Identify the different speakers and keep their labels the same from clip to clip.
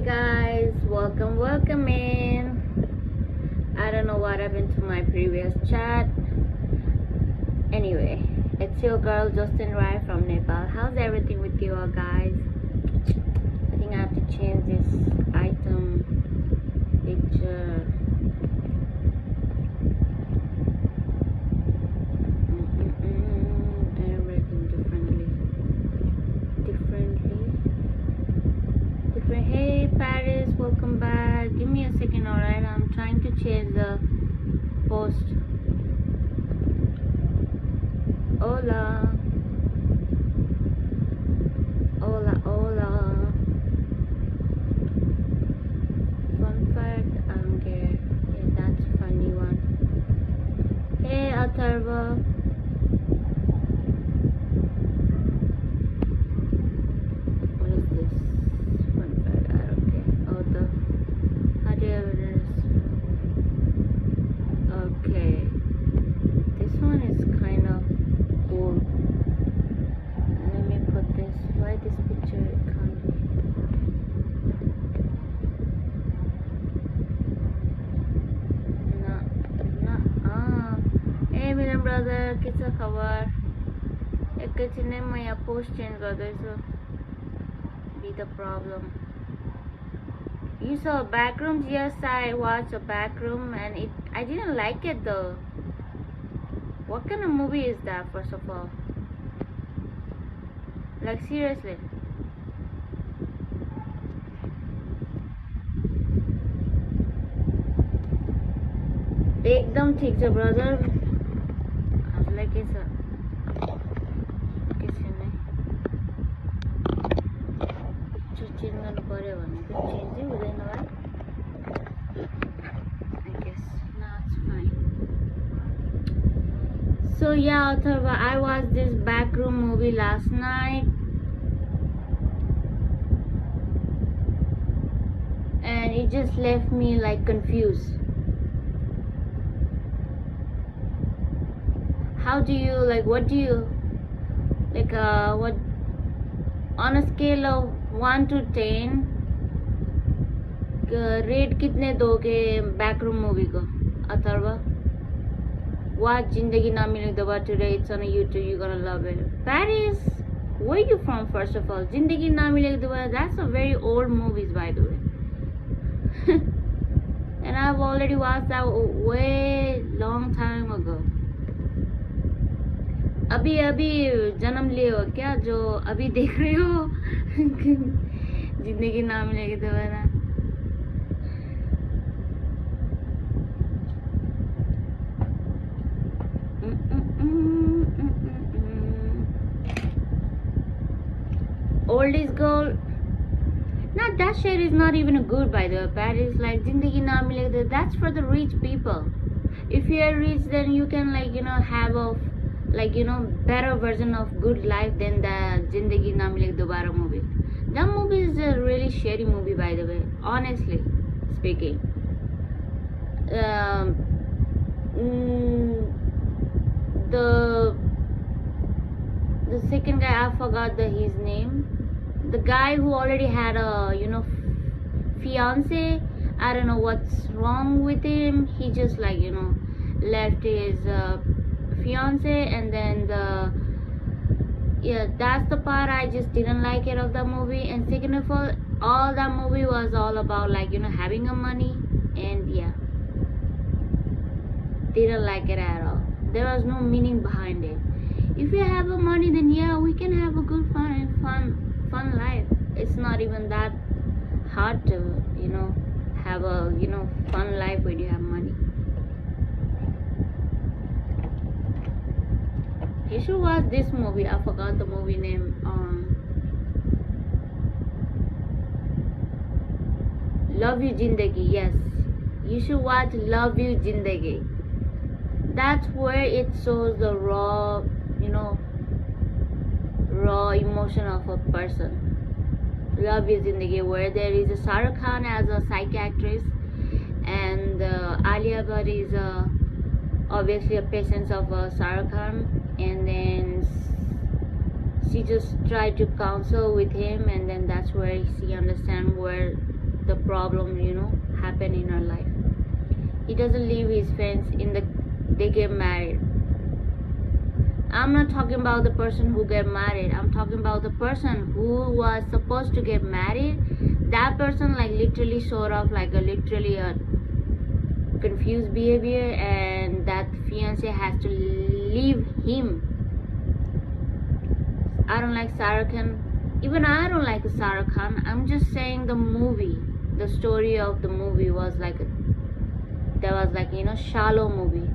Speaker 1: guys, welcome in. I don't know what happened to my previous chat. Anyway, it's your girl Justin Rai from Nepal. How's everything with you all, guys? I think I have to change this item picture. Everything differently. Hey Paris, welcome back. Give me a second, alright? I'm trying to change the post. Hola. Fun fact, I don't care. Yeah, that's a funny one. Hey Atharva. What is this? Fun fact, I don't care. Oh, how do you evidence? Okay. This one is kind of cool. Let me put this. Why this picture can't be? Hey मेरो brother, के छ खबर? एकैछिन नै म यहाँ post change गर्दैछु. Be the problem. You saw Backrooms? Yes, I watched a Backroom and I didn't like it though. What kind of movie is that, first of all? Like seriously. एकदम ठीक छ ब्रदर. हजुरलाई के छ? के छैन. Picture change गर्नु पर्यो भने त चेन्जै हुँदैन होला. I guess no, it's fine. So yeah, Atharva, I watched this Backroom movie last night. And it just left me like confused. How do you what do you what on a scale of 1 to 10 rate कितने दोगे Backroom movie को Atharva? Watch Zindagi Na Milegi Dobara today. It's on YouTube. You're gonna love it. Paris, where are you from, first of all? Zindagi Na Milegi Dobara, that's a very old movie, by the way. And I've already watched that way long time ago. अभी जन्म लिए हो क्या जो अभी देख रहे हो? जिंदगी ना मिलेगी दोबारा. Old is gold. Now that shit is not even good, by the way. Paris, like Zindagi Na Milegi, that's for the rich people. If you're rich, then you can have a better version of good life than the Zindagi Na Milegi Dobara movie. That movie is a really shitty movie, by the way, honestly speaking. The second guy, I forgot his name. The guy who already had a fiance. I don't know what's wrong with him. He just left his fiance, and then that's the part I just didn't like it of the movie. And second of all that movie was all about having a money, and didn't like it at all. There was no meaning behind it. If you have a money, then we can have a good fun life. It's not even that hard to have a fun life when you have money. You should watch this movie. I forgot the movie name. Love You Zindagi. Yes, you should watch Love You Zindagi. That's where it shows the raw emotion of a person. Love You Zindagi, where there is a Shah Rukh Khan as a psychiatrist, and Alia Bhatt is obviously a patient of Shah Rukh Khan. And then she just tried to counsel with him, and then that's where she understand where the problem, happen in our life. He doesn't leave his friends they get married. I'm not talking about the person who get married. I'm talking about the person who was supposed to get married. That person like literally sort of like literally a confused behavior, and that fiance has to leave him. I don't like Sarah Khan. Even I don't like Sarah Khan. I'm just saying the story of the movie was like shallow movie.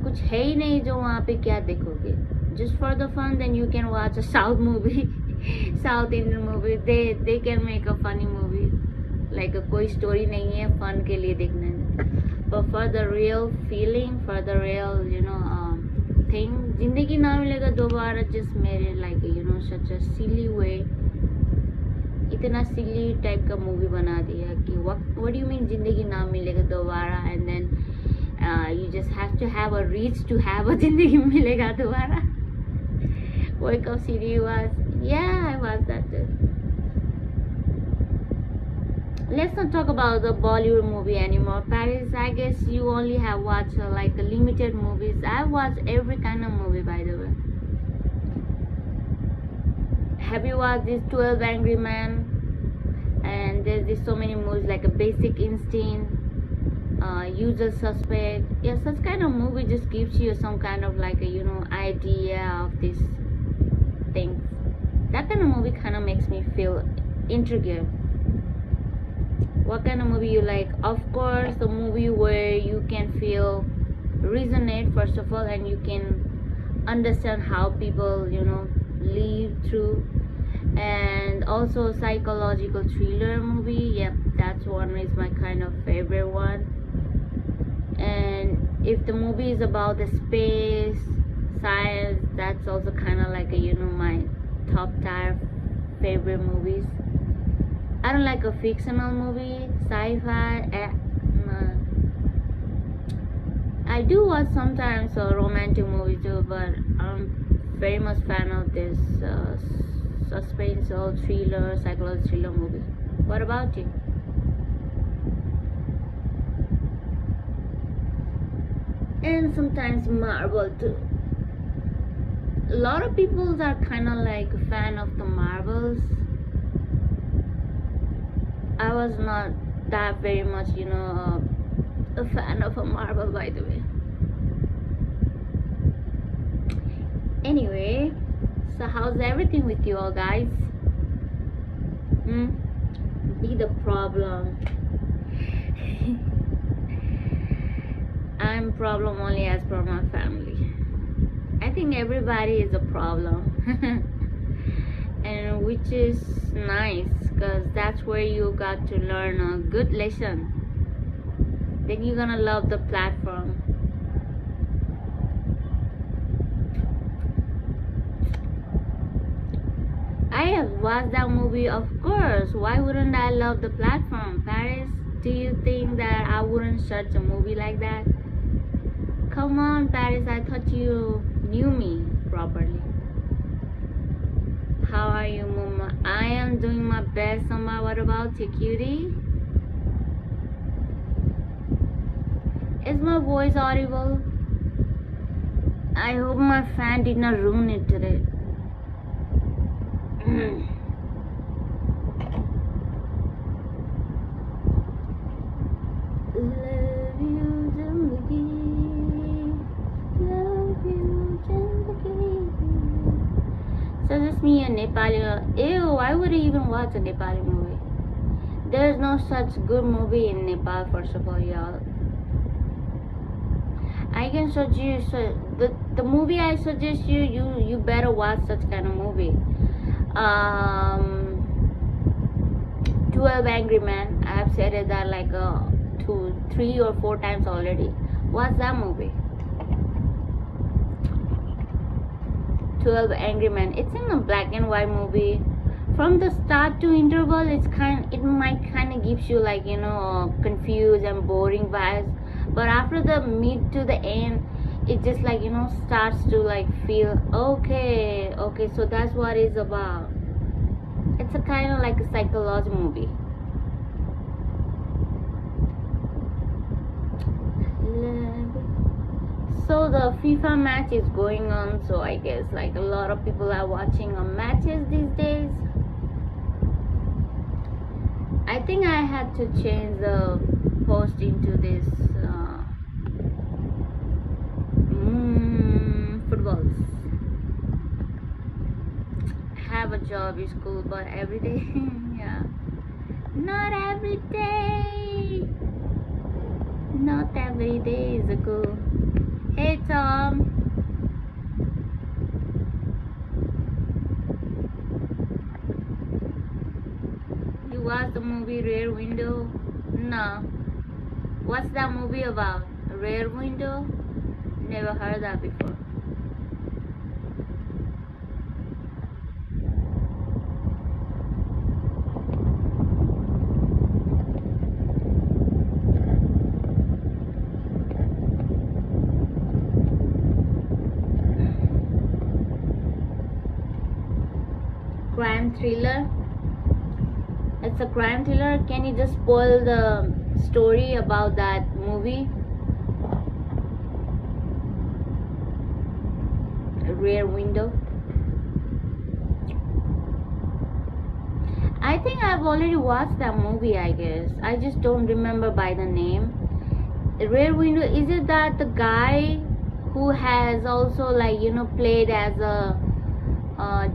Speaker 1: कुछ है ही नहीं जो वहाँ पे क्या देखोगे. Just for the fun, then you can watch a South movie, South Indian movie. They can make a funny movie. Like कोई story नहीं है fun के लिए देखने. But for the real feeling, for the real thing, जिंदगी ना मिलेगा दोबारा just made it like such a silly way. इतना silly type का movie बना दिया कि what do you mean जिंदगी ना मिलेगा दोबारा, and then you just have to have a reach to have a जिंदगी मिलेगा दोबारा. Wake up CD was, yeah, I watched that too. Let's not talk about the Bollywood movie anymore. Paris, I guess you only have watched like limited movies. I've watched every kind of movie, by the way. Have you watched this 12 Angry Men? And there's so many movies like a Basic Instinct, Usual Suspect. Yeah, such kind of movie just gives you some kind of like a idea of this thing. That kind of movie kind of makes me feel intrigued. What kind of movie you like? Of course, the movie where you can feel resonate first of all, and you can understand how people live through. And also psychological thriller movie. Yep, that's one is my kind of favorite one. And if the movie is about the space, science, that's also kind of like my top tier favorite movies. I don't like a fictional movie, sci-fi. I do watch sometimes a romantic movie too, but I'm very much fan of this suspense or thriller, psychological thriller movie. What about you? And sometimes Marvel too. A lot of people are kind of like a fan of the Marvels. I was not that very much, a fan of a Marvel, by the way. Anyway, so how's everything with you all, guys? Be the problem. I'm problem only as per my family. I think everybody is a problem. And which is nice, because that's where you got to learn a good lesson. Then you're gonna love the platform. I have watched that movie, of course. Why wouldn't I love the platform? Paris, do you think that I wouldn't search a movie like that? Come on, Paris, I thought you knew me properly. How are you, Mama? I am doing my best, Mama. What about you, cutie? Is my voice audible? I hope my fan did not ruin it today. Love you, Zindagi. Love you, Zindagi. Suggest me a Nepali. Ew, why would I even watch a Nepali movie? There's no such good movie in Nepal, first of all, y'all. I can suggest the movie I suggest you better watch such kind of movie. 12 Angry Men. I have said it that like 2, 3 or 4 times already. What's that movie? 12 Angry Men. It's in a black and white movie. From the start to interval, it might kind of gives you like confused and boring vibes. But after the mid to the end, it just like starts to like feel okay. So that's what it's about. It's a kind of like a psychology movie. So the FIFA match is going on, so I guess like a lot of people are watching matches these days. I think I had to change the post into this footballs. Have a job is cool, but every day, yeah, not every day. Not every day is cool. Hey Tom. You watched the movie Rear Window? No. What's that movie about? Rear Window? Never heard that before. Crime thriller? It's a crime thriller. Can you just spoil the story about that movie? Rear Window. I think I've already watched that movie, I guess. I just don't remember by the name. Rear Window, is it that the guy who has also like, you know, played as a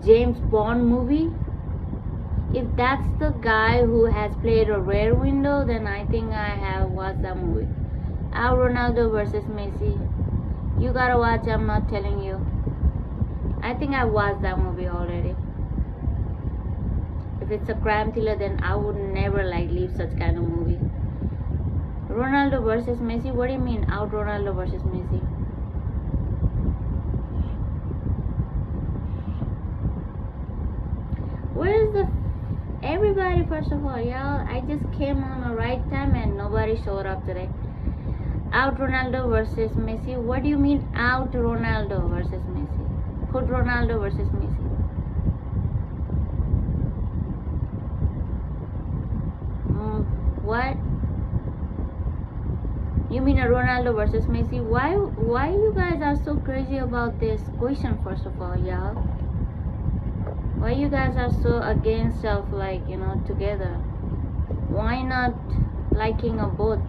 Speaker 1: James Bond movie? If that's the guy who has played a Rear Window, then I think I have watched that movie. Ronaldo versus Messi. You gotta watch, I'm not telling you. I think I watched that movie already. If it's a crime thriller, then I would never like leave such kind of movie. Ronaldo versus Messi? What do you mean out Ronaldo versus Messi? Where is the everybody? First of all, y'all, I just came on the right time and nobody showed up today. Out Ronaldo versus Messi? What do you mean out Ronaldo versus Messi? Put Ronaldo versus Messi. What? You mean a Ronaldo versus Messi? Why you guys are so crazy about this question? First of all, y'all, why you guys are so against self, like, you know, together? Why not liking a both?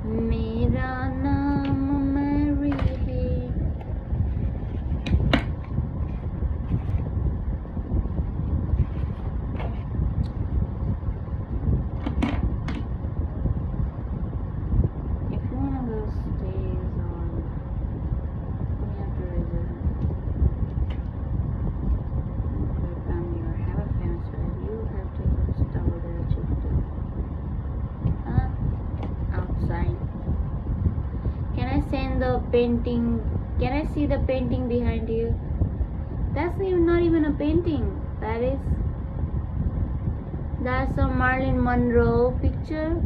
Speaker 1: Mera naam Mary hai. If one of those stays on, you have to reserve your family or have a family, so that you have to just double that you do. Outside. Can I send the painting? Can I see the painting behind you? That's not even a painting. That's a Marilyn Monroe picture,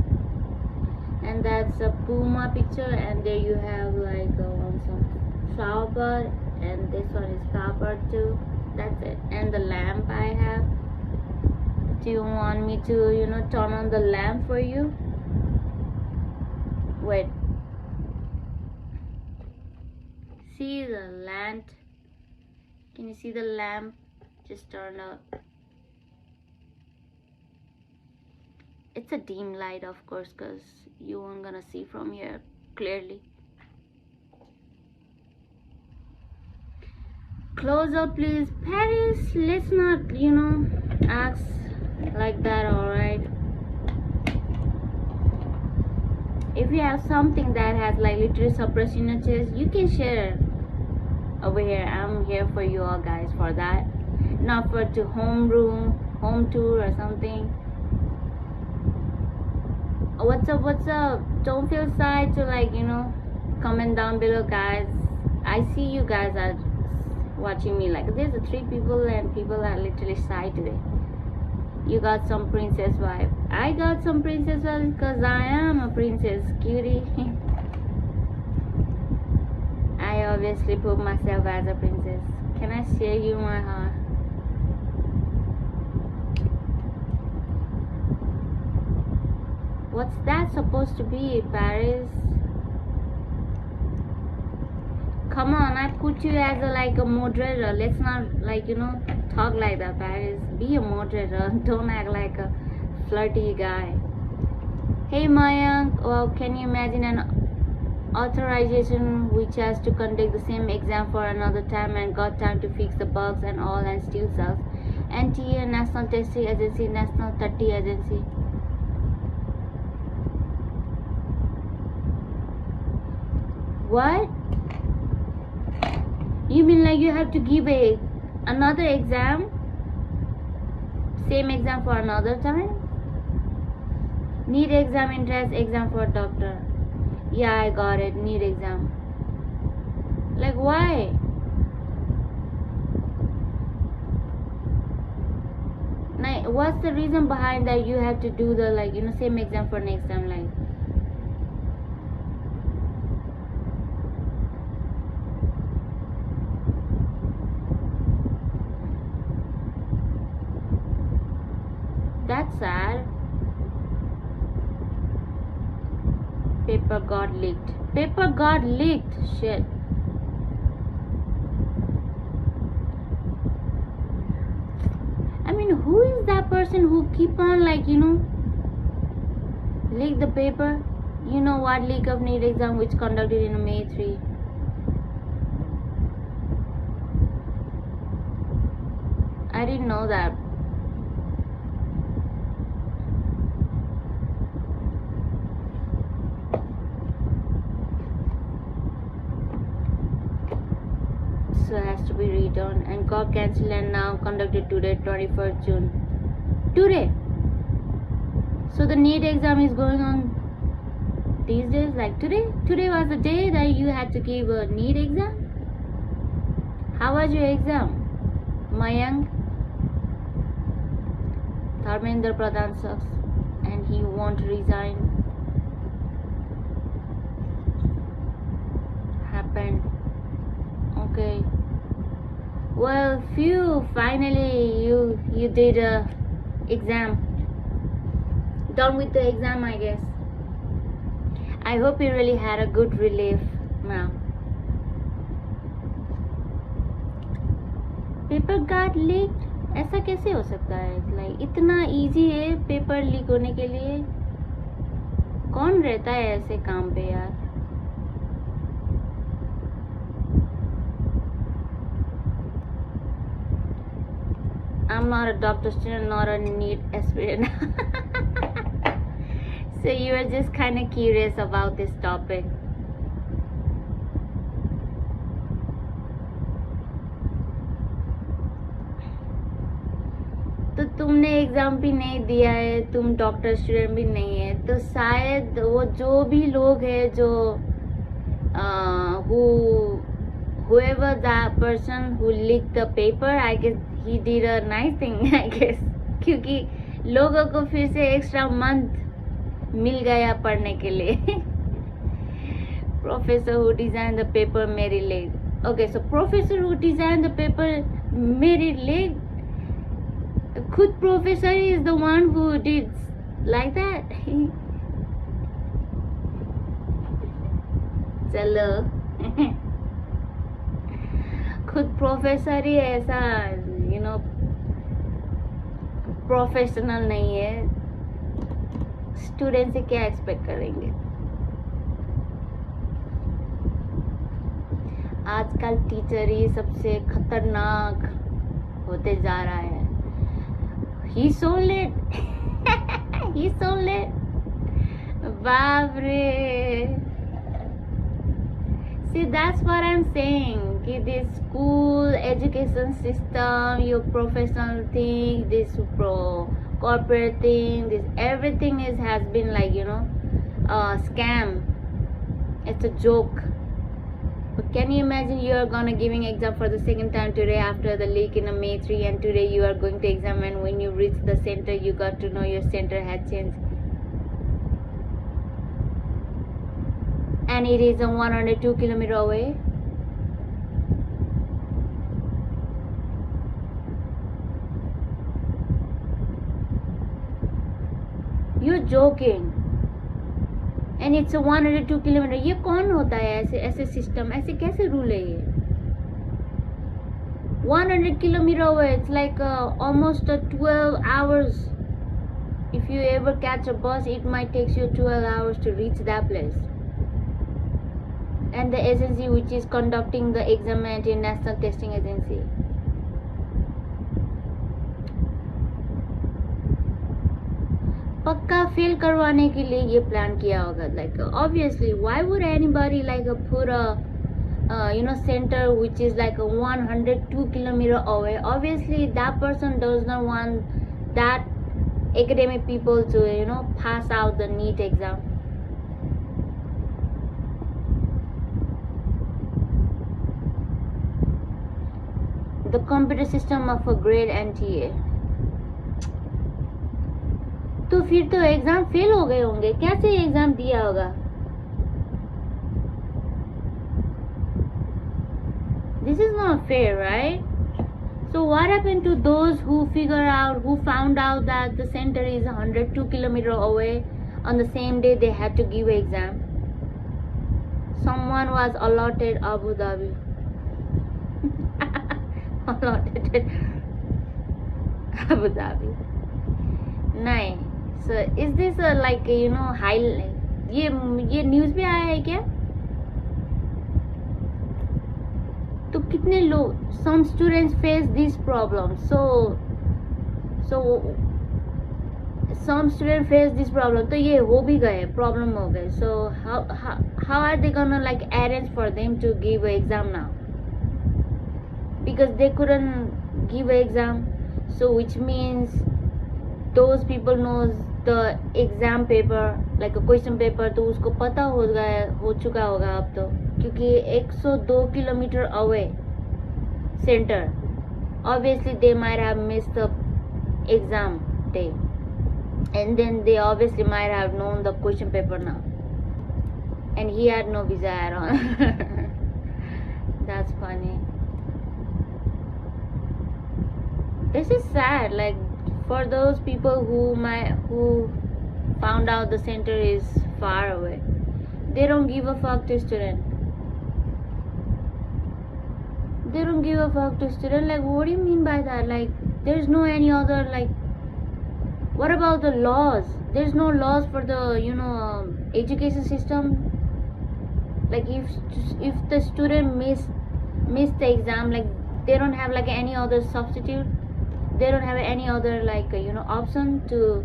Speaker 1: and that's a Puma picture, and there you have like some flower pot, and this one is flower pot too. That's it. And the lamp I have. Do you want me to, you know, turn on the lamp for you? Wait. See the lamp? Can you see the lamp? Just turn up. It's a dim light, of course, because you aren't gonna see from here clearly. Close up, please. Paris, let's not, you know, act like that, alright? If you have something that has like literally suppressed in your chest, you can share over here. I'm here for you all guys for that. Not for to home tour or something. What's up? Don't feel shy to, like, you know, comment down below, guys. I see you guys are watching me. Like, there's 3 people and people are literally shy today. You got some princess vibe. I got some princess vibe because I am a princess, cutie. I obviously put myself as a princess. Can I share you my heart? What's that supposed to be, Paris? Come on, I put you as a moderator. Let's not talk like that, Paris. Be a moderator. Don't act like a flirty guy. Hey Mayank, well, can you imagine an authorization which has to conduct the same exam for another time and got time to fix the bugs and all and still sells? NTA, National Testing Agency, National 30 Agency. What? You mean like you have to give another exam? Same exam for another time? Need exam, entrance exam for doctor. Yeah, I got it. Need exam. Like why? What's the reason behind that you have to do the same exam for next time? Like that's sad. Paper got leaked. Paper got leaked. Shit. I mean, who is that person who keep on leak the paper? You know what? Leak of NEET exam which conducted in May 3. I didn't know that. So it has to be returned and got cancelled and now conducted today, 21st June. Today. So the NEET exam is going on these days, like today. Today was the day that you had to give a NEET exam. How was your exam, Mayank? Dharmendra Pradhan sucks and he won't resign. Happened. Okay. Well, phew, finally you did a exam. Done with the exam, I guess. I hope you really had a good relief now. Paper got leaked? ऐसा कैसे हो सकता है? इतना easy है paper leak होने के लिए? कौन रहता है ऐसे काम पे यार? I'm not a doctor student, not a NEET aspirant. So you are just kind of curious about this topic. तो तुमने एग्जाम भी नहीं दिया है, तुम डॉक्टर स्टूडेंट भी नहीं है, तो शायद वो जो भी लोग हैं जो whoever that person who leaked the paper, I guess he did a nice thing, I guess. क्योंकि लोगों को फिर से एक्स्ट्रा मंथ मिल गया पढ़ने के लिए. Professor who designed the paper made it late. Okay, so professor who designed the paper made it late. खुद professor is the one who did like that. चलो. खुद प्रोफेसर ही ऐसा प्रोफेशनल नहीं है, स्टूडेंट से क्या एक्सपेक्ट करेंगे? आजकल टीचर ही सबसे खतरनाक होते जा रहा है. He sold it. He sold it. बाप रे. See, that's what I'm saying. This school education system, your professional thing, this corporate thing, this everything has been a scam. It's a joke. But can you imagine you are gonna giving exam for the second time today after the leak in a May 3, and today you are going to exam, and when you reach the center you got to know your center had changed. And it is 102 kilometers away. You're joking. And it's 102 kilometre. ये कौन होता है ऐसे ऐसे system, ऐसे कैसे rule है ये? 100 kilometer away, it's like almost 12 hours. If you ever catch a bus, it might take you 12 hours to reach that place. And the agency which is conducting the exam, National Testing Agency. पक्का fail करवाने के लिए ये plan किया होगा. Like obviously, why would anybody like put a center which is like 102 kilometer away? Obviously, that person does not want that academic people to pass out the NEET exam. The computer system of a grade NTA. तो फिर तो exam fail हो गए होंगे, कैसे exam दिया होगा? This is not fair, right? So what happened to those who found out that the center is 102 kilometer away on the same day they had to give exam? Someone was allotted Abu Dhabi. Allotted Abu Dhabi. नहीं. So is this like high, ये news पे आया है क्या? तो कितने लोग, some students face this problem, so some students face this problem, तो ये हो भी गए, problem हो गए. So how are they gonna like arrange for them to give an exam now? Because they couldn't give an exam, so which means those people knows the exam paper, like a question paper, तो उसको पता हो चुका होगा अब तो, क्योंकि 102 kilometre away center. Obviously they might have missed the exam day, and then they obviously might have known the question paper now, and he had no visa at all. That's funny. This is sad, like for those people who found out the center is far away. They don't give a fuck to student. They don't give a fuck to student. Like, what do you mean by that? Like, there's no any other, like, what about the laws? There's no laws for the education system. Like, if the student miss the exam, like they don't have like any other substitute. They don't have any other like option to.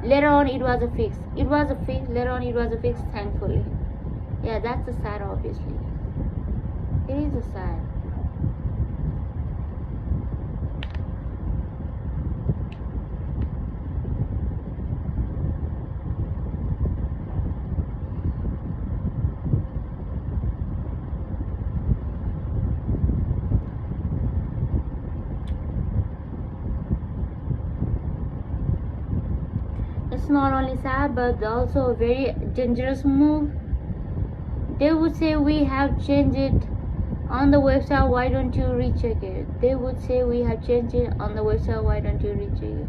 Speaker 1: Later on it was a fix. Later on it was a fix, thankfully. Yeah, that's a sad, obviously. It is a sad. It's not only sad but also a very dangerous move. They would say we have changed it on the website, why don't you recheck it? They would say we have changed it on the website, why don't you recheck it?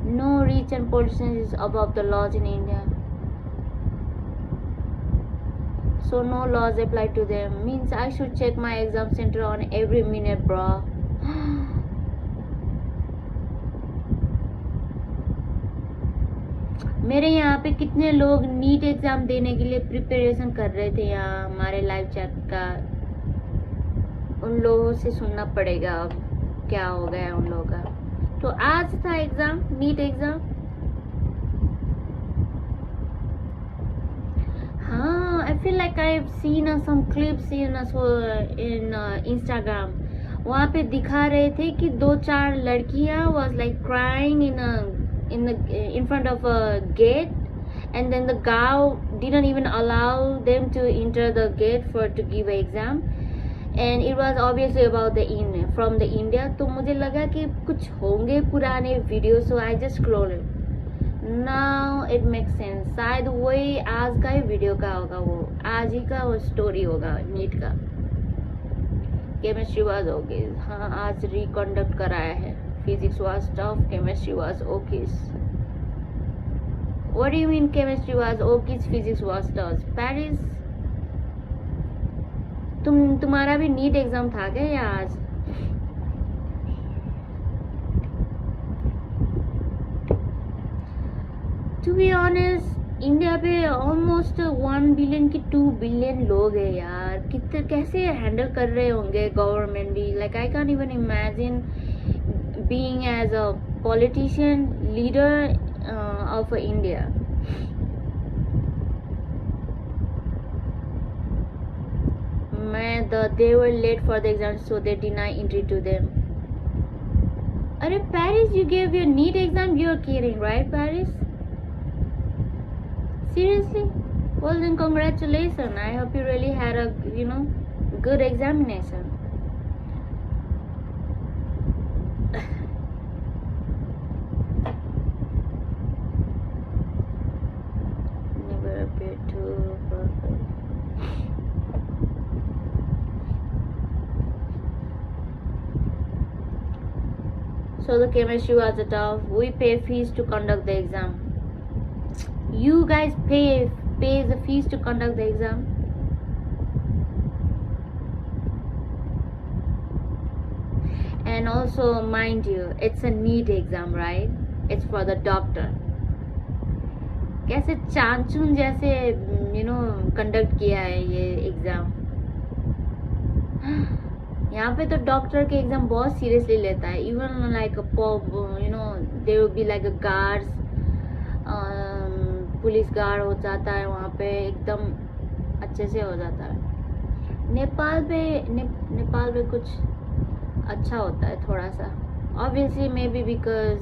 Speaker 1: No rich and politicians is above the laws in India. So no laws apply to them. Means I should check my exam center on every minute, bro. मेरे यहाँ पे कितने लोग NEET exam देने के लिए preparation कर रहे थे, यहाँ हमारे लाइव चैट का, उन लोगों से सुनना पड़ेगा अब क्या हो गया उन लोगों का. तो आज था एग्जाम, नीट एग्जाम. हाँ, I feel like I've seen some clips in Instagram. वहाँ पे दिखा रहे थे कि 2-4 लड़कियाँ was like crying in front of a gate, and then the guy didn't even allow them to enter the gate to give an exam, and it was obviously about from the India. तो मुझे लगा कि कुछ होंगे पुराने video, so I just scrolled it. Now it makes sense. शायद वही आज का ही वीडियो का होगा, वो आज ही का वो स्टोरी होगा नीट का. Chemistry was okay. हाँ, आज रिकंडक्ट कराया है. Physics was tough, chemistry was okay. What do you mean chemistry was okay, physics was tough? Paris, तुम्हारा भी नीट एग्जाम था क्या या आज? To be honest, इंडिया पे ऑलमोस्ट 1 बिलियन की 2 बिलियन लोग हैं यार. कितने कैसे हैंडल कर रहे होंगे गवर्नमेंट भी. Like I can even imagine being as a politician leader of India. They were late for the exam, so they deny entry to them. Arey Paris, you gave your NEET exam? You're kidding, right, Paris? Seriously? Well then, congratulations. I hope you really had a good examination. Never appeared too perfect. So the chemistry was tough. We pay fees to conduct the exam. You guys pay the fees to conduct the exam. And also, mind you, it's a NEET exam, right? It's for the doctor. कैसे चांचून जैसे conduct किया है ये exam. यहाँ पे तो doctor के exam बहुत सीरियसली लेता है. Even like there will be like a guards, police guard हो जाता है वहाँ पे, एकदम अच्छे से हो जाता है. नेपाल पे कुछ अच्छा होता है थोड़ा सा. ऑब्वियसली मे बी बिकॉज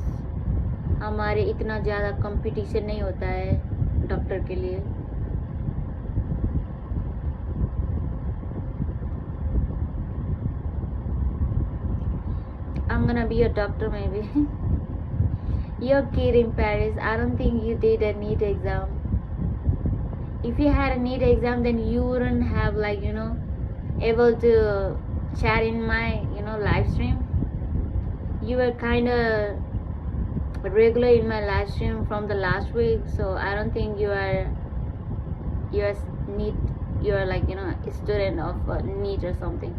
Speaker 1: हमारे इतना ज़्यादा कंपटीशन नहीं होता है डॉक्टर के लिए. I'm gonna be a doctor maybe. You're kidding, Paris. I don't think you did a NEET exam. If you had a NEET exam, then you wouldn't have able to chat in my live stream. You were kind of regular in my live stream from the last week, so I don't think you are NEET. You are a student of NEET or something.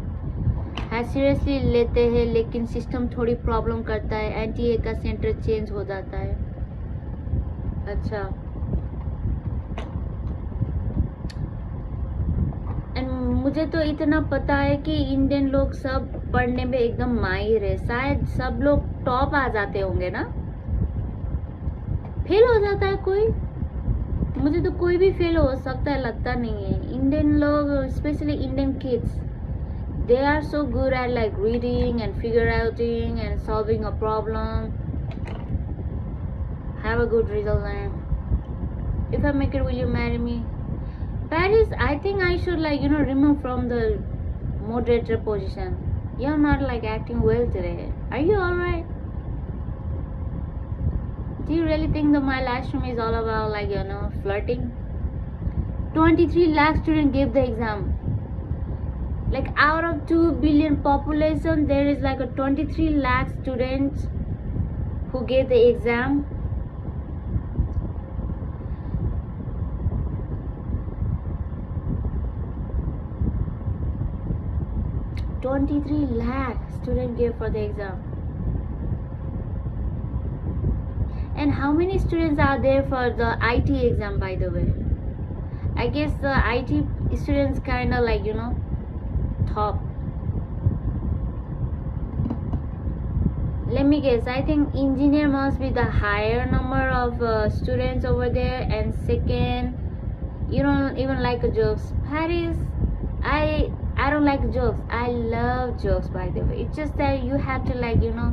Speaker 1: हाँ seriously लेते हैं, लेकिन system थोड़ी problem करता है. NTA का centre change हो जाता है. अच्छा. एंड मुझे तो इतना पता है कि इंडियन लोग सब पढ़ने में एकदम माहिर है. शायद सब लोग टॉप आ जाते होंगे ना. फेल हो जाता है कोई? मुझे तो कोई भी फेल हो सकता है लगता नहीं है. इंडियन लोग, specially Indian kids, they are so good at reading and figuring and solving a problem. Have a good result then. If I make it, will you marry me? Paris, I think I should remove from the moderator position. You're not acting well today. Are you alright? Do you really think that my live stream is all about flirting? 23 lakh students gave the exam. Out of 2 billion population, there is a 23 lakh students who gave the exam. $23 lakh students gave for the exam. And how many students are there for the IT exam, by the way? I guess the IT students top. Let me guess. I think engineer must be the higher number of students over there. And second, you don't even like jokes. Paris, I don't like jokes. I love jokes, by the way. It's just that you have to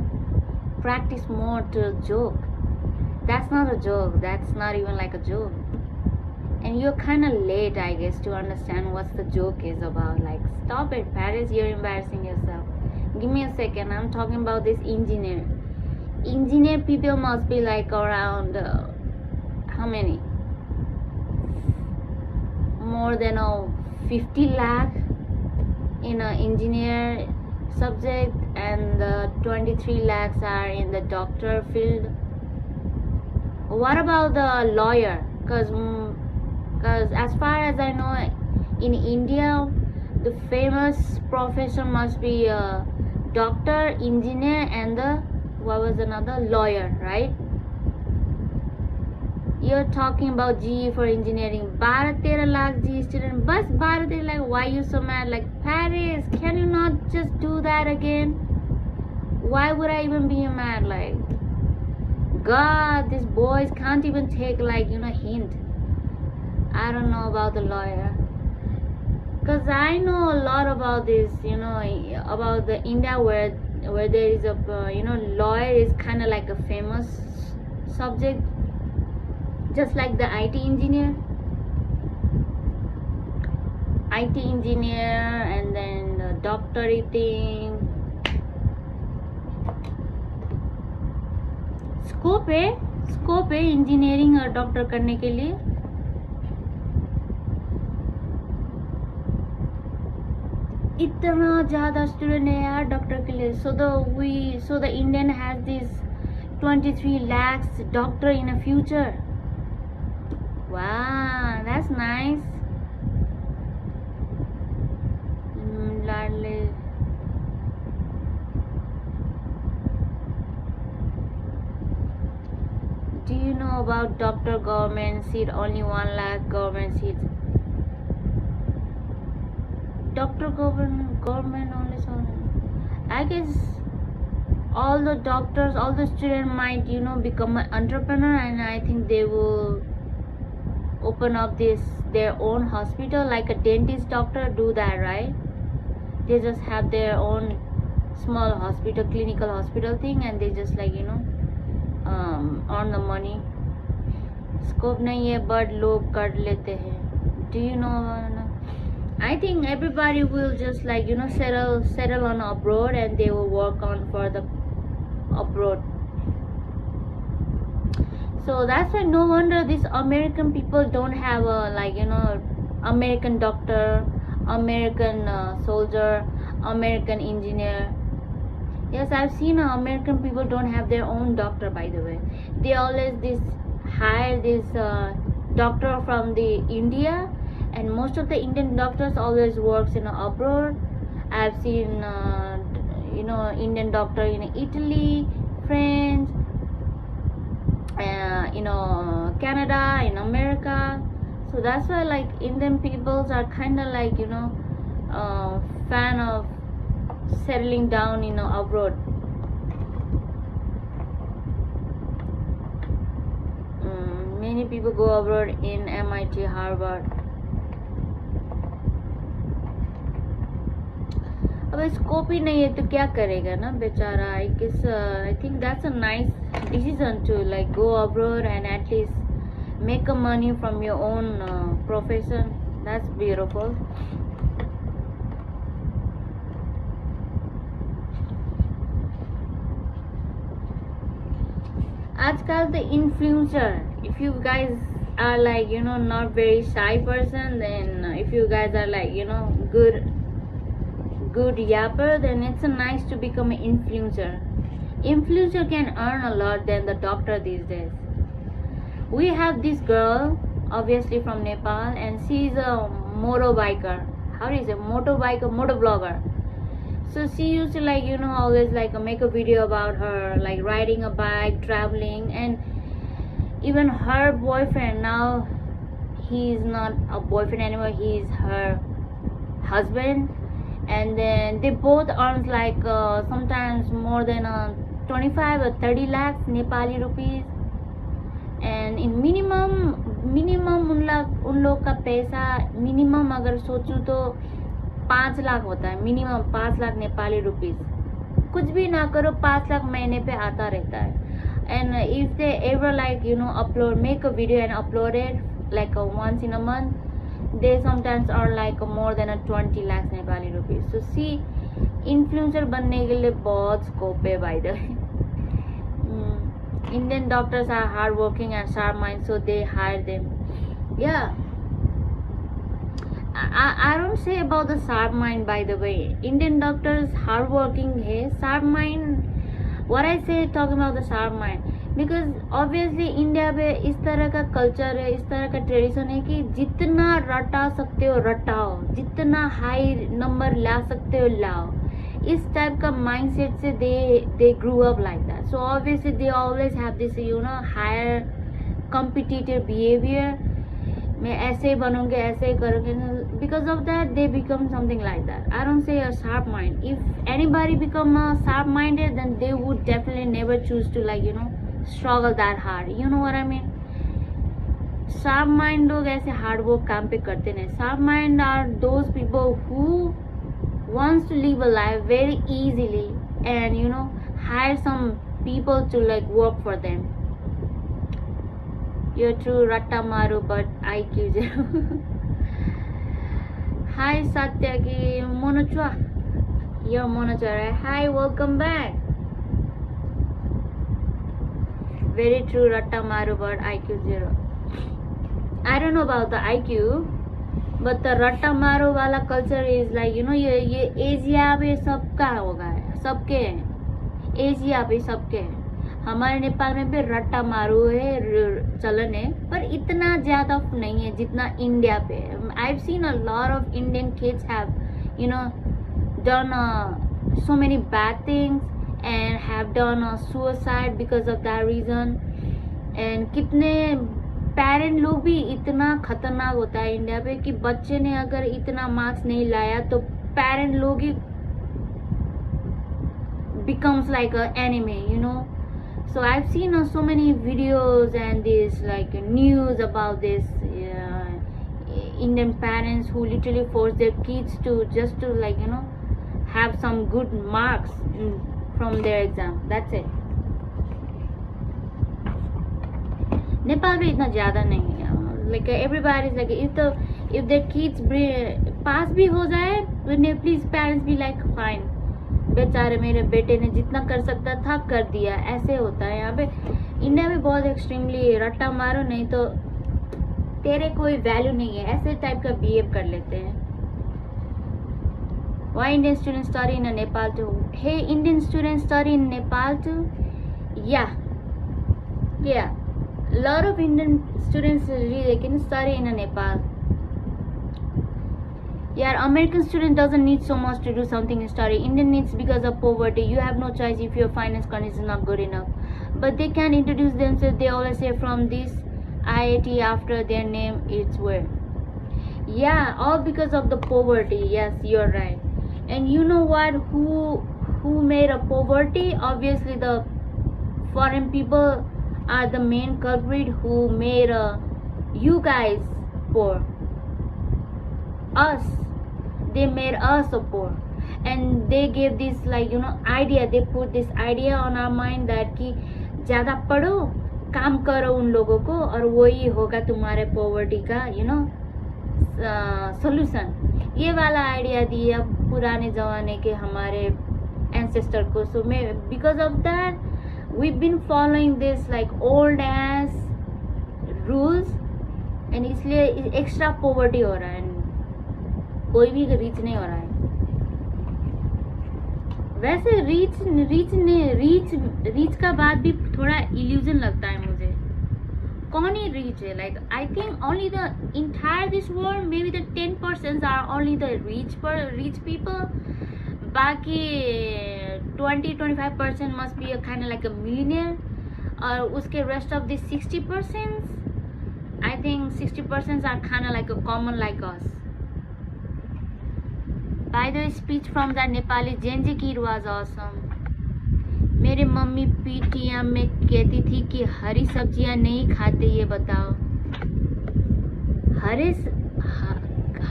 Speaker 1: practice more to joke. That's not a joke. That's not even a joke. And you're kind of late, I guess, to understand what the joke is about. Stop it, Paris. You're embarrassing yourself. Give me a second. I'm talking about this engineer. Engineer people must be around how many? More than 50 lakh in an engineer subject, and 23 lakhs are in the doctor field. What about the lawyer? Because as far as I know, in India, the famous profession must be a doctor, engineer, and the what was another lawyer, right? You're talking about GE for engineering. 12-13 lakh GE student. Bus 12-13 lakh. Why you so mad? Like, Paris, can you not just do that again? Why would I even be mad? Like, God, these boys can't even take, like, hint. I don't know about the lawyer. Because I know a lot about this, about the India where there is a, lawyer is kind of like a famous subject. Just like the IT engineer, and then the doctory thing. Scope है engineering और doctor करने के लिए. इतना ज़्यादा student है यार doctor के लिए. So the Indian has this 23 lakhs doctor in a future. Wow, that's nice. Do you know about doctor government seat? Only 1 lakh government seats. Doctor government only so. I guess all the doctors, all the students might become an entrepreneur, and I think they will open up their own hospital, like a dentist doctor do that, right? They just have their own small hospital, clinical hospital thing, and they just like earn the money. Scope nahi hai but log कर लेते हैं. Do you know? I think everybody will just like settle on abroad, and they will work on for the abroad. So that's why no wonder these American people don't have a American doctor, American soldier, American engineer. Yes, I've seen American people don't have their own doctor, by the way. They always hire this doctor from the India, and most of the Indian doctors always works abroad. I've seen Indian doctor in Italy, France, Canada, in America. So that's why like Indian peoples are kind of like fan of settling down abroad. Many people go abroad in MIT, Harvard. अब scope ही नहीं है तो क्या करेगा ना बेचारा. I think that's a nice decision to like go abroad and at least make a money from your own profession. That's beautiful. आजकल the influencer, if you guys are like not very shy person, then if you guys are like good yapper, then it's nice to become an influencer. Influencer can earn a lot than the doctor these days. We have this girl, obviously from Nepal, and she's a motobiker. How do you say motobiker, motovlogger? So she used to like always like make a video about her like riding a bike, traveling, and even her boyfriend, now he's not a boyfriend anymore, he's her husband. And then they both earn like sometimes more than 25 or 30 lakhs Nepali rupees. And in minimum उन लोग का पैसा minimum अगर सोचूं तो 5 लाख होता है. minimum 5 lakh Nepali rupees. कुछ भी ना करो 5 लाख महीने पे आता रहता है. And if they ever like upload, make a video and upload it like once in a month, they sometimes earn like more than 20 lakhs Nepali rupees. So see, influencer बनने के लिए बहुत scope है by the way. Indian doctors are hardworking and sharp minds, so they hire them. Yeah, I don't say about the sharp mind, by the way. Indian doctors hardworking है, sharp mind. What I say talking about the sharp mind, because obviously India में इस तरह का culture है, इस तरह का tradition है कि जितना रटा सकते हो रटाओ, जितना हाई नंबर ला सकते हो लाओ. इस टाइप का माइंडसेट से they grew up like that. So obviously they always have this higher competitive behaviour. मैं ऐसे ही बनूंगे, ऐसे ही करूंगे. Because of that they become something like that. I don't say a sharp mind. If anybody become a sharp minded then they would definitely never choose to struggle that hard. You know what I mean? Sharp mind लोग ऐसे hard work काम पे करते नहीं. Sharp mind are those people who wants to live a life very easily and hire some people to work for them. You're true ratta maru but IQ zero. Hi Satya ki Monochwa. You're Monochwa, right? Hi, welcome back. Very true, ratta maru but IQ zero. I don't know about the IQ, but the ratta maru वाला culture is ये Asia पे सबका होगा, सबके हैं. Asia पे सबके हैं. हमारे नेपाल में भी रट्टा मारू है, चलन है, पर इतना ज्यादा नहीं है जितना इंडिया पे है. I've seen a lot of Indian kids have done so many bad things and have done a suicide because of that reason. And कितने पेरेंट लोग भी इतना खतरनाक होता है इंडिया पे कि बच्चे ने अगर इतना मार्क्स नहीं लाया तो पेरेंट लोग ही becomes like a enemy. So I've seen so many videos and this news about this Indian parents who literally force their kids to just to have some good marks from their exam. That's it. Nepal में इतना ज़्यादा नहीं है. Everybody is if their kids pass भी हो जाए तो please parents be fine. बेचारे मेरे बेटे ने जितना कर सकता था कर दिया. ऐसे होता है यहाँ पे. इंडिया में बहुत एक्सट्रीमली रट्टा मारो नहीं तो तेरे कोई वैल्यू नहीं है, ऐसे टाइप का बिहेव कर लेते हैं. Why Indian students study in Nepal too? Hey, Indian students study in Nepal too? Yeah. A lot of Indian students really can study in Nepal. Yeah, American student doesn't need so much to do something in study. Indian needs because of poverty. You have no choice if your finance condition is not good enough. But they can introduce themselves. They always say from this IIT after their name. It's where. Yeah, all because of the poverty. Yes, you're right. And you know what? Who made a poverty? Obviously, the foreign people are the main culprit who made you guys poor. Us. They made us poor. And they gave this idea. They put this idea on our mind that कि ज़्यादा पढ़ो, काम करो उन लोगों को और वही होगा तुम्हारे poverty का solution. ये वाला आइडिया दिया पुराने जमाने के हमारे ancestor को. So because of that we've been following this old ass rules and इसलिए extra poverty हो रहा है. कोई भी रीच नहीं हो रहा है. वैसे रीच का बात भी थोड़ा इल्यूजन लगता है मुझे. कौन ही रीच है? I think only the entire this world maybe the 10% are only the rich people. बाकी 20-25% must be a kind of like a millionaire. और उसके rest of the 60%, I think 60% are kind of like a common like us. By the way, speech from the Nepali Gen Z kid was awesome. मेरे mummy PTM में कहती थी कि हरी सब्जियां नहीं खाते. ये बताओ,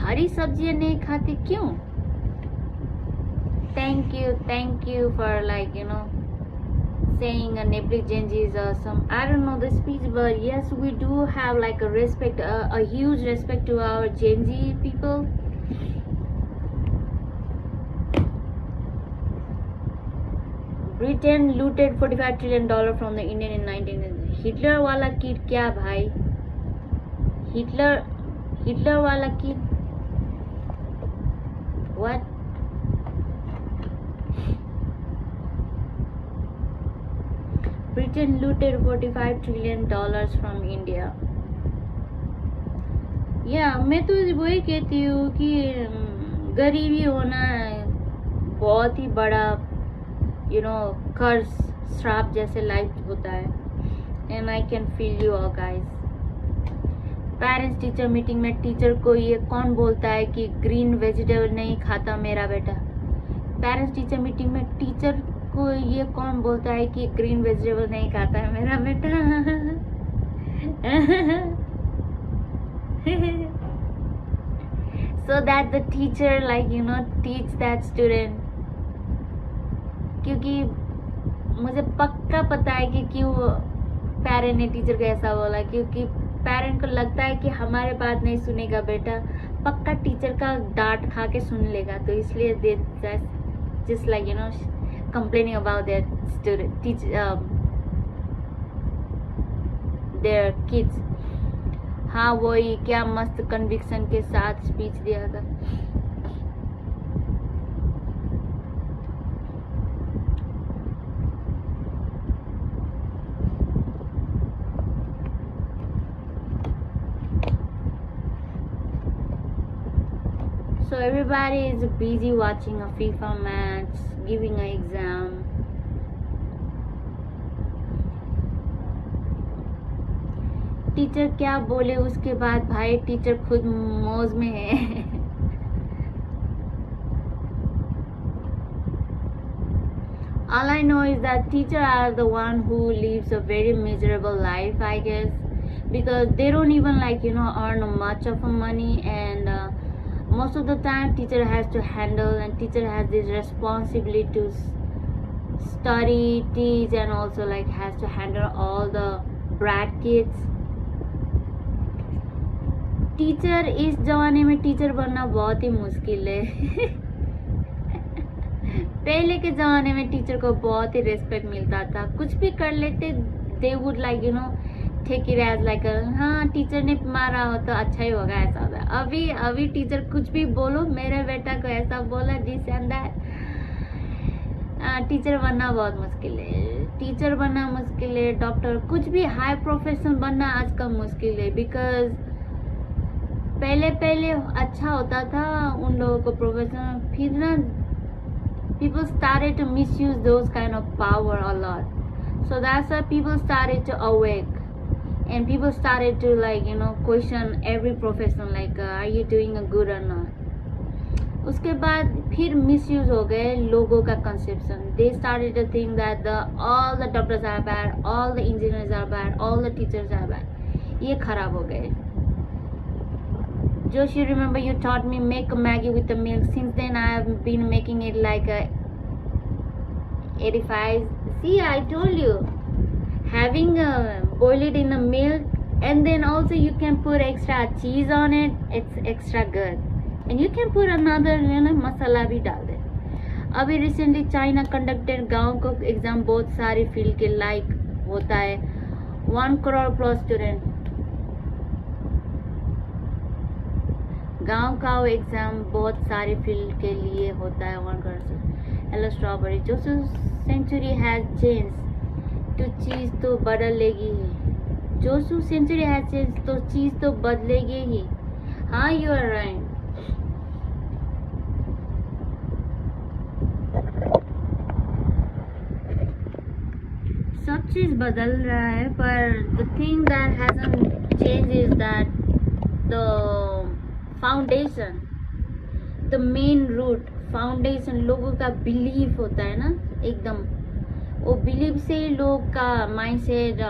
Speaker 1: हरी सब्जियां नहीं खाते क्यों? Thank you for saying a Nepali Gen Z is awesome. I don't know the speech, but yes, we do have a respect, a huge respect to our Gen Z people. Britain looted $45 trillion from the Indian in 1900. Hitler वाला kid क्या भाई? Hitler वाला kid what? Britain looted $45 trillion from India. मैं तो वही कहती हूँ कि गरीबी होना बहुत ही बड़ा कर्ज श्राप जैसे लाइफ होता है. And I can feel you all guys. Parents teacher meeting में टीचर को ये कौन बोलता है कि ग्रीन वेजिटेबल नहीं खाता मेरा बेटा? पेरेंट्स टीचर मीटिंग में टीचर को ये कौन बोलता है कि ग्रीन वेजिटेबल नहीं खाता है मेरा बेटा? So that the teacher teach that student. क्योंकि मुझे पक्का पता है कि क्यों पेरेंट ने टीचर को ऐसा बोला. क्योंकि पेरेंट को लगता है कि हमारे बात नहीं सुनेगा बेटा, पक्का टीचर का डांट खा के सुन लेगा. तो इसलिए दे just complaining about their student their kids. हाँ वही क्या मस्त कन्विक्शन के साथ स्पीच दिया था. So everybody is busy watching a FIFA match, giving an exam. Teacher क्या बोले उसके बाद भाई टीचर खुद मौज में है. All I know is that teachers are the one who lives a very miserable life, I guess, because they don't even earn much of money, and most of the time teacher has to handle, and teacher has this responsibility to study, teach, and also has to handle all the brat kids. Teacher इस जमाने में teacher बनना बहुत ही मुश्किल है. पहले के जमाने में टीचर को बहुत ही रेस्पेक्ट मिलता था. कुछ भी कर लेते they would take it as हाँ टीचर ने मारा हो तो अच्छा ही होगा, ऐसा होता. अभी टीचर कुछ भी बोलो, मेरे बेटा को ऐसा बोला, दिस एंड दैट. टीचर बनना बहुत मुश्किल है. टीचर बनना मुश्किल है, डॉक्टर, कुछ भी हाई प्रोफेशन बनना आजकल मुश्किल है. बिकॉज पहले अच्छा होता था उन लोगों को प्रोफेशन, फिर ना people started to misuse those kind of power a lot. So that's why people started to awake, and people started to question every profession, are you doing a good or not. उसके बाद फिर misuse हो गए लोगों का conception. They started to think that all the doctors are bad, all the engineers are bad, all the teachers are bad. ये खराब हो गए. Josh, you remember you taught me make Maggie with the milk. Since then I have been making it 85. See, I told you, having boil it in the milk, and then also you can put extra cheese on it. It's extra good, and you can put another masala भी डाल दे. अभी recently China conducted गाँव को exam बहुत सारी field के होता है. 1 crore plus student. गांव का वो एग्जाम बहुत सारे फील्ड के लिए होता है. 1 crore से. Hello strawberry. जो सेंचुरी हैज चेंज तो चीज़ तो बदलेगी ही. जो सेंचुरी हैज चेंज तो चीज़ तो बदलेगी ही. हाँ यू आर राइट. सब चीज़ बदल रहा है, पर the thing that hasn't change is that the foundation, the main root, foundation लोगों का बिलीफ होता है ना, एकदम वो बिलीफ से लोग का माइंडसेट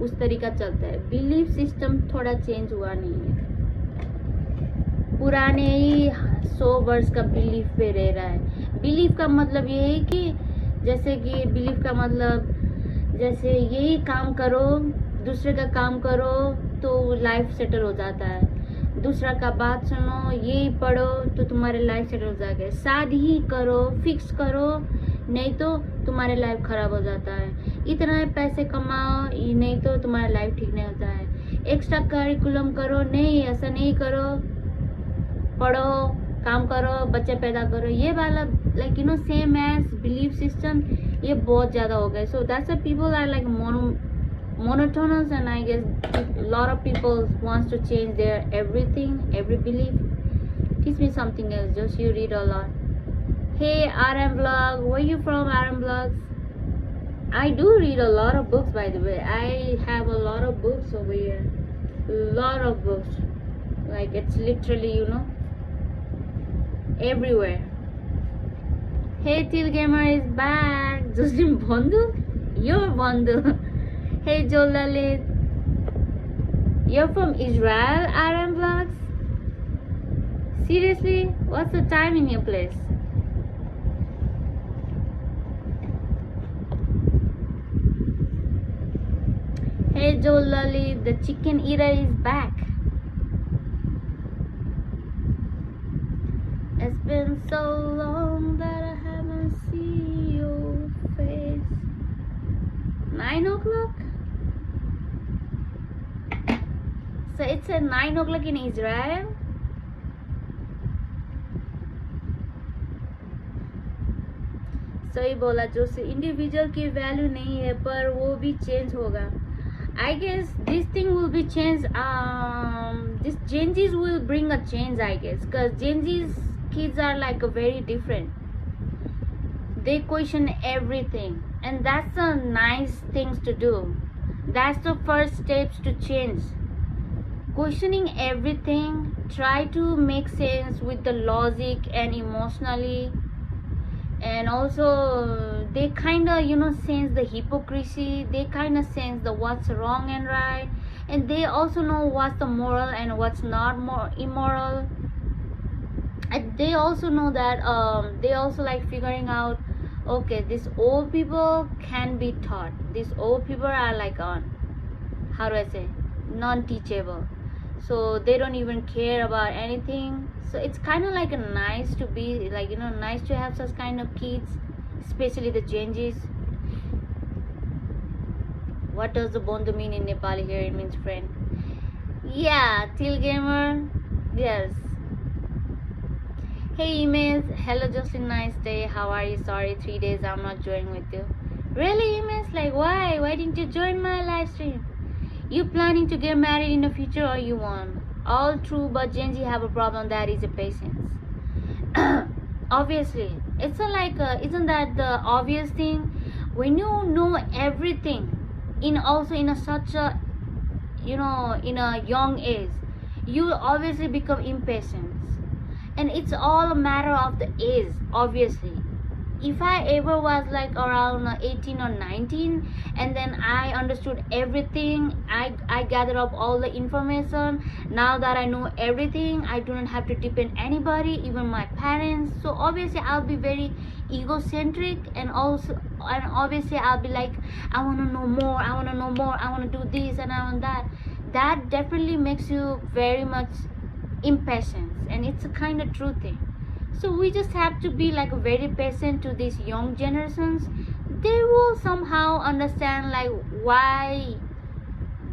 Speaker 1: उस तरीका चलता है. बिलीफ सिस्टम थोड़ा चेंज हुआ नहीं है. पुराने ही 100 वर्ष का बिलीफ पे रह रहा है. बिलीफ का मतलब ये है कि जैसे कि बिलीफ का मतलब जैसे यही काम करो, दूसरे का काम करो तो लाइफ सेटल हो जाता है. दूसरा का बात सुनो, यही पढ़ो तो तुम्हारे लाइफ सेटल हो जाएगा. शादी करो, फिक्स करो, नहीं तो तुम्हारे लाइफ खराब हो जाता है. इतना पैसे कमाओ, नहीं तो तुम्हारा लाइफ ठीक नहीं होता है. एक्स्ट्रा करिकुलम करो, नहीं ऐसा नहीं करो, पढ़ो, काम करो, बच्चे पैदा करो. ये वाला like same as belief system, ये बहुत ज़्यादा हो गया. So that's why people are like monotonous, and I guess a lot of people wants to change their everything, every belief. Teach me something else. Just you read a lot. Hey RM Vlog, where you from, RM Vlogs? I do read a lot of books, by the way. I have a lot of books over here. Lot of books. Like it's literally, everywhere. Hey, Till Gamer is back. Justin Bondu? You're Bondu. Hey, Joel Lalit. You're from Israel, RM Vlogs? Seriously? What's the time in your place? Hey, Joel Lalit. The chicken eater is back. It's been so long that I haven't seen your face. 9 o'clock? So it's at 9 o'clock in Israel? सही बोला Joshi, individual की value नहीं है पर वो भी change होगा. I guess this thing will be changed. This changes will bring a change, I guess, because changes kids are like a very different. They question everything, and that's a nice things to do. That's the first steps to change. Questioning everything, try to make sense with the logic and emotionally, and also they kind of sense the hypocrisy. They kind of sense the what's wrong and right, and they also know what's the moral and what's not more immoral. And they also know that they also like figuring out, okay, these old people can be taught. These old people are like how do I say, non-teachable, so they don't even care about anything. So it's kind of like a nice to be like nice to have such kind of kids, especially the changes. What does the bondu mean in Nepali? Here it means friend. Yeah, Till Gamer. Yes. Hey emails. Hello Jocelyn, nice day. How are you? Sorry 3 days I'm not joining with you. Really emails? Like why didn't you join my live stream? You planning to get married in the future or you won't? All true, but Gen Z have a problem, that is a patience. Obviously it's isn't that the obvious thing? When you know everything in a such a in a young age, you obviously become impatient, and it's all a matter of the age. Obviously if I ever was like around 18 or 19, and then I understood everything, I gathered up all the information. Now that I know everything, I do not have to depend anybody, even my parents. So obviously I'll be very egocentric, and obviously I'll be like, I want to know more, I want to know more, I want to do this and I want that. That definitely makes you very much impatient, and it's a kind of true thing. So we just have to be like very patient to these young generations. They will somehow understand like why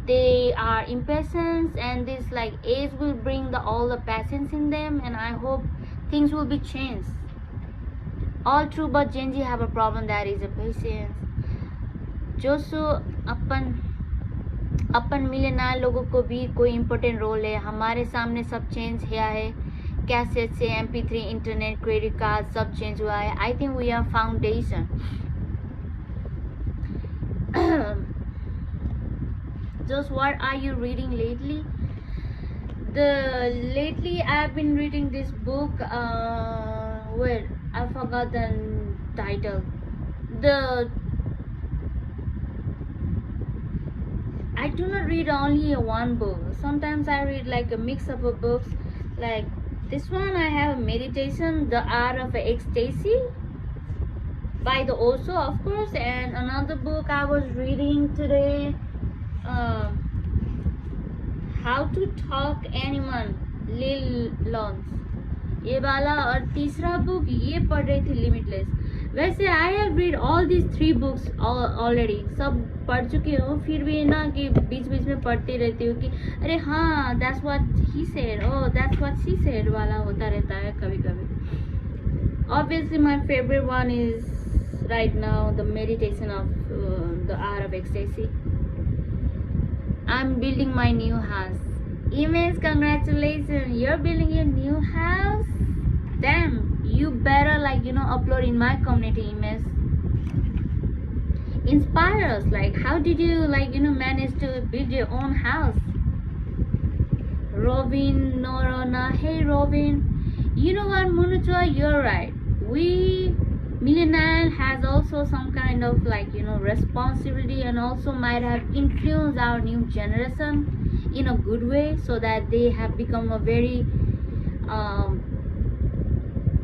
Speaker 1: they are impatient, and this like age will bring all the patience in them, and I hope things will be changed. All true, but Gen Z have a problem, that is a patience. जोसो अपन मिलेनार लोगों को भी कोई important role है. हमारे सामने सब change किया है, कैसेट से MP3 इंटरनेट क्रेडिट कार्ड सब चेंज हुआ है. I think we are foundation. Just what are you reading lately? Lately I've been reading this book. Wait, I forgot the title. I do not read only one book. Sometimes I read like a mix up of books. Like this one, I have Meditation, The Art of Ecstasy by the Osho, of course, and another book I was reading today, How to Talk Anyone, Lil Lons, ये वाला. और तीसरा book ये पढ़ रही थी, limitless. वैसे I have read all this 3 books already, सब पढ़ चुकी हूँ. फिर भी ना कि बीच बीच में पढ़ती रहती हूँ कि अरे हाँ that's what he said, oh that's what she said वाला होता रहता है कभी कभी. Obviously, my favorite one is right now the meditation of the art of ecstasy. I'm building my new house. Ines, congratulations! You're building your new house. Damn, you better upload in my community, Ines. Inspire us. Like, how did you manage to build your own house? Robin, Norona, hey Robin. You know what, Munuchua, you're right. We millennial has also some kind of responsibility, and also might have influenced our new generation in a good way, so that they have become a very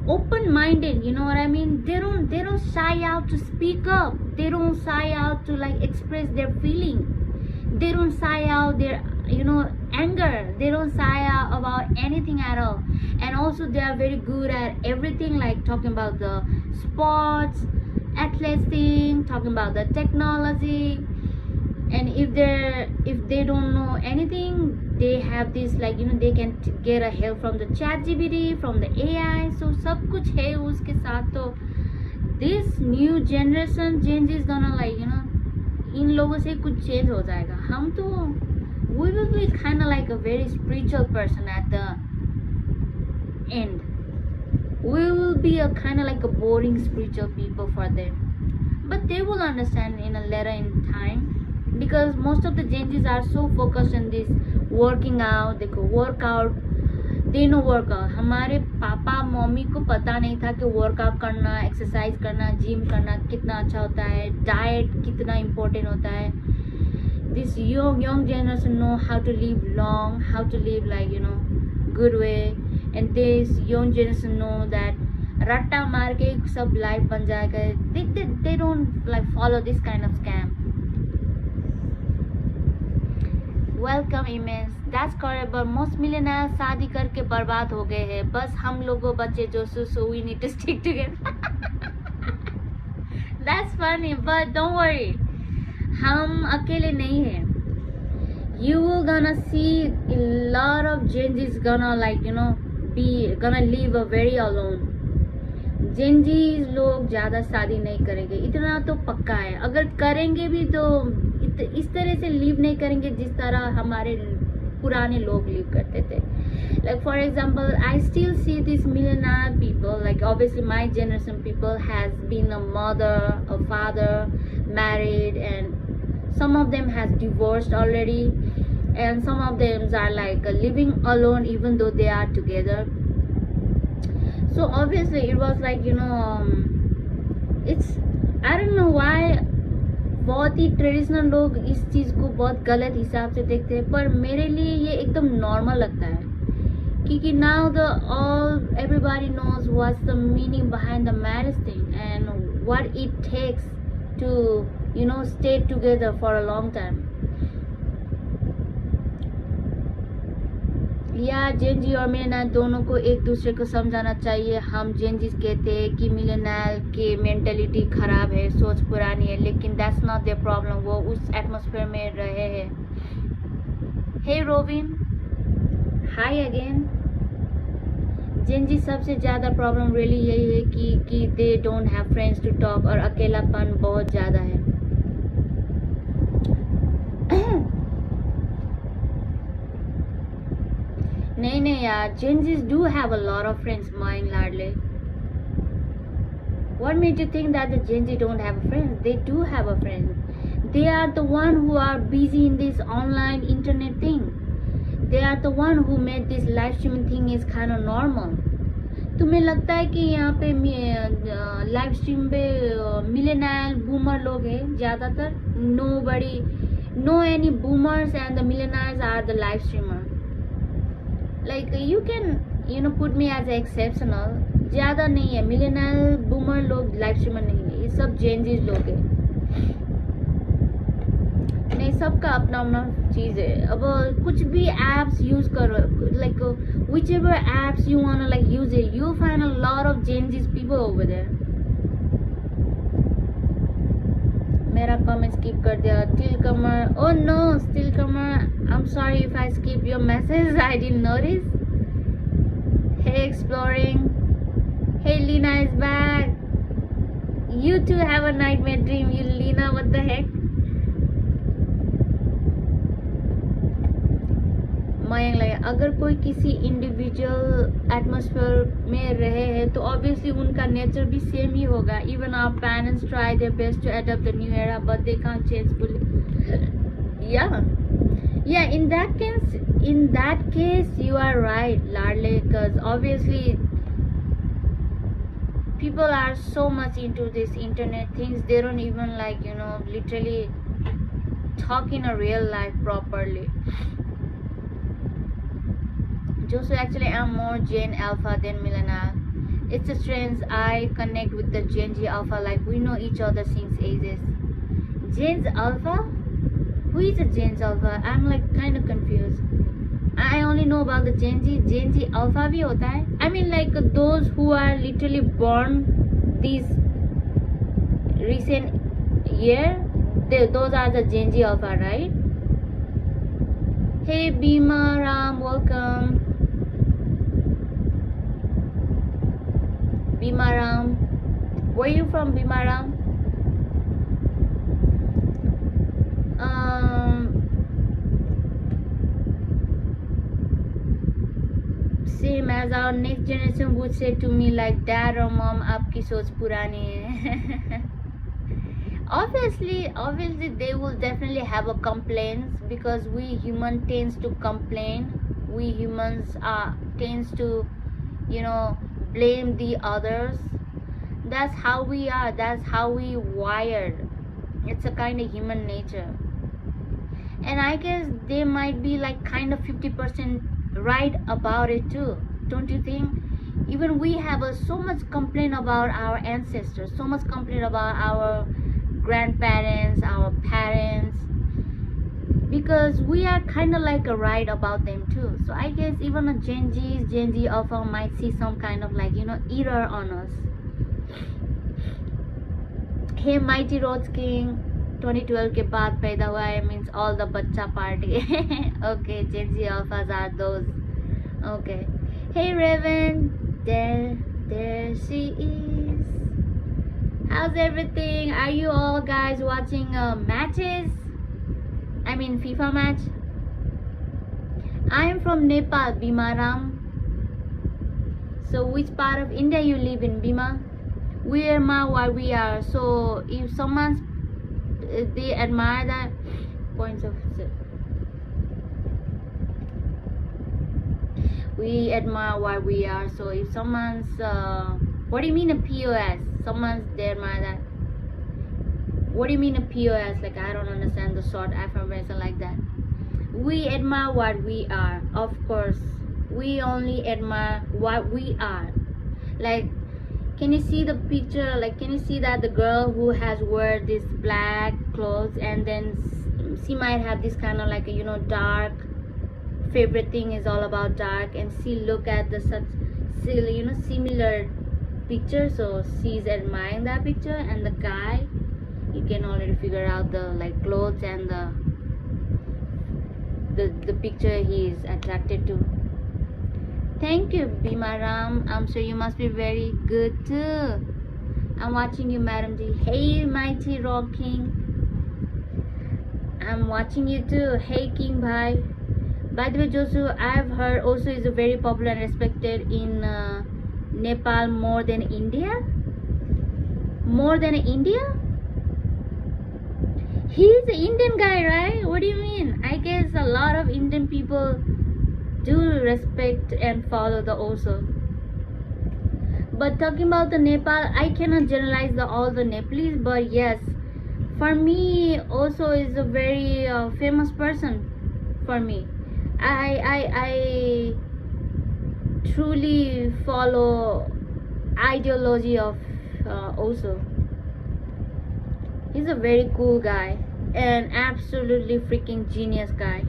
Speaker 1: open-minded. You know what I mean? They don't shy out to speak up. They don't shy out to express their feeling. They don't shy out their anger. They don't shy out about anything at all. And also they are very good at everything, like talking about the sports, athletics, talking about the technology. And if they don't know anything, they have this they can get a help from the chat GPT, from the AI. So सब कुछ है उसके साथ. तो this new generation change is gonna इन लोगों से कुछ change हो जाएगा. हम तो we will be kind of like a very spiritual person at the end. We will be a kind of like a boring spiritual people for them, but they will understand in a later in time, because most of the changes are so focused on this working out. देखो workout, they know workout. हमारे papa mummy को पता नहीं था कि workout करना, exercise करना, gym करना कितना अच्छा होता है, डाइट कितना इम्पोर्टेंट होता है. This young generation know how to live long, how to live good way. And this young generation know that रट्टा मार के सब लाइफ बन जाएगा. They don't follow this kind of scam. Welcome image. That's correct, but most millionaires शादी करके बर्बाद हो गए हैं. बस हम लोगों बच्चे जो so we need to stick together. That's funny, but don't worry, हम अकेले नहीं हैं. You will gonna see a lot of changes gonna gonna live a very alone. Gen Zs लोग ज्यादा शादी नहीं करेंगे, इतना तो पक्का है. अगर करेंगे भी तो इस तरह से लिव नहीं करेंगे जिस तरह हमारे पुराने लोग लिव करते थे. Like for example, I still see these millionaire people, like obviously my generation people has been a mother, a father, married, and some of them has divorced already, and some of them are living alone even though they are together. So obviously it was it's, I don't know why बहुत ही traditional लोग इस चीज़ को बहुत गलत हिसाब से देखते हैं, पर मेरे लिए ये एकदम नॉर्मल लगता है. क्योंकि now the all everybody knows what's the meaning behind the marriage thing and what it takes to stay together for a long time. या जेंजी और मिलेनियल दोनों को एक दूसरे को समझाना चाहिए. हम जेंजीज कहते हैं कि मिलेनियल की मेंटेलिटी खराब है, सोच पुरानी है, लेकिन दैट्स नॉट देयर प्रॉब्लम. वो उस एटमॉस्फेयर में रहे हैं. Hey Robin, hi again. Gen Z सबसे ज़्यादा प्रॉब्लम रियली यही है कि they don't have friends to talk, और अकेलापन बहुत ज़्यादा है. नहीं यार, Gen-Zs do have a lot of friends, mine largely. What made you think that the Gen-Z don't have friends? They do have a friend. They are the one who are busy in this online internet thing. They are the one who made this live streaming thing is kind of normal. तुम्हें लगता है कि यहाँ पे live stream पे millennial boomer लोग हैं ज़्यादातर? Nobody, no any boomers and the millennials are the live streamer. Like you can put me as exceptional. ज़्यादा नहीं है मिलेनियल बूमर लोग, लाइव स्ट्रीमर नहीं है. ये सब जेंजीज लोग हैं. नहीं, सबका अपना अपना चीज़ है. अब कुछ भी एप्स यूज़ करो, like whichever apps you wanna use it, you'll find a lot of Gen-Z's people over there. मेरा कमेंट स्किप कर दिया. Still Qamar, oh no, still Qamar, I'm sorry if I skip your message. I didn't notice. Hey exploring, Hey, Lena is back. You too have a nightmare dream, you Lena, what the heck? Mayank लगे अगर कोई किसी individual atmosphere में रहे हैं तो obviously उनका nature भी सेम ही होगा. Even our parents try their best to adopt the new era but they can't change fully. Yeah, in that case you are right, Larle, because obviously people are so much into this internet things, they don't even like, literally talk in a real life properly. Josu, actually I'm more Gen Alpha than millennial. It's a strange, I connect with the Gen Z Alpha like we know each other since ages. Gen Alpha? Who is a Gen Alpha? I'm like kind of confused. I only know about the Gen Z. Gen Z Alpha bhi hota hai. I mean like those who are literally born these recent year, those are the Gen Z Alpha, right? Hey Bima Ram, welcome. Bima Ram, where are you from, Bima Ram? Same as our next generation would say to me like, dad or mom, आपकी सोच पुरानी है. Obviously they will definitely have a complaints because we human tends to complain. We humans tends to blame the others. That's how we are, that's how we wired. It's a kind of human nature, and I guess they might be like kind of 50% right about it too, don't you think? Even we have so much complaint about our ancestors, so much complaint about our grandparents, our parents, because we are kind of like right about them too. So I guess even a Gen Z Alpha might see some kind of like error on us. Hey Mighty Rhodes King, 2012 के बाद पैदा हुआ है means all the बच्चा party. Okay, Gen Z Alphas are those. Okay. Hey Raven, there she is. How's everything? Are you all guys watching matches? I mean FIFA match. I am from Nepal, Bimaram. So which part of India you live in, Bima? We admire what we are. So if someone's they admire that points of we admire what we are. So if someone's what do you mean a POS? Someone's they admire that. What do you mean a POS? Like I don't understand the short affirmation like that. We admire what we are. Of course, we only admire what we are. Like, can you see the picture? Like, can you see that the girl who has wear this black clothes and then she might have this kind of like a dark favorite thing is all about dark, and she look at the such similar picture, so she's admiring that picture, and the guy, you can already figure out the like clothes and the picture he is attracted to. Thank you, Bimaram. I'm sure you must be very good too. I'm watching you, Madam G. Hey, Mighty Rock King. I'm watching you too. Hey, King Bhai. By the way, Josu, I've heard also is very popular and respected in Nepal more than India. More than India? He's an Indian guy, right? What do you mean? I guess a lot of Indian people do respect and follow the also. But talking about the Nepal, I cannot generalize all the Nepalese, but yes, for me also is a very famous person for me. I truly follow ideology of also. He's a very cool guy and absolutely freaking genius guy.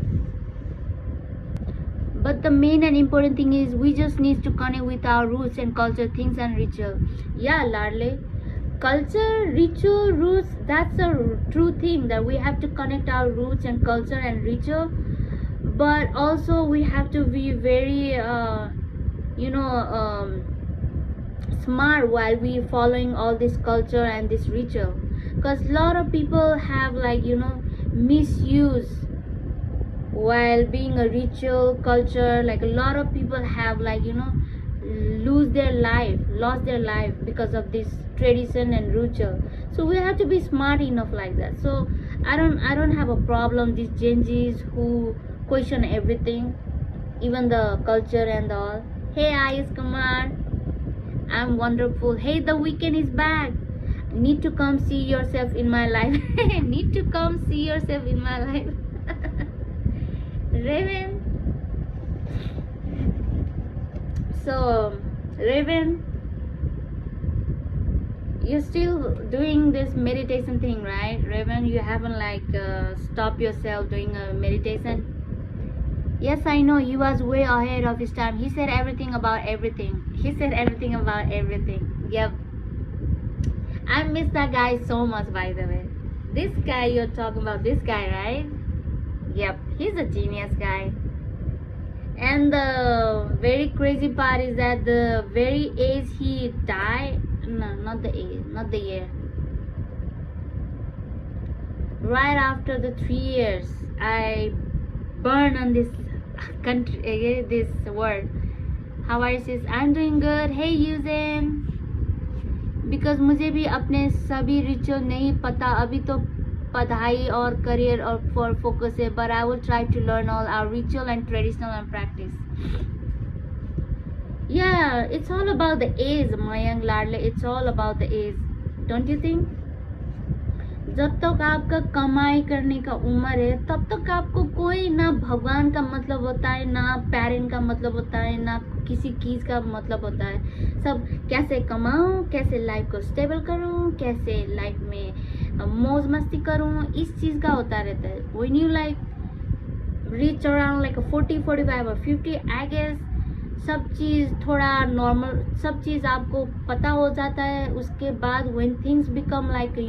Speaker 1: But the main and important thing is we just need to connect with our roots and culture, things and ritual. Yeah, Larle. Culture, ritual, roots, that's a true thing, that we have to connect our roots and culture and ritual. But also we have to be very, smart while we following all this culture and this ritual, because a lot of people have like misuse while being a ritual culture. Like a lot of people have like lost their life because of this tradition and ritual. So we have to be smart enough like that. So I don't have a problem these Gen Zs who question everything, even the culture and all. Hey Ayush Kumar, I'm wonderful. Hey, the weekend is back. Need to come see yourself in my life. Need to come see yourself in my life. Raven. So Raven, you're still doing this meditation thing, right? Raven, you haven't like stopped yourself doing a meditation? Yes, I know. He was way ahead of his time. He said everything about everything. He said everything about everything. Yep. I miss that guy so much, by the way. This guy, you're talking about this guy, right? Yep. He's a genius guy. And the very crazy part is that the very age he died, no, not the age, not the year. Right after the 3 years, I burned on this country, this word. How are you sis? I'm doing good. Hey Yuzen. Because मुझे भी अपने सभी ritual नहीं पता, अभी तो पढ़ाई और करियर और for focus है, but I will try to learn all our ritual and traditional and practice. Yeah, it's all about the age, Mayank Ladle. It's all about the age, don't you think? जब तक आपका कमाई करने का उम्र है तब तक आपको कोई ना भगवान का मतलब होता है, ना पेरेंट का मतलब होता है, ना किसी चीज का मतलब होता है. सब कैसे कमाऊं, कैसे लाइफ को स्टेबल करूं, कैसे लाइफ में मौज मस्ती करूं, इस चीज का होता रहता है. When you like reach around like a 40, 45 or 50, I guess सब चीज थोड़ा नॉर्मल, सब चीज आपको पता हो जाता है. उसके बाद when things become like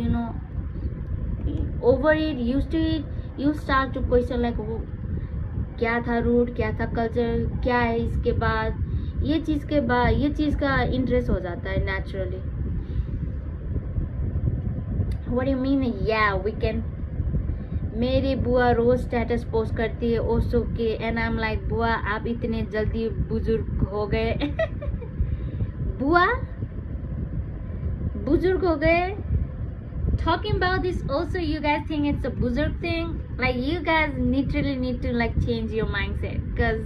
Speaker 1: over it, used to it, you start to question like क्या था रूट, क्या था कल्चर, क्या है इसके बाद, ये चीज का इंटरेस्ट हो जाता है naturally. What do you mean? Yeah, we can. मेरी बुआ रोज स्टेटस पोस्ट करती है ओसो के, एंड आई एम लाइक बुआ आप इतने जल्दी बुजुर्ग हो गए. बुआ बुजुर्ग हो गए. Talking about this also, you guys think it's a buzurg thing? Like you guys literally need to like change your mindset, because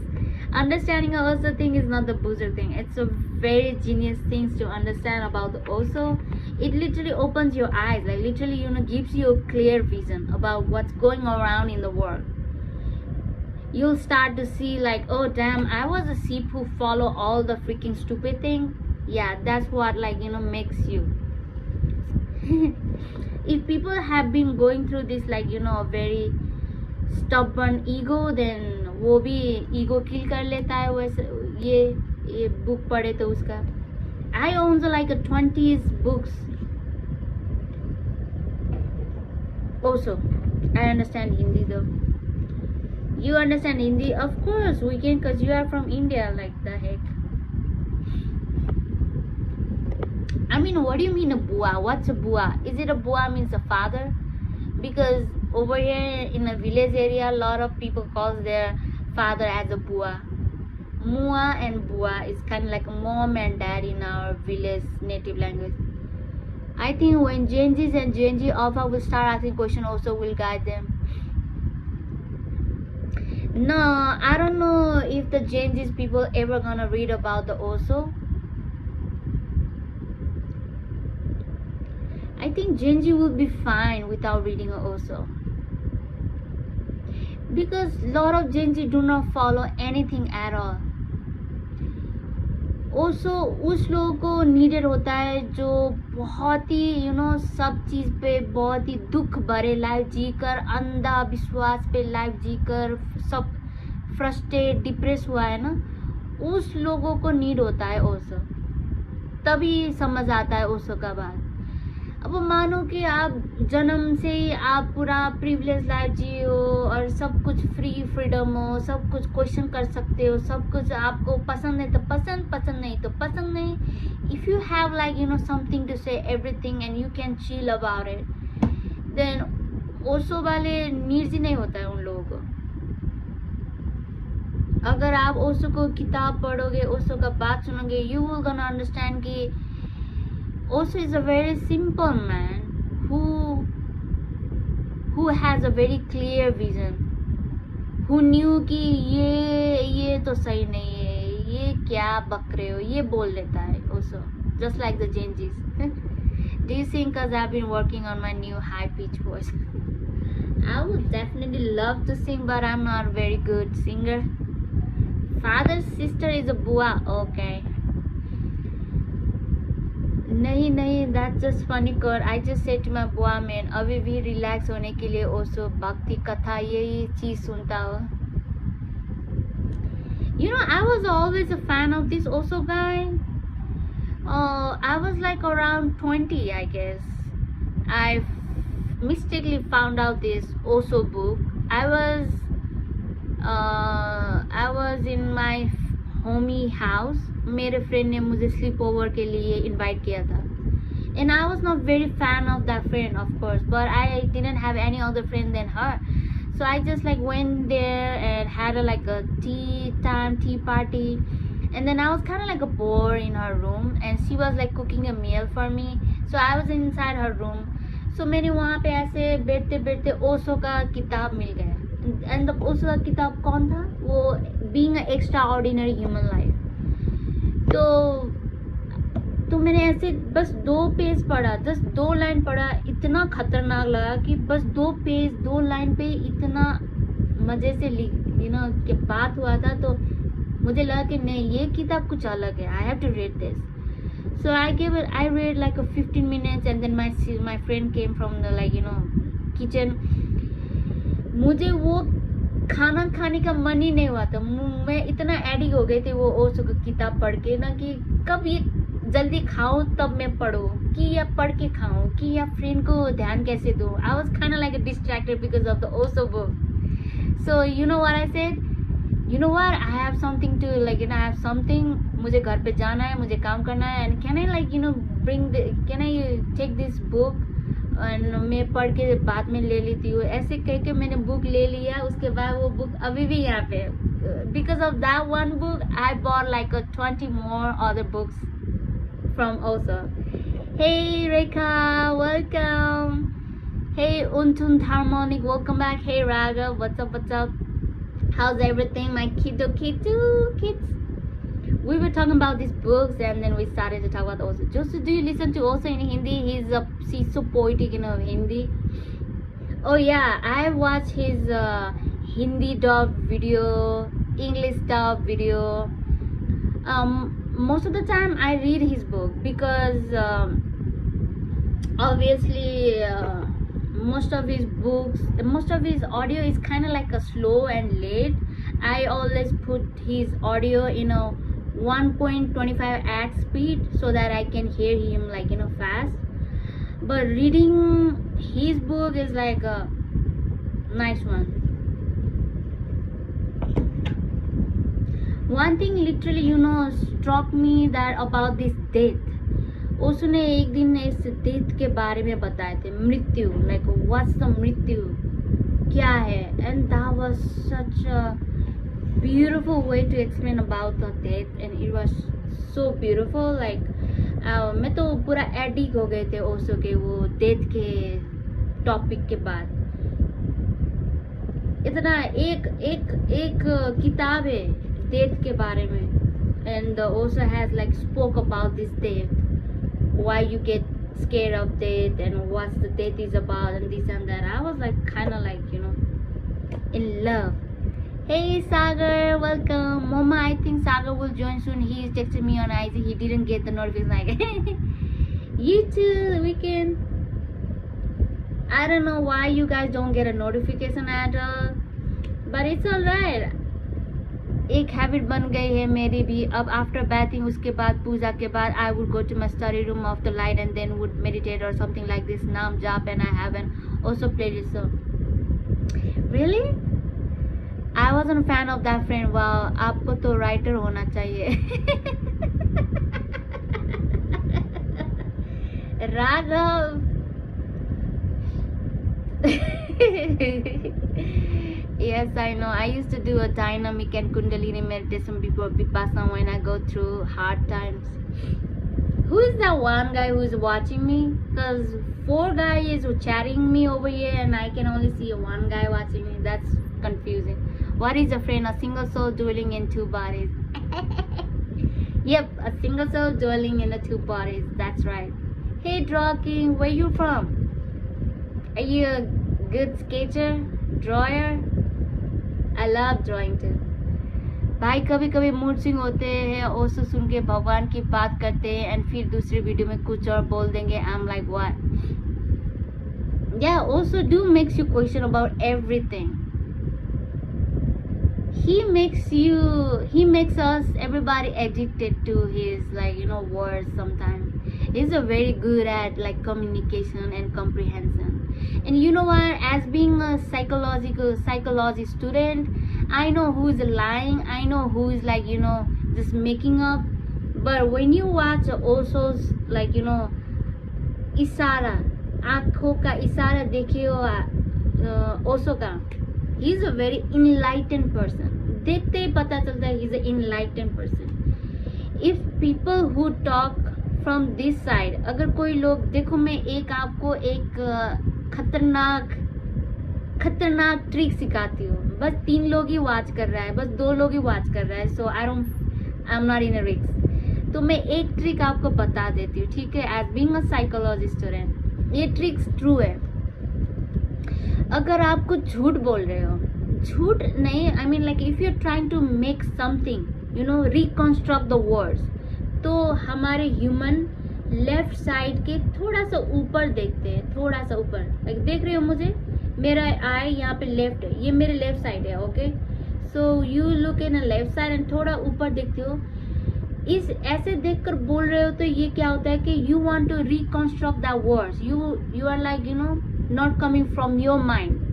Speaker 1: understanding also thing is not the buzurg thing. It's a very genius things to understand about the also. It literally opens your eyes, like literally gives you a clear vision about what's going around in the world. You'll start to see like, oh damn, I was a sheep who follow all the freaking stupid thing. Yeah, that's what like makes you. If people have been going through this like a very stubborn ego, then वो भी ego kill कर लेता है. वैसे ये book पढ़े तो उसका I own like a 20s books. Also, I understand Hindi though. You understand Hindi? Of course we can, cause you are from India. Like the heck. I mean, what do you mean a bua? What's a bua? Is it a bua means a father? Because over here in a village area, a lot of people calls their father as a bua. Mua and bua is kind of like a mom and dad in our village native language. I think when Gen Zs and Gen Z Alpha will start asking questions, also will guide them. No, I don't know if the Gen Zs people ever gonna read about the Oso. I think Gen Z will be fine without reading also, because a lot of Gen Z do not follow anything at all. Also उस लोगों को needed होता है जो बहुत ही सब चीज़ पे बहुत ही दुख भरे लाइफ जीकर, अंधा विश्वास पे लाइफ जीकर सब फ्रस्ट्रेट डिप्रेस हुआ है ना, उस लोगों को नीड होता है ओसो. तभी समझ आता है ओसो का बात. अब मानो कि आप जन्म से ही आप पूरा प्रिविलेज लाइफ जियो और सब कुछ फ्रीडम हो, सब कुछ क्वेश्चन कर सकते हो, सब कुछ आपको पसंद है तो पसंद, पसंद नहीं तो पसंद नहीं. If you have like you know something to say everything and you can chill about it, then Osho वाले नीड्स ही नहीं होता है उन लोगों को. अगर आप ओशो को किताब पढ़ोगे, ओशो का बात सुनोगे, यू विल गोना अंडरस्टैंड कि Osho is a very simple man who has a very clear vision, who knew कि ये तो सही नहीं है, ये क्या बक रहे हो, ये बोल लेता है Osho, just like the Genjis. Do you think because I've been working on my new high pitch voice? I would definitely love to sing, but I'm not a very good singer. Father's sister is a bua. Okay. नहीं, that's just funny कर. I just said to my bua man, अभी भी relax होने के लिए ओशो भक्ति कथा यही चीज सुनता हो. You know, I was always a fan of this Osho guy. I was like around 20, I guess. I mistakenly found out this Osho book. I was in my homie house. मेरे friend ने मुझे sleep over के लिए invite किया था. And I was not very fan of that friend, of course, but I didn't have any other friend than her. So I just like went there and had like a tea party. And then I was kind of like a bore in her room, and she was like cooking a meal for me. So I was inside her room. So मेरे वहाँ पे ऐसे बैठते ओशो का किताब मिल गया. And Osho का किताब कौन था? वो Being an Extraordinary Human Life. तो मैंने ऐसे बस 2 पेज पढ़ा, बस 2 लाइन पढ़ा, इतना खतरनाक लगा कि बस 2 पेज 2 लाइन पे इतना मजे से कि बात हुआ था. तो मुझे लगा कि नहीं, ये किताब कुछ अलग है. I have to read this. So I read like a 15 minutes, and then my friend came from the kitchen. मुझे वो खाना खाने का मन ही नहीं हुआ था. मैं इतना एडिक्ट हो गई थी वो ओशो की किताब पढ़ के ना कि कब ये जल्दी खाऊं तब मैं पढ़ूं, कि या पढ़ के खाऊं, कि या फ्रेंड को ध्यान कैसे दूं. I was kind of like distracted because of the Osho book. So you know what I said? You know what? I have something to I have something. मुझे घर पे जाना है, मुझे काम करना है. And can I can I take this book? And मैं पढ़ के बाद में ले लेती हूँ. ऐसे कह के मैंने बुक ले लिया. उसके बाद वो बुक अभी भी यहाँ पे. Because of that one book, I bought like 20 more other books from Osho. Hey Rekha, welcome. Hey Untun Harmonic, welcome back. Hey Raga, what's up? How's everything, my kids? We were talking about these books, and then we started to talk about Osho. Joseph, do you listen to Osho in Hindi? He's so poetic in Hindi. Oh yeah, I watched his Hindi dub video, English dub video. Most of the time I read his book because obviously most of his audio is kind of like a slow and late. I always put his audio in a 1.25x speed so that I can hear him fast. But reading his book is like a nice one. One thing literally struck me that about this death. Osho ने एक दिन इस death के बारे में बताए थे, मृत्यु, what's the मृत्यु, क्या है. And that was such a beautiful way to explain about the death, and it was so beautiful. मैं तो पूरा एडिक्ट हो गए थे ओशो के वो डेथ के टॉपिक के बाद. इतना एक किताब है डेथ के बारे में, and Osho has spoke about this death, why you get scared of death and what the death is about and this and that. I was kind of in love. Hey Sagar, welcome. Mama, I think Sagar will join soon. He is texting me on IG. He didn't get the notification. You too, weekend. I don't know why you guys don't get a notification at all, but it's alright. एक habit बन गई है मेरी भी अब after bathing उसके बाद पूजा के बाद I would go to my study room off the light and then would meditate और समथिंग लाइक दिस नाम जाप and I have an also played it so really I wasn't a fan of that friend wow आपको तो writer होना चाहिए Raghav yes I know I used to do a dynamic and kundalini meditation before vipassana when I go through hard times who is that one guy who is watching me because 4 guys are chatting me over here and I can only see one guy watching me that's confusing what is a friend a single soul dwelling in 2 bodies yep a single soul dwelling in the 2 bodies that's right hey Drawking where you from are you a good skater drawer I love drawing too भाई कभी कभी mood swing होते हैं ओसो सुन के भगवान की बात करते हैं एंड फिर दूसरी वीडियो में कुछ और बोल देंगे आई एम लाइक व्हाट या Osho do makes you question about everything he makes us everybody addicted to his like you know words sometimes he's a very good at like communication and comprehension and you know what as being a psychology student I know who is lying I know who is like you know just making up but when you watch Oso's like you know इशारा आँखों का इशारा देखिए ओसो का he is a very enlightened person देखते ही पता चलता है he is an enlightened person if people who talk from this side अगर कोई लोग देखो मैं एक आपको एक खतरनाक ट्रिक सिखाती हूँ बस 3 लोग ही वॉच कर रहा है बस 2 लोग ही वॉच कर रहा है so I am not in a risk तो मैं एक ट्रिक आपको बता देती हूँ ठीक है as being a psychology student ये ट्रिक्स ट्रू है अगर आप कुछ झूठ बोल रहे हो झूठ नहीं I mean like if you are trying to make something you know reconstruct the words तो हमारे ह्यूमन लेफ्ट साइड के थोड़ा सा ऊपर देखते हैं थोड़ा सा ऊपर लाइक देख रहे हो मुझे मेरा आई यहाँ पे लेफ्ट है ये मेरे लेफ्ट साइड है okay so you look in left side and थोड़ा ऊपर देखते हो इस ऐसे देखकर बोल रहे हो तो ये क्या होता है कि you want to reconstruct the words you are like you know not coming from your mind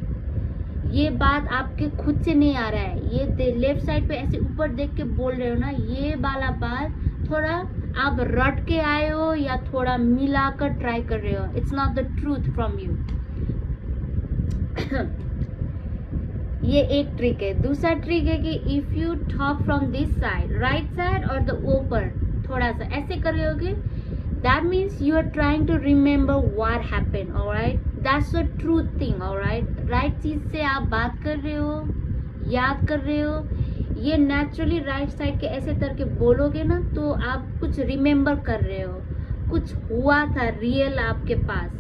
Speaker 1: ये बात आपके खुद से नहीं आ रहा है ये लेफ्ट साइड पे ऐसे ऊपर देख के बोल रहे हो ना ये वाला बात थोड़ा आप रट के आए हो या थोड़ा मिलाकर ट्राई कर रहे हो it's not the truth from you ये एक ट्रिक है दूसरा ट्रिक है कि if you talk from this side right side और द ऊपर थोड़ा सा ऐसे कर रहे होगे that means you are trying to remember what happened alright that's the truth thing alright right चीज से आप बात कर रहे हो याद कर रहे हो ये नेचुरली राइट साइड के ऐसे करके बोलोगे ना तो आप कुछ रिमेम्बर कर रहे हो कुछ हुआ था रियल आपके पास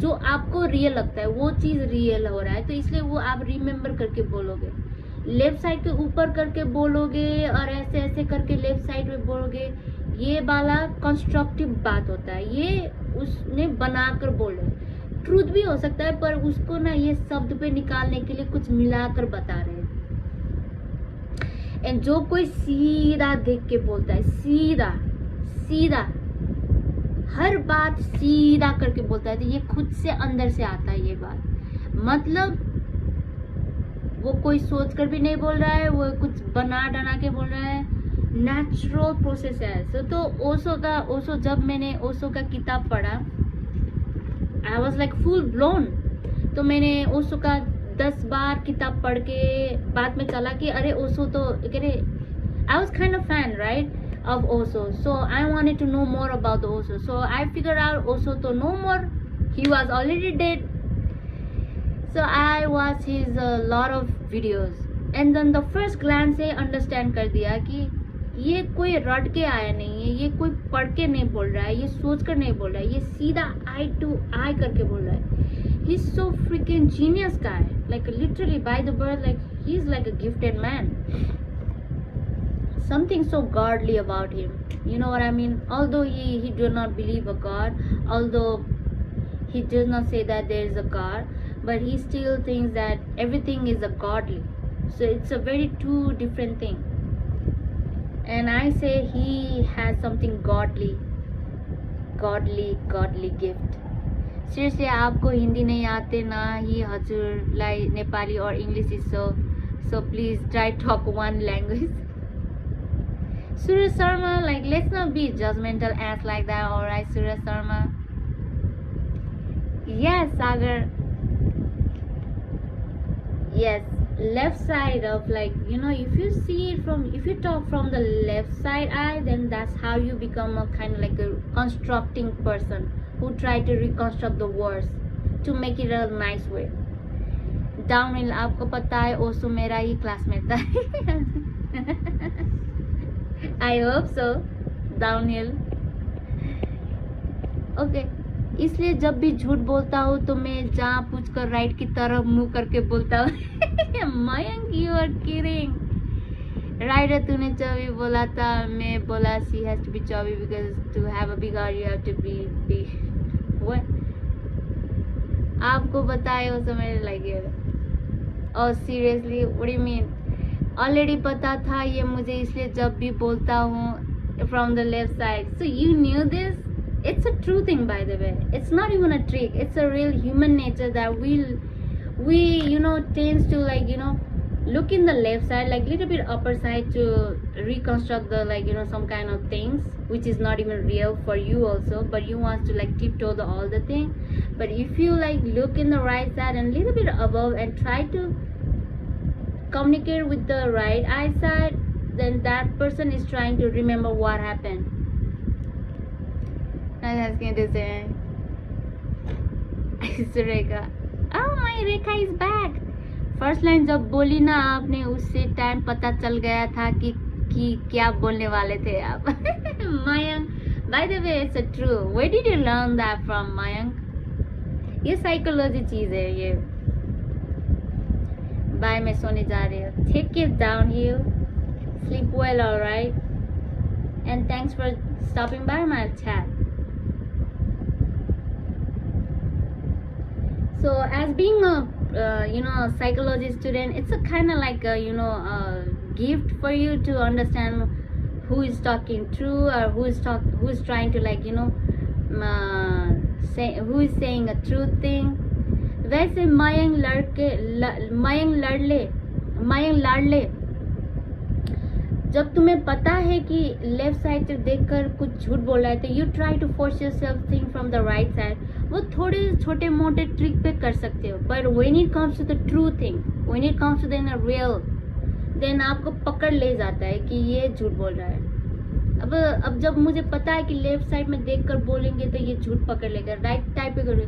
Speaker 1: जो आपको रियल लगता है वो चीज रियल हो रहा है तो इसलिए वो आप रिमेम्बर करके बोलोगे लेफ्ट साइड के ऊपर करके बोलोगे और ऐसे ऐसे करके लेफ्ट साइड में बोलोगे ये वाला कंस्ट्रक्टिव बात होता है ये उसने बनाकर बोले ट्रूथ भी हो सकता है पर उसको ना ये शब्द पे निकालने के लिए कुछ मिलाकर बता रहे हैं एंड जो कोई सीधा देख के बोलता है सीधा सीधा हर बात सीधा करके बोलता है तो ये खुद से अंदर से आता है ये बात मतलब वो कोई सोच कर भी नहीं बोल रहा है वो कुछ बना डना के बोल रहा है नेचुरल प्रोसेस है तो ओशो जब मैंने ओशो का किताब पढ़ा I was like full blown तो मैंने ओशो का 10 बार किताब पढ़ के बाद में चला कि अरे ओशो तो I was kind of fan right of Osho so I wanted to know more about Osho so I figured out Osho to no more he was already dead so I watched his lot of videos and then the first glance से understand कर दिया कि ये कोई रट के आया नहीं है ये कोई पढ़ के नहीं बोल रहा है ये सोच कर नहीं बोल रहा है ये सीधा eye to eye करके बोल रहा है he's so freaking genius guy like literally by the birth like he's like a gifted man something so godly about him you know what I mean although he does not believe a god although he does not say that there is a god but he still thinks that everything is a godly so it's a very two different thing and I say he has something godly gift. Seriously, आपको हिंदी नहीं आते ना ही हजुरलाई Nepali or English is so please try talk one language. Surya Sharma, like, let's not be judgmental ass like that, alright, Surya Sharma? Yes, Sagar. Yes, left side of, like, you know, if you see it from, if you talk from the left side eye, then that's how you become a kind of like a constructing person who try to reconstruct the words to make it a nice way. Downhill, आपको पता है ओसो मेरा ही classmate था. I hope so. Downhill. Okay. इसलिए जब भी झूठ बोलता हूँ तो मैं जहाँ पूछ कर राइट की तरफ मुंह करके बोलता हूँ. Mayank, you are kidding. Right है, तूने चौबी बोला था, मैं बोला she has to be chubby because to have a big heart you have to be big. What? आपको पता है वो समय लगे. Oh seriously, what do you mean? Already पता था ये मुझे, इसलिए जब भी बोलता हूँ from the left side. So you knew this? It's a true thing, by the way. It's not even a trick. It's a real human nature that we you know tends to, like, you know, look in the left side, like little bit upper side, to reconstruct the, like, you know, some kind of things which is not even real for you also, but you want to like tiptoe the all the thing. But if you like look in the right side and little bit above and try to communicate with the right eye side, then that person is trying to remember what happened. I was going to say Rekha. Oh, my Rekha is back. First line जब बोली ना आपने, उससे time पता चल गया था कि क्या बोलने वाले थे आप. Mayank, by the way, it's a true. Where did you learn that from, Mayank? ये साइकोलॉजी चीज है ये. बाय, मैं सोने जा रही हूँ. Take it down here. Sleep well, alright? And thanks for stopping by my chat. So as being a you know, a psychology student, it's a kind of like a, you know, a gift for you to understand who is talking true or who is trying to, like, you know, say who is saying a true thing. वैसे मयंक लाडले, जब तुम्हें पता है कि left side से देखकर कुछ झूठ बोल रहा है, तो you try to force yourself think from the right side. वो थोड़े छोटे मोटे ट्रिक पे कर सकते हो, पर when it comes to the true thing, when it comes to the real, then आपको पकड़ ले जाता है कि ये झूठ बोल रहा है. अब जब मुझे पता है कि लेफ्ट साइड में देखकर बोलेंगे तो ये झूठ पकड़ लेगा, राइट टाइप पे करोगे,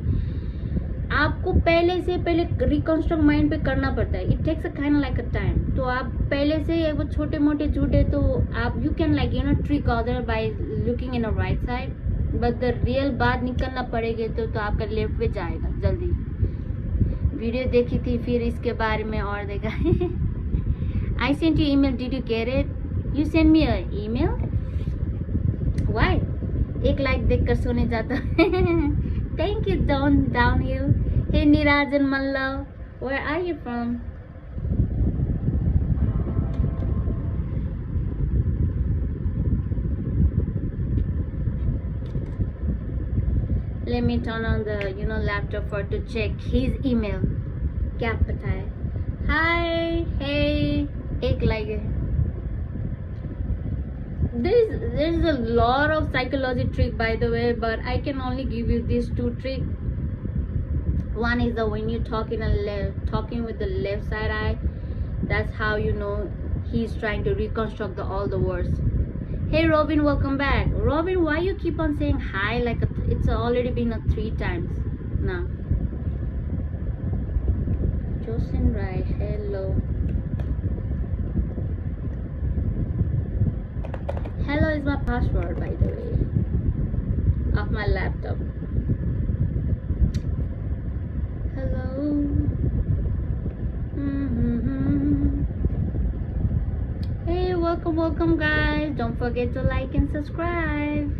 Speaker 1: आपको पहले रिकॉन्स्ट्रक्ट माइंड पे करना पड़ता है. It takes a kind like a time. तो आप पहले से वो छोटे मोटे झूठे, तो आप you can, like, you no, trick other by looking in a right side, but the real बात निकलना पड़ेगी तो आपका लेफ्ट पे जाएगा जल्दी. वीडियो देखी थी, फिर इसके बारे में और देखा. I sent you email, did you get it? You send me a email? Why? एक लाइक देखकर सोने जाता. Thank you, Downhill. Hey, Nirajan Malla, where are you from? Let me turn on the, you know, laptop for to check his email. क्या पता है? Hi, hey, एक like. There's a lot of psychology trick, by the way, but I can only give you these two tricks. One is that when you're talking with the left side eye, that's how you know he's trying to reconstruct all the words. Hey Robin, welcome back. Robin, why you keep on saying hi like it's already been 3 times now? Jocelyn Wright, hello. Hello is my password, by the way, of my laptop. Hello. Hey, welcome guys. Don't forget to like and subscribe.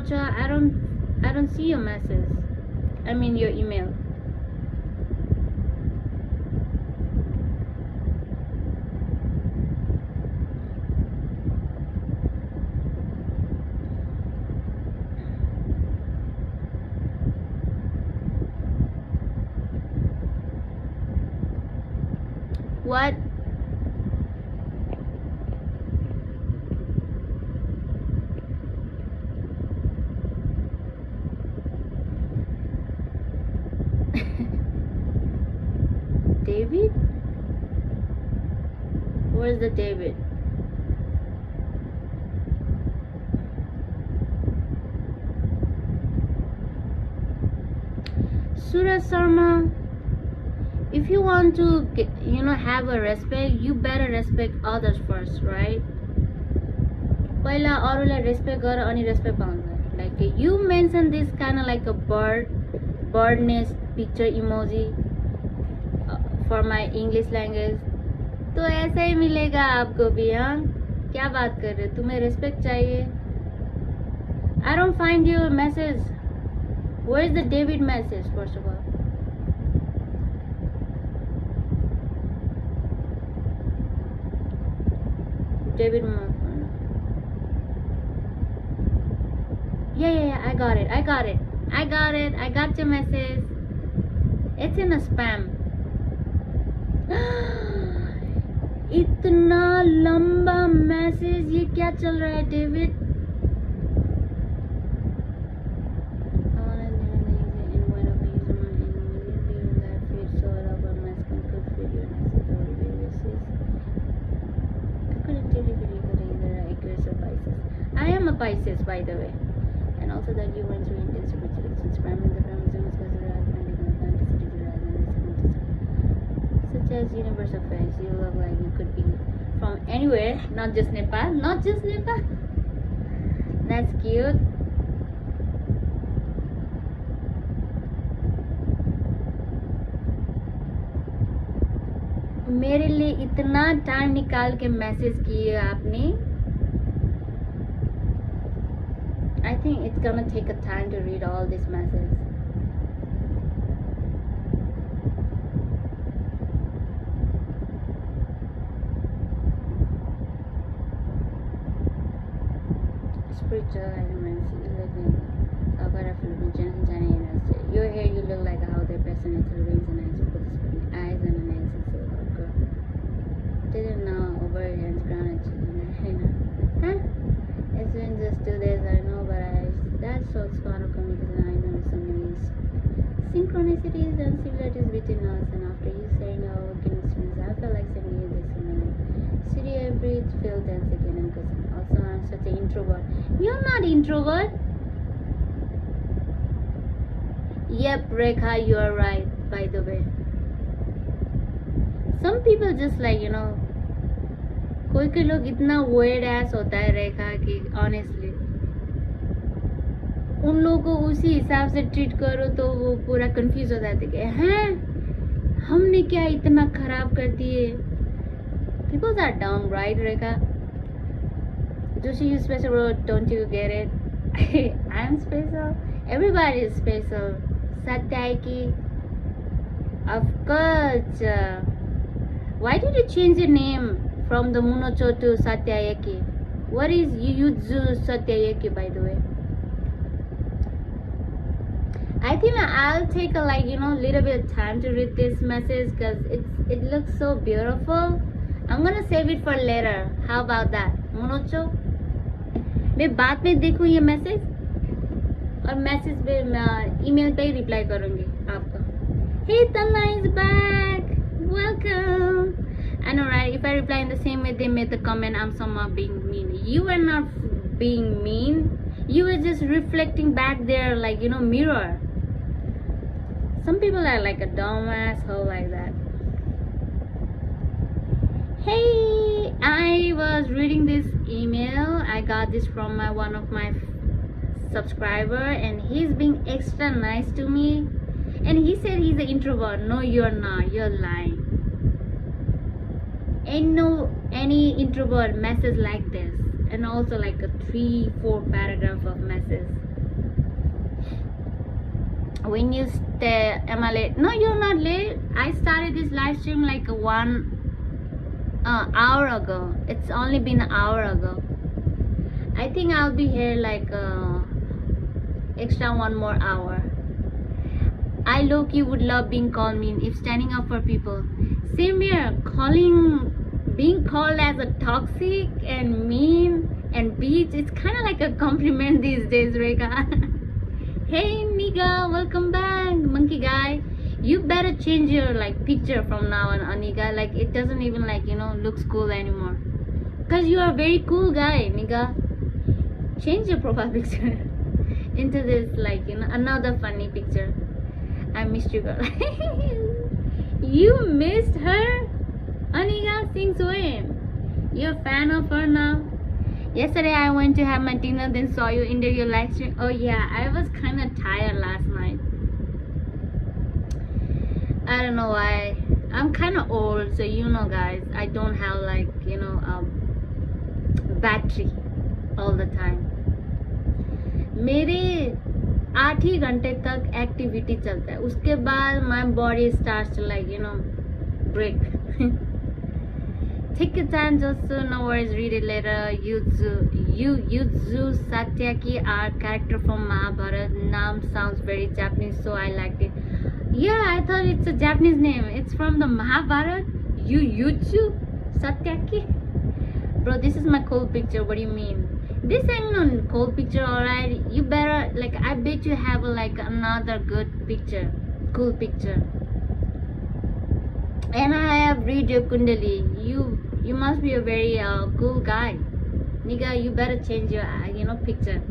Speaker 1: Acha, I don't see your message. I mean your email. What? David? Where's the David? Suraj Sharma, if you want to get, have a respect, you better respect others first, right? पहिला अरूलाई respect गर अनि respect पाउँछ. Like you mentioned this kind of like a bird nest picture emoji for my English language. तो ऐसा ही मिलेगा आपको भी. हाँ, क्या बात कर रहे हो? तुम्हें respect चाहिए. I don't find your message. Where is the David message first of all? David, yeah, I got it. I got your message. It's in a spam. इतना लंबा मैसेज, ये क्या चल रहा है David? I am a Pisces, by the way, and also that you went through intense restrictions, primarily the chromosomes such as universe affairs. You look like you could be from anywhere, not just Nepal. That's cute. मेरे लिए इतना time निकाल के message किए आपने. I think it's gonna take a time to read all these messages. Spiritual elements, your hair, you look like how they're passionate to raise an eyes, put the eyes and an eyes, so girl. Didn't know over your hands grounded huh? It's been just 2 days, I know, but that shows part of communication. I know so many synchronicities and similarities between us, and after you saying our working experience, I felt like sending you this email. City I breathe, feel tense again, and because also I'm such an introvert. You're not introvert. Yep, Rekha, you are right, by the way. Some people just like, कोई लोग इतना weird ass होता है रेखा कि honestly उन लोगों को उसी हिसाब से ट्रीट करो तो वो पूरा कंफ्यूज हो जाते कि हैं हमने क्या इतना खराब कर दिए. People are dumb, right, Rekha? Joshi, you special, bro. Don't you get it? I'm special. Everybody is special. Satyaki. Of course. Why did you change your name from the Munocho to Satyayaki? What is Yuyutsu Satyayaki, by the way? I think I'll take a little bit of time to read this message because it looks so beautiful. I'm gonna save it for later. How about that, Munocho? मैं बाद में देखूँ ये message और message पे email पे ही reply करूँगी आपको. Hey, Tanla is back. Welcome. I know, right? If I reply in the same way they made the comment, I'm somehow being mean. You were not being mean. You were just reflecting back there like, mirror. Some people are like a dumb asshole like that. Hey, I was reading this email. I got this from one of my subscriber, and he's being extra nice to me. And he said he's an introvert. No, you're not. You're lying. Ain't no any introvert message like this. And also like a 3-4 paragraph of message. when you stay, am I late? No, you're not late. I started this live stream like 1 hour ago. It's only been an hour ago. I think I'll be here like extra 1 more hour. I low-key would love being called mean if standing up for people. Same here, being called as a toxic and mean and bitch, it's kind of like a compliment these days, Rekha. Hey nigga, welcome back, monkey guy. You better change your like picture from now on, nigga. Like it doesn't even like looks cool anymore. Cause you are a very cool guy, nigga. Change your profile picture into this like another funny picture. I missed you, girl. You missed her, Aniga. Since when? You're a fan of her now? Yesterday I went to have my dinner, then saw you in your live stream. Oh yeah, I was kind of tired last night. I don't know why. I'm kind of old, so guys, I don't have like battery all the time. मेरे 8 ही घंटे तक activity चलता है, उसके बाद my body starts to like break. Take your time, just no worries, read it later. Yuzu Satyaki, our character from Mahabharata. Name sounds very Japanese, so I liked it. Yeah, I thought it's a Japanese name. It's from the Mahabharata. Yuzu Satyaki. Bro, this is my cool picture. What do you mean? This ain't no cool picture, alright? You better like. I bet you have like another good picture, cool picture. And I have read your Kundali. You must be a very cool guy, nigga. You better change your picture.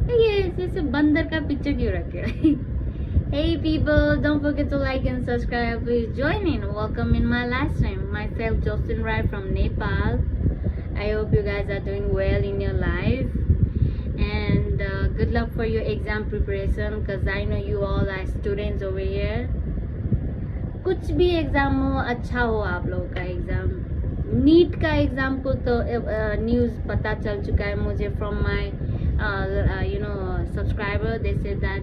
Speaker 1: Yes, it's a bandar ka picture क्यों रखे? Hey people, don't forget to like and subscribe. Please join in. Welcome in my live stream. Myself, Justin Rai from Nepal. I hope you guys are doing well in your life, and good luck for your exam preparation. Cause I know you all are students over here. कुछ भी exam हो, अच्छा हो आप लोगों का exam. NEET का exam को तो न्यूज़ पता चल चुका है मुझे from my subscriber. They said that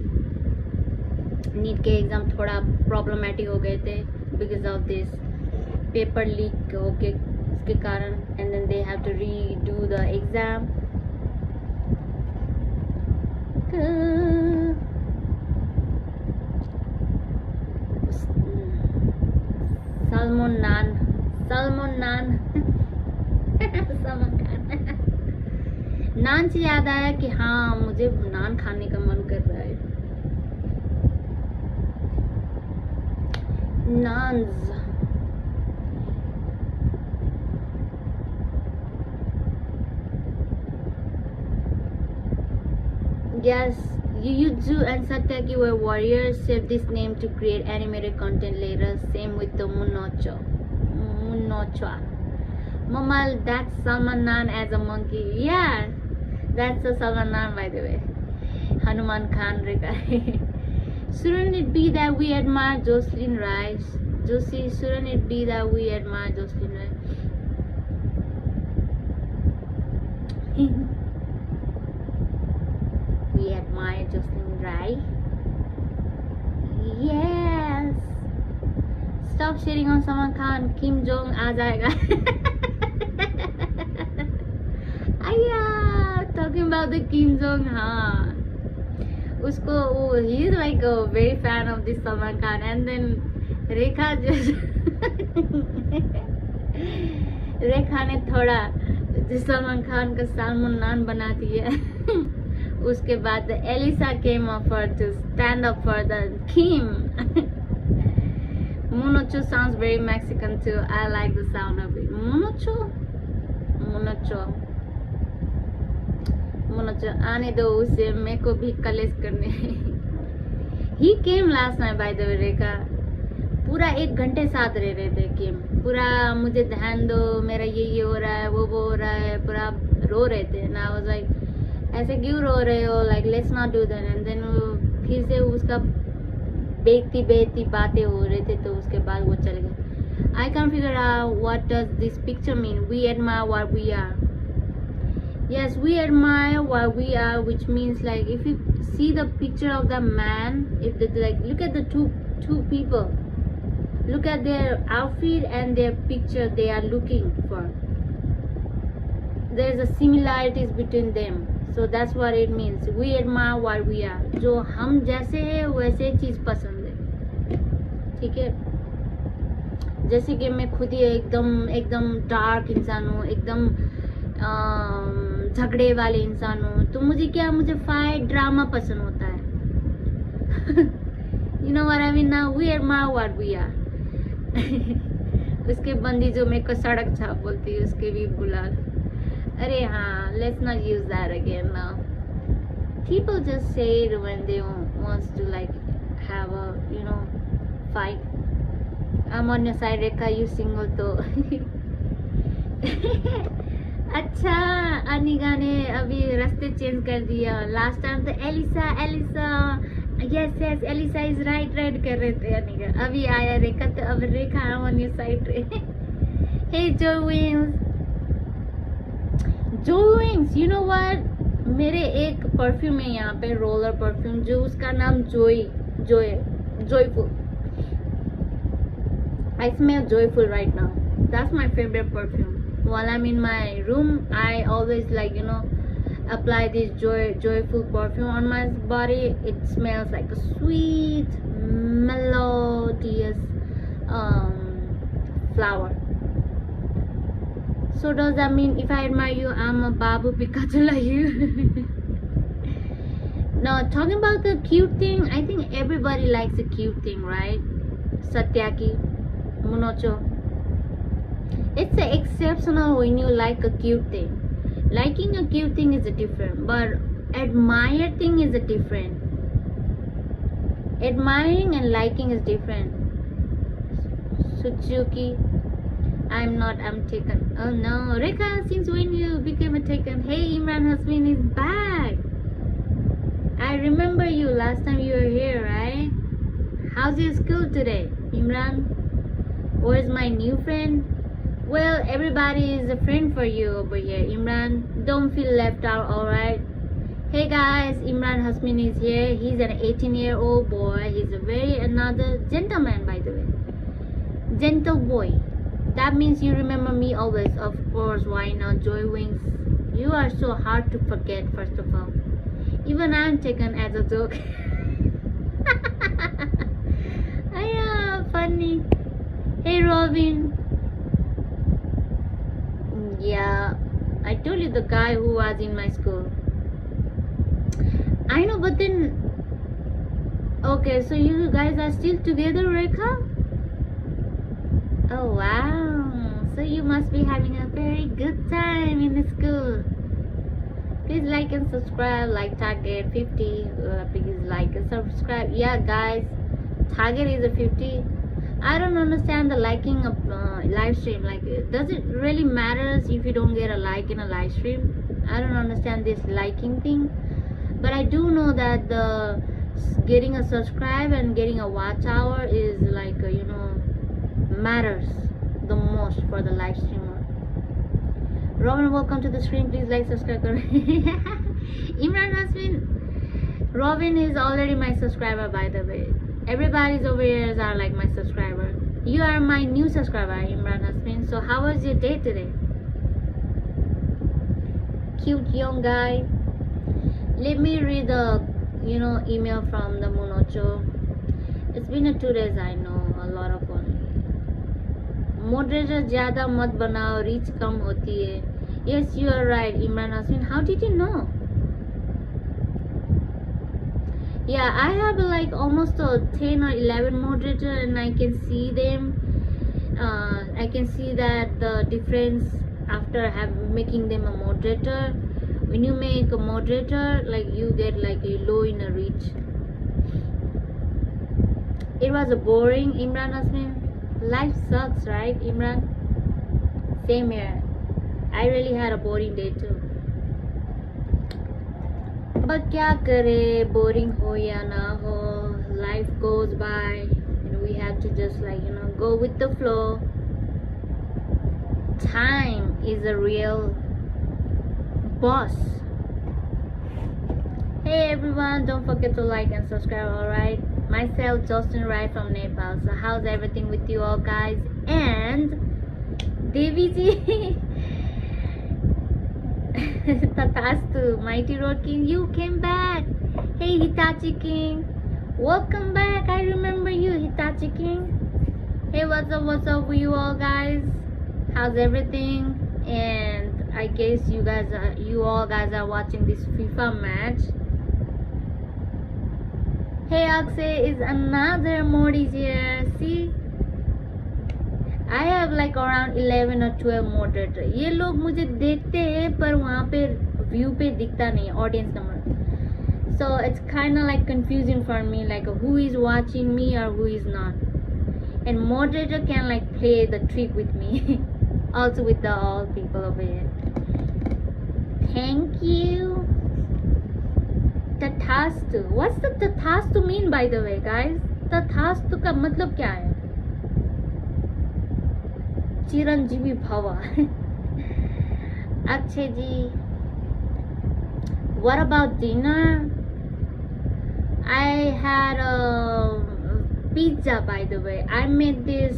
Speaker 1: NEET के एग्जाम थोड़ा प्रॉब्लमेटिक हो गए थे because of this paper leak होके उसके कारण, and then they have to redo the exam. Salmon naan. Salmon khan. नान से याद आया कि हाँ मुझे नान खाने का मन कर रहा है. Naans. Yes, Yuyutsu and Satyaki were warriors. Save this name to create animated content later. Same with the Munocho. Mamal, that's Salman Khan as a monkey. Yeah, that's a Salman Khan, by the way. Hanuman Khan Rekha. Shouldn't it be that we admire Jocelyn Rice? Josie, shouldn't it be that we admire Jocelyn Rice? We admire Jocelyn Rai. Yes. Stop shitting on Salman Khan. Kim Jong आ जाएगा. Aya, talking about the Kim Jong Han. उसको he is like a very fan of this Salman Khan, and then Rekha just रेखा ने थोड़ा सलमान खान का Salman Khan बना दिया. उसके बाद Elisa came up to stand up for the Kim. Munocho sounds very Mexican too. I like the sound of it. Munocho आने दो उसे, मेरे को भी कलेश करने. He came last night by the way. रेखा पूरा 1 घंटे साथ रह रहे थे. किम पूरा मुझे ध्यान दो, मेरा ये हो रहा है, वो हो रहा है, पूरा रो रहे थे. And I was like, ऐसे क्यों रो रहे हो, like let's not do that. And then फिर से उसका बेइज्जती बातें हो रहे थे, तो उसके बाद वो चले गए. I can't figure out what does this picture mean. We admire what we are. Yes, we admire what we are, which means like if you see the picture of the man, if the, like look at the two people, look at their outfit and their picture they are looking for. There's a similarities between them, so that's what it means. We admire what we are. जो हम जैसे हैं वैसे चीज पसंद है, ठीक है। जैसे कि मैं खुद ही एकदम डार्क इंसान हूँ, एकदम झगड़े वाले इंसान हूँ, तो मुझे फाइट ड्रामा पसंद होता है। You know what I mean now? We admire what we are. उसके बंदी जो मेरे को सड़क छाप बोलती है उसके भी बुला। अरे हाँ, let's not use that again now. People just say it when they wants to like have a fight. I'm on your side, Rekha, you single तो। अच्छा, अनिका ने अभी रास्ते चेंज कर दिया। लास्ट टाइम तो Elisa yes Elisa is write कर रहे थे अनिका। अभी आया रेखा, तो अब Rekha I am on your side. Hey जोविंग्स, यू नो व्हाट, मेरे एक परफ्यूम है यहाँ पे, रोलर परफ्यूम, जो उसका नाम joyful. I smell joyful right now. That's my favorite perfume. While I'm in my room, I always apply this joyful perfume on my body. It smells like a sweet, melodious flower. So does that mean if I admire you, I'm a Babu Pikachu like you? Now, talking about the cute thing, I think everybody likes a cute thing, right? Satyaki, Munocho. It's exceptional when you like a cute thing. Liking a cute thing is a different, but admire thing is a different. Admiring and liking is different. Suzuki, I'm taken. Oh no, Rekha, since when you became a taken? Hey, Imran Hasmin is back. I remember you last time you were here, right? How's your school today, Imran? Where's my new friend? Well, everybody is a friend for you over here, Imran. Don't feel left out, alright? Hey guys, Imran Hasmin is here. He's an 18-year-old boy. He's another gentleman, by the way. Gentle boy. That means you remember me always, of course. Why not, Joy Wings? You are so hard to forget, first of all. Even I'm taken as a joke. Yeah, funny. Hey Robin. Yeah, I told you the guy who was in my school. I know, but then okay, so you guys are still together, Rekha? Oh wow, so you must be having a very good time in the school. Please like and subscribe, like target 50. Please like and subscribe. Yeah guys, target is a 50. I don't understand the liking of live stream. Like, does it really matter if you don't get a like in a live stream? I don't understand this liking thing, but I do know that the getting a subscribe and getting a watch hour is like matters the most for the live streamer. Robin, welcome to the stream. Please like, subscribe. Imran Hasmin, Robin is already my subscriber, by the way. Everybody's over here are like my subscriber. You are my new subscriber, Imran Hasmin. So how was your day today? Cute young guy. Let me read the email from the Munocho. It's been 2 days, I know, a lot of only. Moderator ज़्यादा मत बनाओ, reach कम होती है. Yes, you are right, Imran Hasmin. How did you know? Yeah, I have like almost 10 or 11 moderator, and I can see them. I can see that the difference after making them a moderator. When you make a moderator, like you get like a low in a reach. It was a boring, Imran Hasmin. Life sucks, right, Imran? Same here. I really had a boring day too. But क्या करे, boring हो या ना हो, life goes by. We have to just go with the flow. Time is a real boss. Hey everyone, don't forget to like and subscribe, alright? Myself, Justin Rai from Nepal. So how's everything with you all guys? And Devi ji, Tatastu, Mighty Road King, you came back. Hey Hitachi King, welcome back. I remember you, Hitachi King. Hey, what's up with you all guys? How's everything? And I guess you all guys are watching this FIFA match. Hey Akshay, is another Modi here. See, I have like around 11 or 12 moderator. ये लोग मुझे देखते हैं पर वहाँ पे view पे दिखता नहीं audience number. So it's kind of like confusing for me, like who is watching me or who is not. And moderator can like play the trick with me. Also with the all people over here. Thank you. तथास्तु. What's the तथास्तु mean by the way guys? तथास्तु का मतलब क्या है? चिरंजीवी भवा. अक्षय जी, what about dinner? I had a pizza by the way. I made this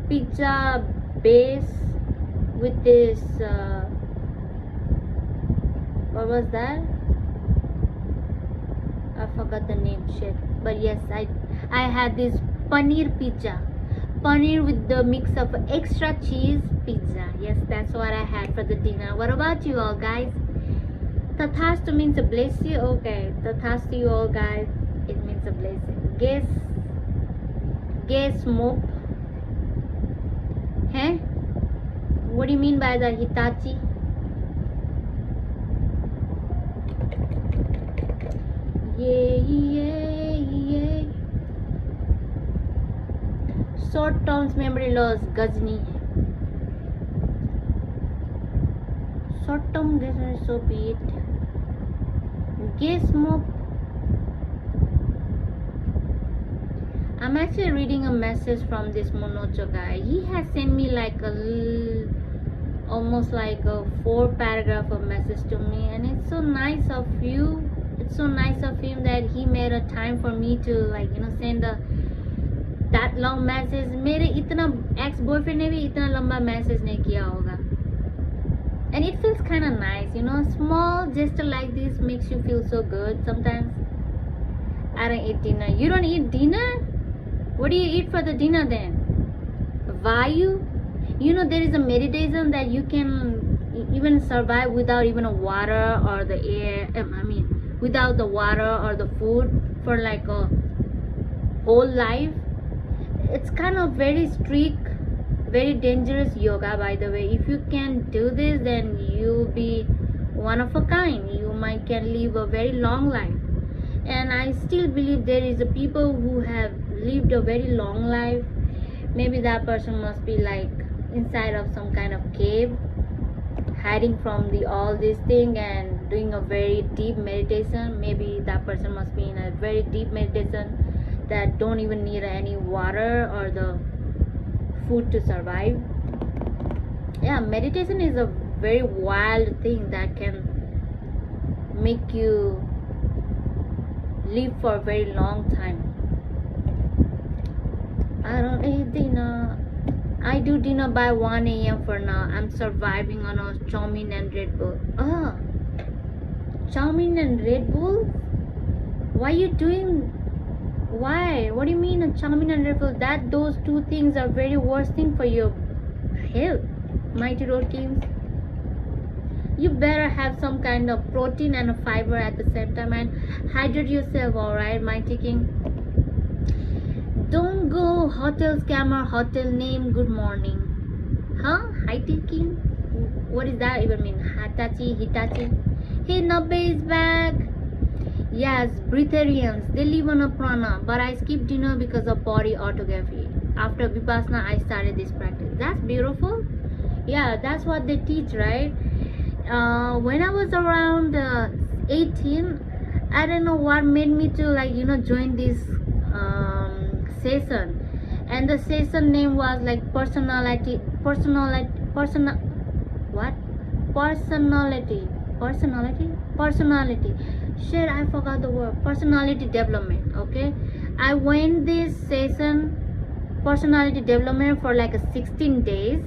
Speaker 1: pizza base with this what was that? I forgot the name, shit. But yes, I had this paneer pizza. Paneer with the mix of extra cheese pizza. Yes, that's what I had for the dinner. What about you all guys? Tathastu means a bless you. Okay, Tathastu you all guys. It means a blessing. Guess smoke. Hey? What do you mean by the Hitachi? Yeah. Short terms memory loss, Ghazni. Short term memory, so be it. Guess smoke. I'm actually reading a message from this Monocho guy. He has sent me like almost like a 4 paragraph of message to me, and it's so nice of you. It's so nice of him that he made a time for me to like send that long message. मेरे इतना ex boyfriend ने भी इतना लंबा message नहीं किया होगा. And it feels kind of nice, small gesture like this makes you feel so good sometimes. I don't eat dinner. You don't eat dinner? What do you eat for the dinner then? Vayu? There is a meditation that you can even survive without even a water or the air. Without the water or the food for like a whole life. It's kind of very strict, very dangerous yoga by the way. If you can do this, then you'll be one of a kind. You can live a very long life. And I still believe there is a people who have lived a very long life. Maybe that person must be like inside of some kind of cave, hiding from all this thing and doing a very deep meditation. Maybe that person must be in a very deep meditation that don't even need any water or the food to survive. Yeah, meditation is a very wild thing that can make you live for a very long time. I don't eat dinner. I do dinner by 1 a.m. for now. I'm surviving on a chow mein and Red Bull. Chow mein and Red Bull? Why you doing? Why? What do you mean a chow mein and Red Bull? Those two things are very worst thing for your health, Mighty Road Kings. You better have some kind of protein and a fiber at the same time and hydrate yourself, alright, Mighty King? Don't go hotel scammer, hotel name, good morning. Huh? Mighty King? What does that even mean? Hitachi? Hey, Nabbe is back. Yes, breatharians, they live on a prana, but I skipped dinner because of body autography. After Vipassana, I started this practice. That's beautiful. Yeah, that's what they teach, right? When I was around 18, I don't know what made me to join this session, and the session name was like personal what personality shit, I forgot the word, personality development. Okay, I went this session personality development for like a 16 days.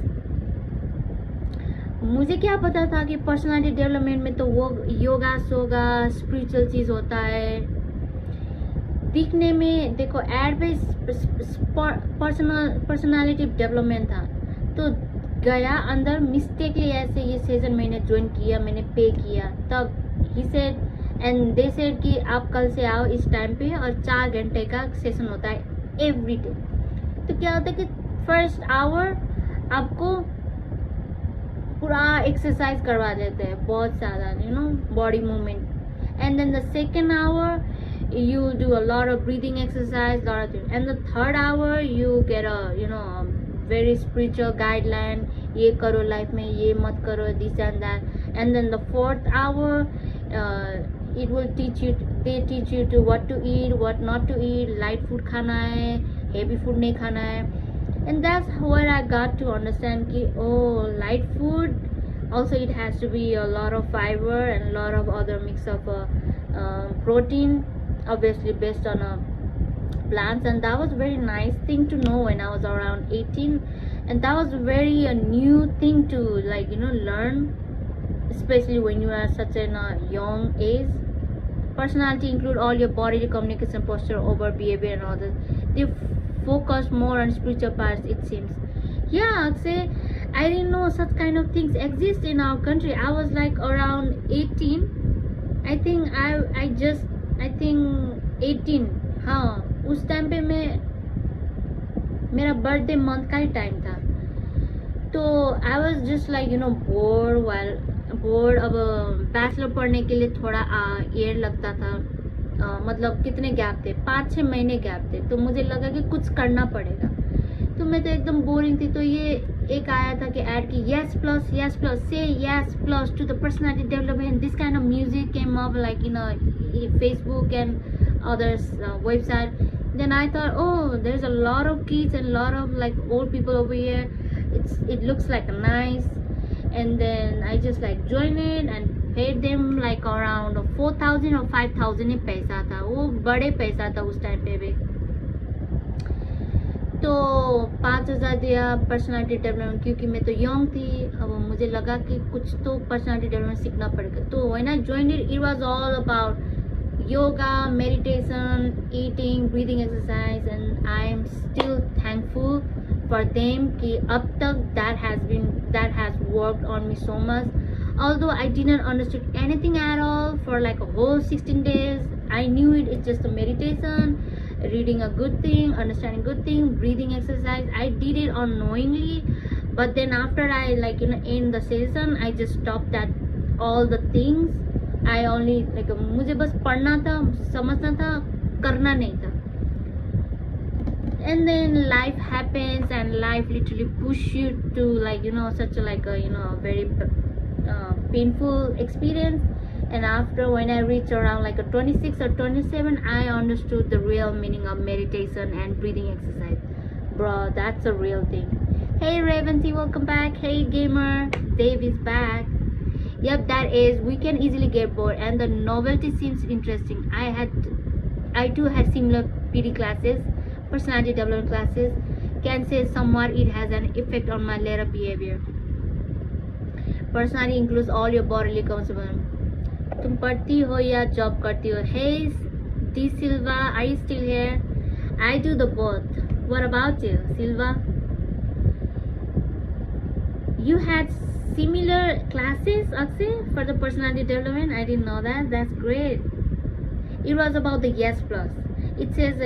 Speaker 1: मुझे क्या पता था कि personality development में तो वो yoga सोगा spiritual चीज होता है. दिखने में देखो एड पे पर्सनालिटी डेवलपमेंट था, तो गया अंदर मिस्टेकली ऐसे ये सेशन मैंने ज्वाइन किया, मैंने पे किया. तब he said and they said कि आप कल से आओ इस टाइम पे और 4 घंटे का सेशन होता है एवरी डे. तो क्या होता है कि फर्स्ट आवर आपको पूरा एक्सरसाइज करवा देते हैं बहुत ज़्यादा, you know, body movement. And then the second hour you will do a lot of breathing exercise, lot of things. And the third hour you get a, you know, very spiritual guideline, ये करो life में, ये मत करो, this and that. And then the fourth hour it will teach you, they teach you to what to eat, what not to eat, light food खाना है, heavy food नहीं खाना है. And that's where I got to understand कि oh, light food also it has to be a lot of fiber and a lot of other mix of protein, obviously based on plants. And that was very nice thing to know when I was around 18, and that was very a new thing to, like, you know, learn, especially when you are such a young age. Personality include all your body communication, posture, over behavior and all that. They focus more on spiritual parts, it seems. Yeah, I'd say I didn't know such kind of things exist in our country. I was like around 18, I think 18. हाँ, उस time पे मेरा birthday month का ही time था. तो I was just like, you no, board. अब bachelor पढ़ने के लिए थोड़ा ईयर लगता था. मतलब कितने गैप थे, 5-6 महीने गैप थे. तो मुझे लगा कि कुछ करना पड़ेगा. तो मैं तो एकदम बोरिंग थी. तो ये एक आया था कि ऐड की yes plus say yes plus to the personality development. This kind of music came up like in Facebook and others website. Then I thought, oh, there's a lot of kids and a lot of like old people over here. It looks like nice. And then I just like joined it and paid them like around 4,000 or 5,000 ही पैसा था. वो बड़े पैसा था उस time पे भी. तो 5,000 दिया पर्सनालिटी डेवलपमेंट, क्योंकि मैं तो यंग थी. अब मुझे लगा कि कुछ तो पर्सनालिटी डेवलपमेंट सीखना पड़ेगा. तो when I joined it was all about yoga, meditation, eating, breathing exercise. And I am still thankful for them कि अब तक that has worked on me so much. Although I didn't understood anything at all for like a whole 16 days, I knew it's just a meditation, reading a good thing, understanding good thing, breathing exercise. I did it unknowingly, but then after I end the session, I just stopped that all the things. I only मुझे बस पढ़ना था, समझना था, करना नहीं था. And then life happens, and life literally push you to such a very painful experience. And after, when I reached around like a 26 or 27, I understood the real meaning of meditation and breathing exercise. Bro, that's a real thing. Hey Raventy, welcome back. Hey gamer, Dave is back. Yep, that is, we can easily get bored, and the novelty seems interesting. I too had similar PD classes, personality development classes. Can say somewhat it has an effect on my later behavior. Personality includes all your bodily components. तुम पढ़ती हो या job करती हो? Hey D Silva, are you still here? I do the both. What about you, Silva? You had similar classes, Akshay, for the personality development? I didn't know that. That's great. It was about the yes plus. It says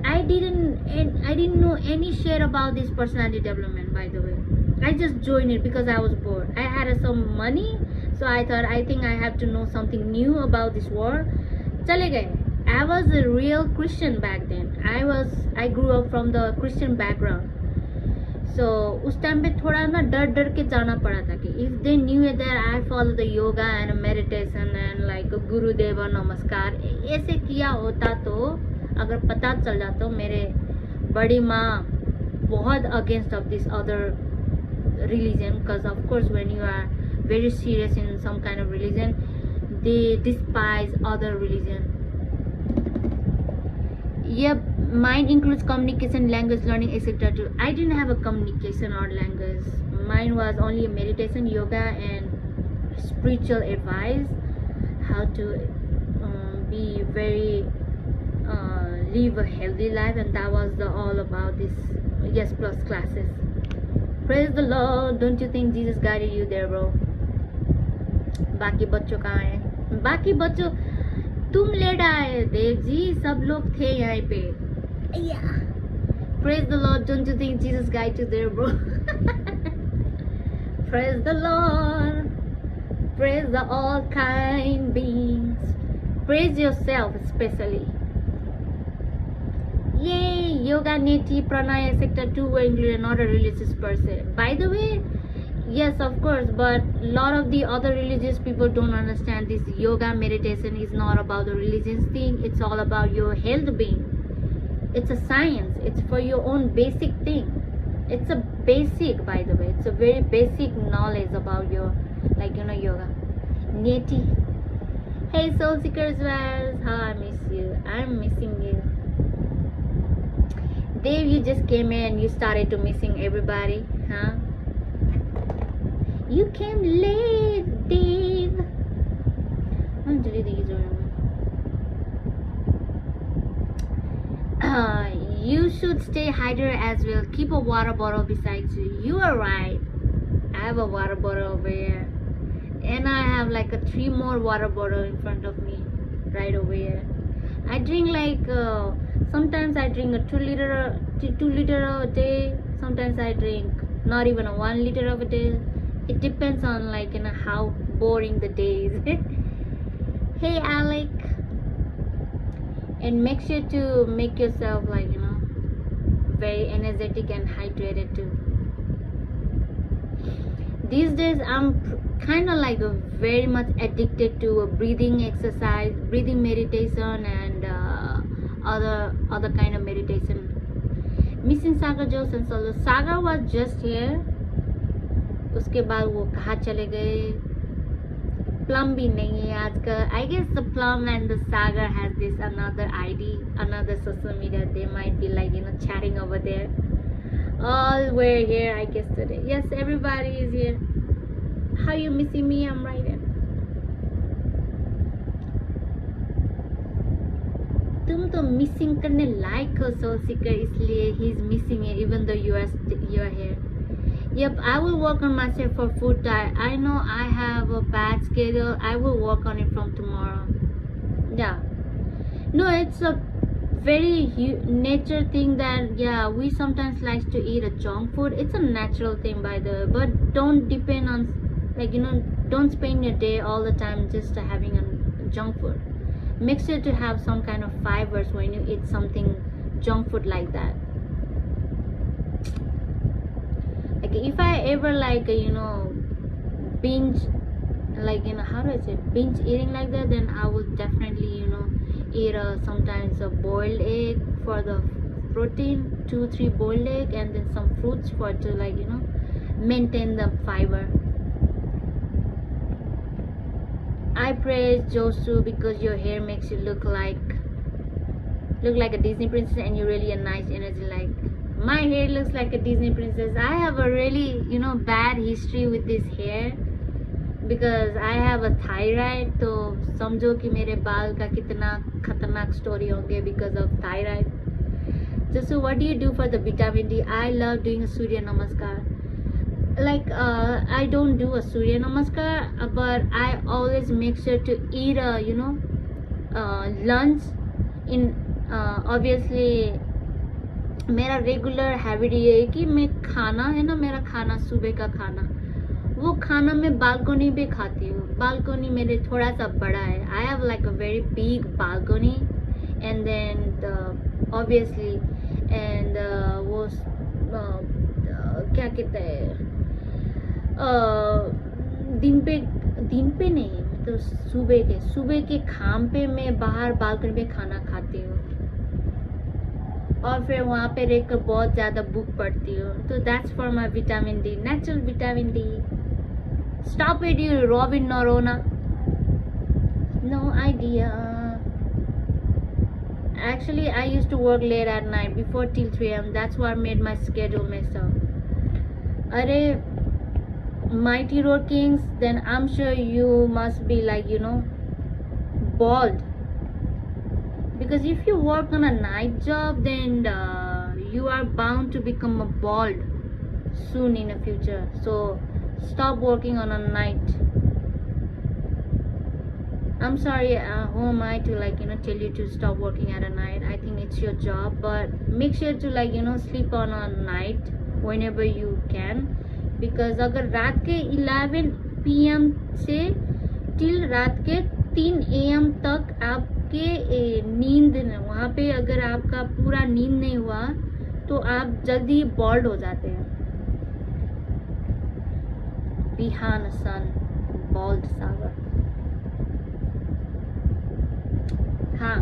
Speaker 1: I didn't know any share about this personality development, by the way. I just joined it because I was bored. I had some money, so I thought, I think I have to know something new about this world. Chale gaye. I was a real Christian back then. I grew up from the Christian background. So उस time पे थोड़ा ना डर के जाना पड़ा था कि if they knew that I follow the yoga and meditation and like गुरुदेव नमस्कार ऐसे किया होता, तो अगर पता चल जाता, मेरे बड़ी माँ बहुत against of this other religion, because of course when you are very serious in some kind of religion, they despise other religion. Yep, mine includes communication, language learning, etc. too. I didn't have a communication or language. Mine was only meditation, yoga, and spiritual advice, how to be very live a healthy life, and that was all about this Yes Plus classes. Praise the Lord. Don't you think Jesus guided you there, bro? बाकी बच्चों कहाँ हैं? बाकी बच्चों तुम late आए देव जी, सब लोग थे यहाँ पे. Yeah. Praise the Lord. Don't you think Jesus guided you there, bro? Praise the Lord. Praise the all kind beings. Praise yourself especially. Yay! Yoga, Neti, Pranaya, Sector 2 were included, not a religious person. By the way, yes, of course, but a lot of the other religious people don't understand this. Yoga meditation is not about the religious thing. It's all about your health being. It's a science. It's for your own basic thing. It's a basic, by the way. It's a very basic knowledge about your, yoga. Neti. Hey, Soul Seekers, how I miss you. I'm missing you. Dave, you just came in and you started to missing everybody, huh? You came late, Dave. I'm delete the user. You should stay hydrated as well. Keep a water bottle beside you. You are right. I have a water bottle over here, and I have like 3 more water bottle in front of me, right over here. I drink sometimes I drink a 2 liter a day. Sometimes I drink not even a 1 liter of a day. It depends on how boring the day is. Hey Alec, and make sure to make yourself very energetic and hydrated too. These days I'm kind of very much addicted to breathing exercise, breathing meditation, and other kind of meditation. Missing Sagar Jose and Solo. Sagar was just here. उसके बाद वो कहाँ चले गए? Plum भी नहीं है आजकल. I guess the Plum and the Sagar has this another ID, another social media. They might be chatting over there. All we're here, I guess, today. Yes, everybody is here. How you missing me? I'm right in. तुम तो missing करने लायक हो soul Sikar, इसलिए he is missing it even though you are here. Yep, I will work on myself for food diet. I know I have a bad schedule. I will work on it from tomorrow. Yeah. No, it's a very nature thing that we sometimes like to eat a junk food. It's a natural thing, by the way, but don't depend on don't spend your day all the time just having a junk food. Make sure to have some kind of fibers when you eat something junk food like that. If I ever binge how do I say, binge eating like that, then I will definitely eat sometimes a boiled egg for the protein, 2-3 boiled egg, and then some fruits for to maintain the fiber. I praise Josu because your hair makes you look like a Disney princess, and you really a nice energy. My hair looks like a Disney princess. I have a really bad history with this hair because I have a thyroid. तो समझो कि मेरे बाल का कितना खतरनाक story होंगे because of thyroid. So what do you do for the vitamin D? I love doing a Surya Namaskar. I don't do a Surya Namaskar, but I always make sure to eat a lunch in obviously मेरा regular habit ये है कि मैं खाना है ना, मेरा खाना सुबह का खाना, वो खाना मैं बालकनी पे खाती हूँ. बालकनी मेरे थोड़ा सा बड़ा है. I have a very big balcony, and then obviously and वो क्या कहते हैं दिन पे नहीं, मतलब सुबह के खाम पे मैं बाहर बालकनी पे खाना खाती हूँ. और फिर वहाँ पे रह कर बहुत ज़्यादा बुक पढ़ती हूँ. तो that's for my vitamin D, natural vitamin D. Stop it, you Robin Norona. No idea. Actually, I used to work late at night before till 3 a.m. That's what made my schedule messed up. Arey, Mighty Road Kings, then I'm sure you must be like, bald. Because if you work on a night job, then you are bound to become a bald soon in the future. So stop working on a night. I'm sorry, who am I to tell you to stop working at a night? I think it's your job, but make sure to sleep on a night whenever you can. Because अगर रात के 11 PM से till रात के 3 AM तक आपके नींद वहाँ पे अगर आपका पूरा नींद नहीं हुआ तो आप जल्दी बॉल्ड हो जाते हैं. Behind the sun, bald saga. हाँ,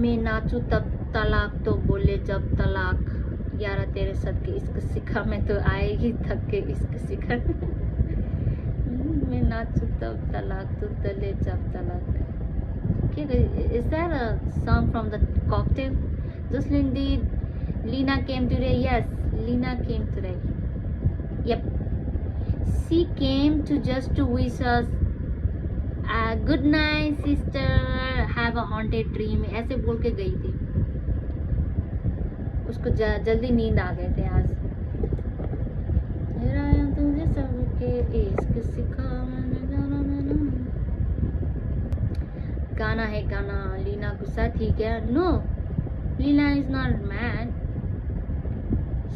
Speaker 1: मैं नाचू तब तलाक तो बोले जब तलाक, यारा तेरे सदके इश्क सिखा, मैं तो आएगी थक के इश्क सिखा. मैं नाचू तब तलाक तो तले जब तलाक. Is that a song from the cocktail? Jocelyn, did Lena came today? Yes, Lena came today. Yep. She came just to wish us good night sister, have a haunted dream. ऐसे बोल के गई थी. उसको जल्दी नींद आ गए थे आज. तुझे सबके इश्क सिखा. गाना है गाना. लीना गुस्सा थी क्या? No, Lena is not mad.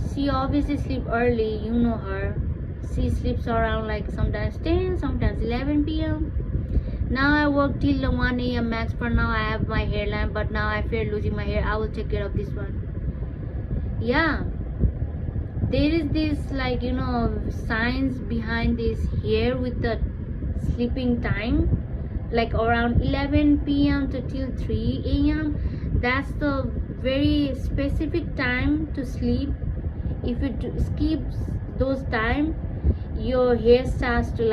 Speaker 1: She obviously sleep early. You know her. She sleeps around like sometimes 10, sometimes 11 PM. Now I work till 1 AM max. For now I have my hairline, but now I fear losing my hair. I will take care of this one. Yeah, there is this science behind this hair with the sleeping time, like around 11 PM to till 3 AM. That's the very specific time to sleep. If you skip those time, your hair starts to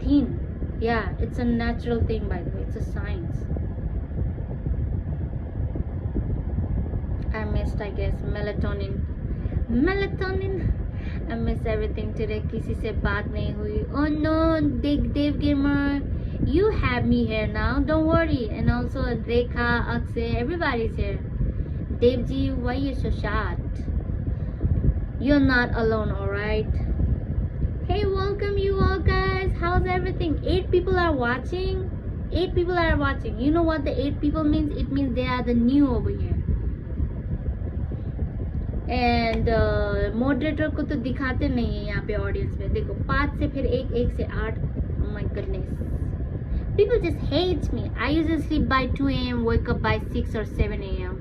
Speaker 1: thin. Yeah, it's a natural thing, by the way. It's a science. I missed, I guess, melatonin. I miss everything today. किसी से बात नहीं हुई. Oh no, Dave Gamer, you have me here now. Don't worry. And also Rekha, Akshay, everybody's here. Dave ji, why you so sad? You're not alone, alright? Hey, welcome you all guys. How's everything? 8 people are watching. 8 people are watching. You know what the 8 people means? It means they are the new over here. And moderator को तो दिखाते नहीं है यहाँ पे audience में. देखो 5 से फिर 1, 1 से 8. Oh my goodness. People just hate me. I usually sleep by 2 AM, wake up by 6 or 7 AM.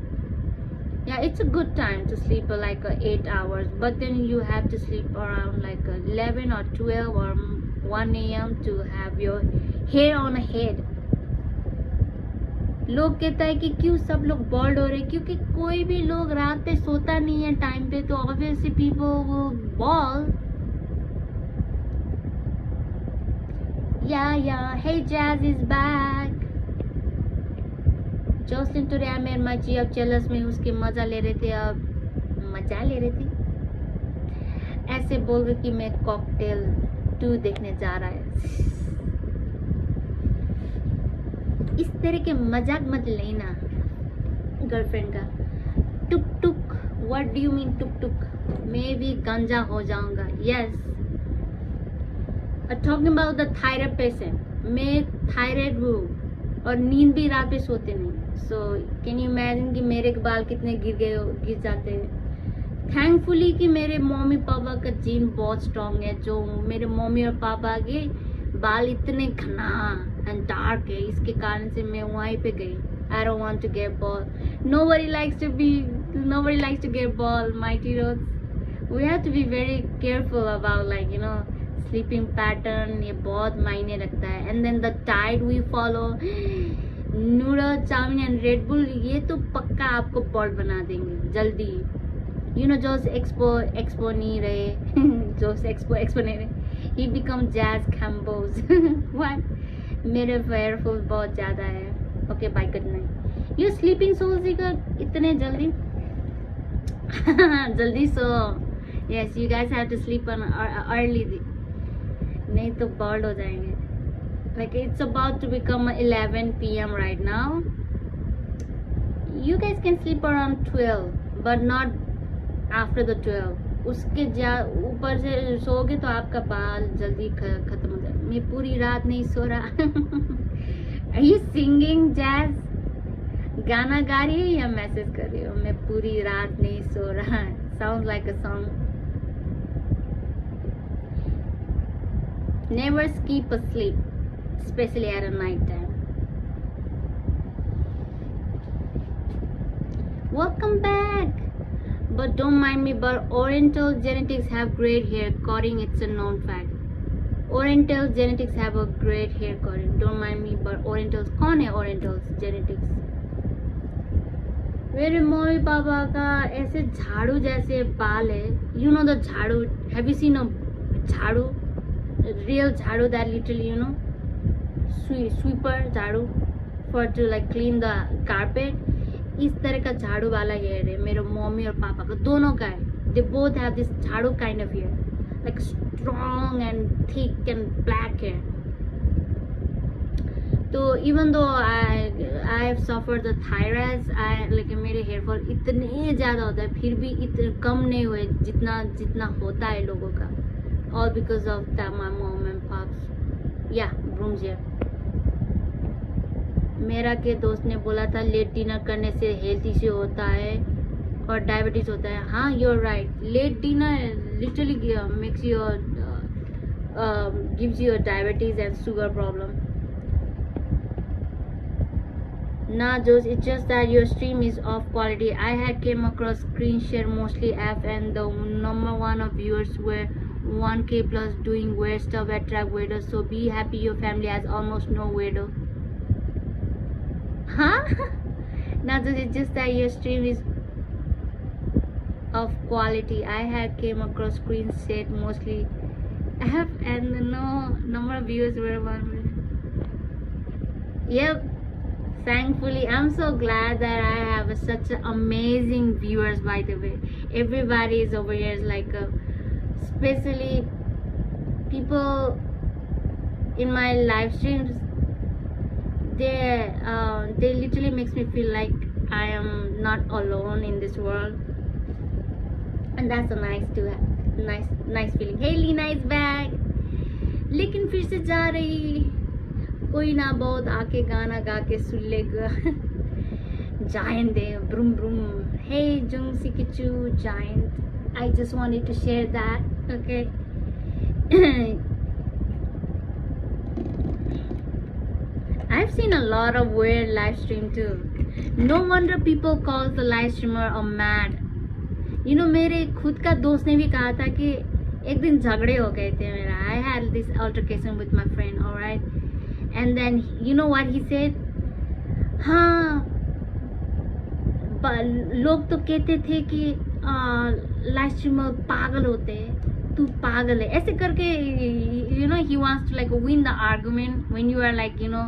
Speaker 1: Yeah, it's a good time to sleep 8 hours, but then you have to sleep around 11 or 12 or 1 AM to have your hair on a head. लोग कहता है कि क्यों सब लोग bold हो रहे हैं, क्योंकि कोई भी लोग रात पे सोता नहीं है टाइम पे, तो obviously people will bald. Yeah, hey Jazz is back. Jocelyn today I made my G up jealous में उसके मजा ले रहे थे. अब मजा ले रहे थे ऐसे बोल रहे कि मैं कॉकटेल 2 देखने जा रहा है. इस तरह के मजाक मत लेना गर्लफ्रेंड का. टुक टुक, व्हाट डू यू मीन टुक टुक? मैं भी गंजा हो जाऊंगा. Yes, talking about the thyroid patient. मैं थायराइड हूँ और नींद भी रात पे सोते नहीं. सो कैन यू इमेजिन कि मेरे बाल कितने गिर जाते हैं. थैंकफुली कि मेरे मम्मी पापा का जीन बहुत स्ट्रांग है, जो मेरे मम्मी और पापा के बाल इतने घना एंड डार्क है, इसके कारण से मैं वहीं पे गई. I don't want to get bald. Nobody likes to get bald. Mighty roads. We have to be very careful about sleeping pattern. ये बहुत मायने रखता है. And then the diet we follow. Noodle, chowmein and Red Bull, ये तो पक्का आपको bold बना देंगे जल्दी. You know, Joe's expo नहीं रहे. Joe's expo नहीं रहे. He become jazz combos. What? मेरे फेयरफुल बहुत ज़्यादा है. Okay, bye, good night. You sleeping so इतने जल्दी? जल्दी सो. Yes, you guys have to sleep on early. नहीं तो bald हो जाएंगे. Like it's about to become 11 p.m. right now. You guys can sleep around 12, but not after the 12. उसके ऊपर से सोओगे तो आपका बाल जल्दी खत्म हो जाए. मैं पूरी रात नहीं सो रहा. Are you singing jazz? गाना गा रही है या मैसेज कर रही हो? मैं पूरी रात नहीं सो रहा. Sounds like a song. Never skip a sleep, especially at a night time. Welcome back. But don't mind me, but Oriental genetics have great hair cutting. It's a known fact. Oriental genetics have a great hair cutting. Don't mind me, but Orientals कौन है? Orientals genetics. मेरे mummy papa का ऐसे झाड़ू जैसे बाल है. You know the झाड़ू? Have you seen a झाड़ू? Real झाड़ू that literally, you know, sweeper झाड़ू for to like clean the carpet. इस तरह का झाड़ू वाला हेयर है मेरे मम्मी और पापा का, दोनों का है. They both have this झाड़ू kind of hair, like strong and thick and black hair. तो even though I have suffered the thyroid, लेकिन मेरे हेयर फॉल इतने ज़्यादा होता है फिर भी इतने कम नहीं हुए जितना होता है लोगों का. All because of that, my mom and pops. Yeah, brooms here. मेरा के दोस्त ने बोला था लेट डिनर करने से हेल्थ इश्यू होता है और डायबिटीज होता है. हाँ, you're right. Late dinner literally makes you gives you a diabetes and sugar problem. Nah, Josh, it's just that your stream is of quality. I had came across screen share mostly F, and the number one of viewers were 1K plus doing weird stuff attract weirdos. So be happy your family has almost no weirdo. Huh? Nah, Josh, it's just that your stream is of quality. I had came across screen share mostly F, and the number of viewers were 1. Yep. Thankfully, I'm so glad that I have such amazing viewers, by the way. Everybody is over here, like, especially people in my live streams. They literally makes me feel like I am not alone in this world. And that's a nice feeling. Hey, Lena is back. लेकिन फिर से जा रही. कोई ना बहुत आके गाना गा के सुन लेगा. Giant there, brum brum. Hey Jung Sikichu, giant. I just wanted to share that. Okay. I've seen a lot of weird live stream too. No wonder people call the live streamer a mad. You know, मेरे खुद का दोस्त ने भी कहा था कि एक दिन झगड़े हो गए थे मेरा. I had this altercation with my friend, alright. And then you know what he said? हाँ, लोग तो कहते थे कि लाइव स्ट्रीमर पागल होते हैं, तू पागल है, ऐसे करके. You know, he wants to like win the argument when you are like, you know,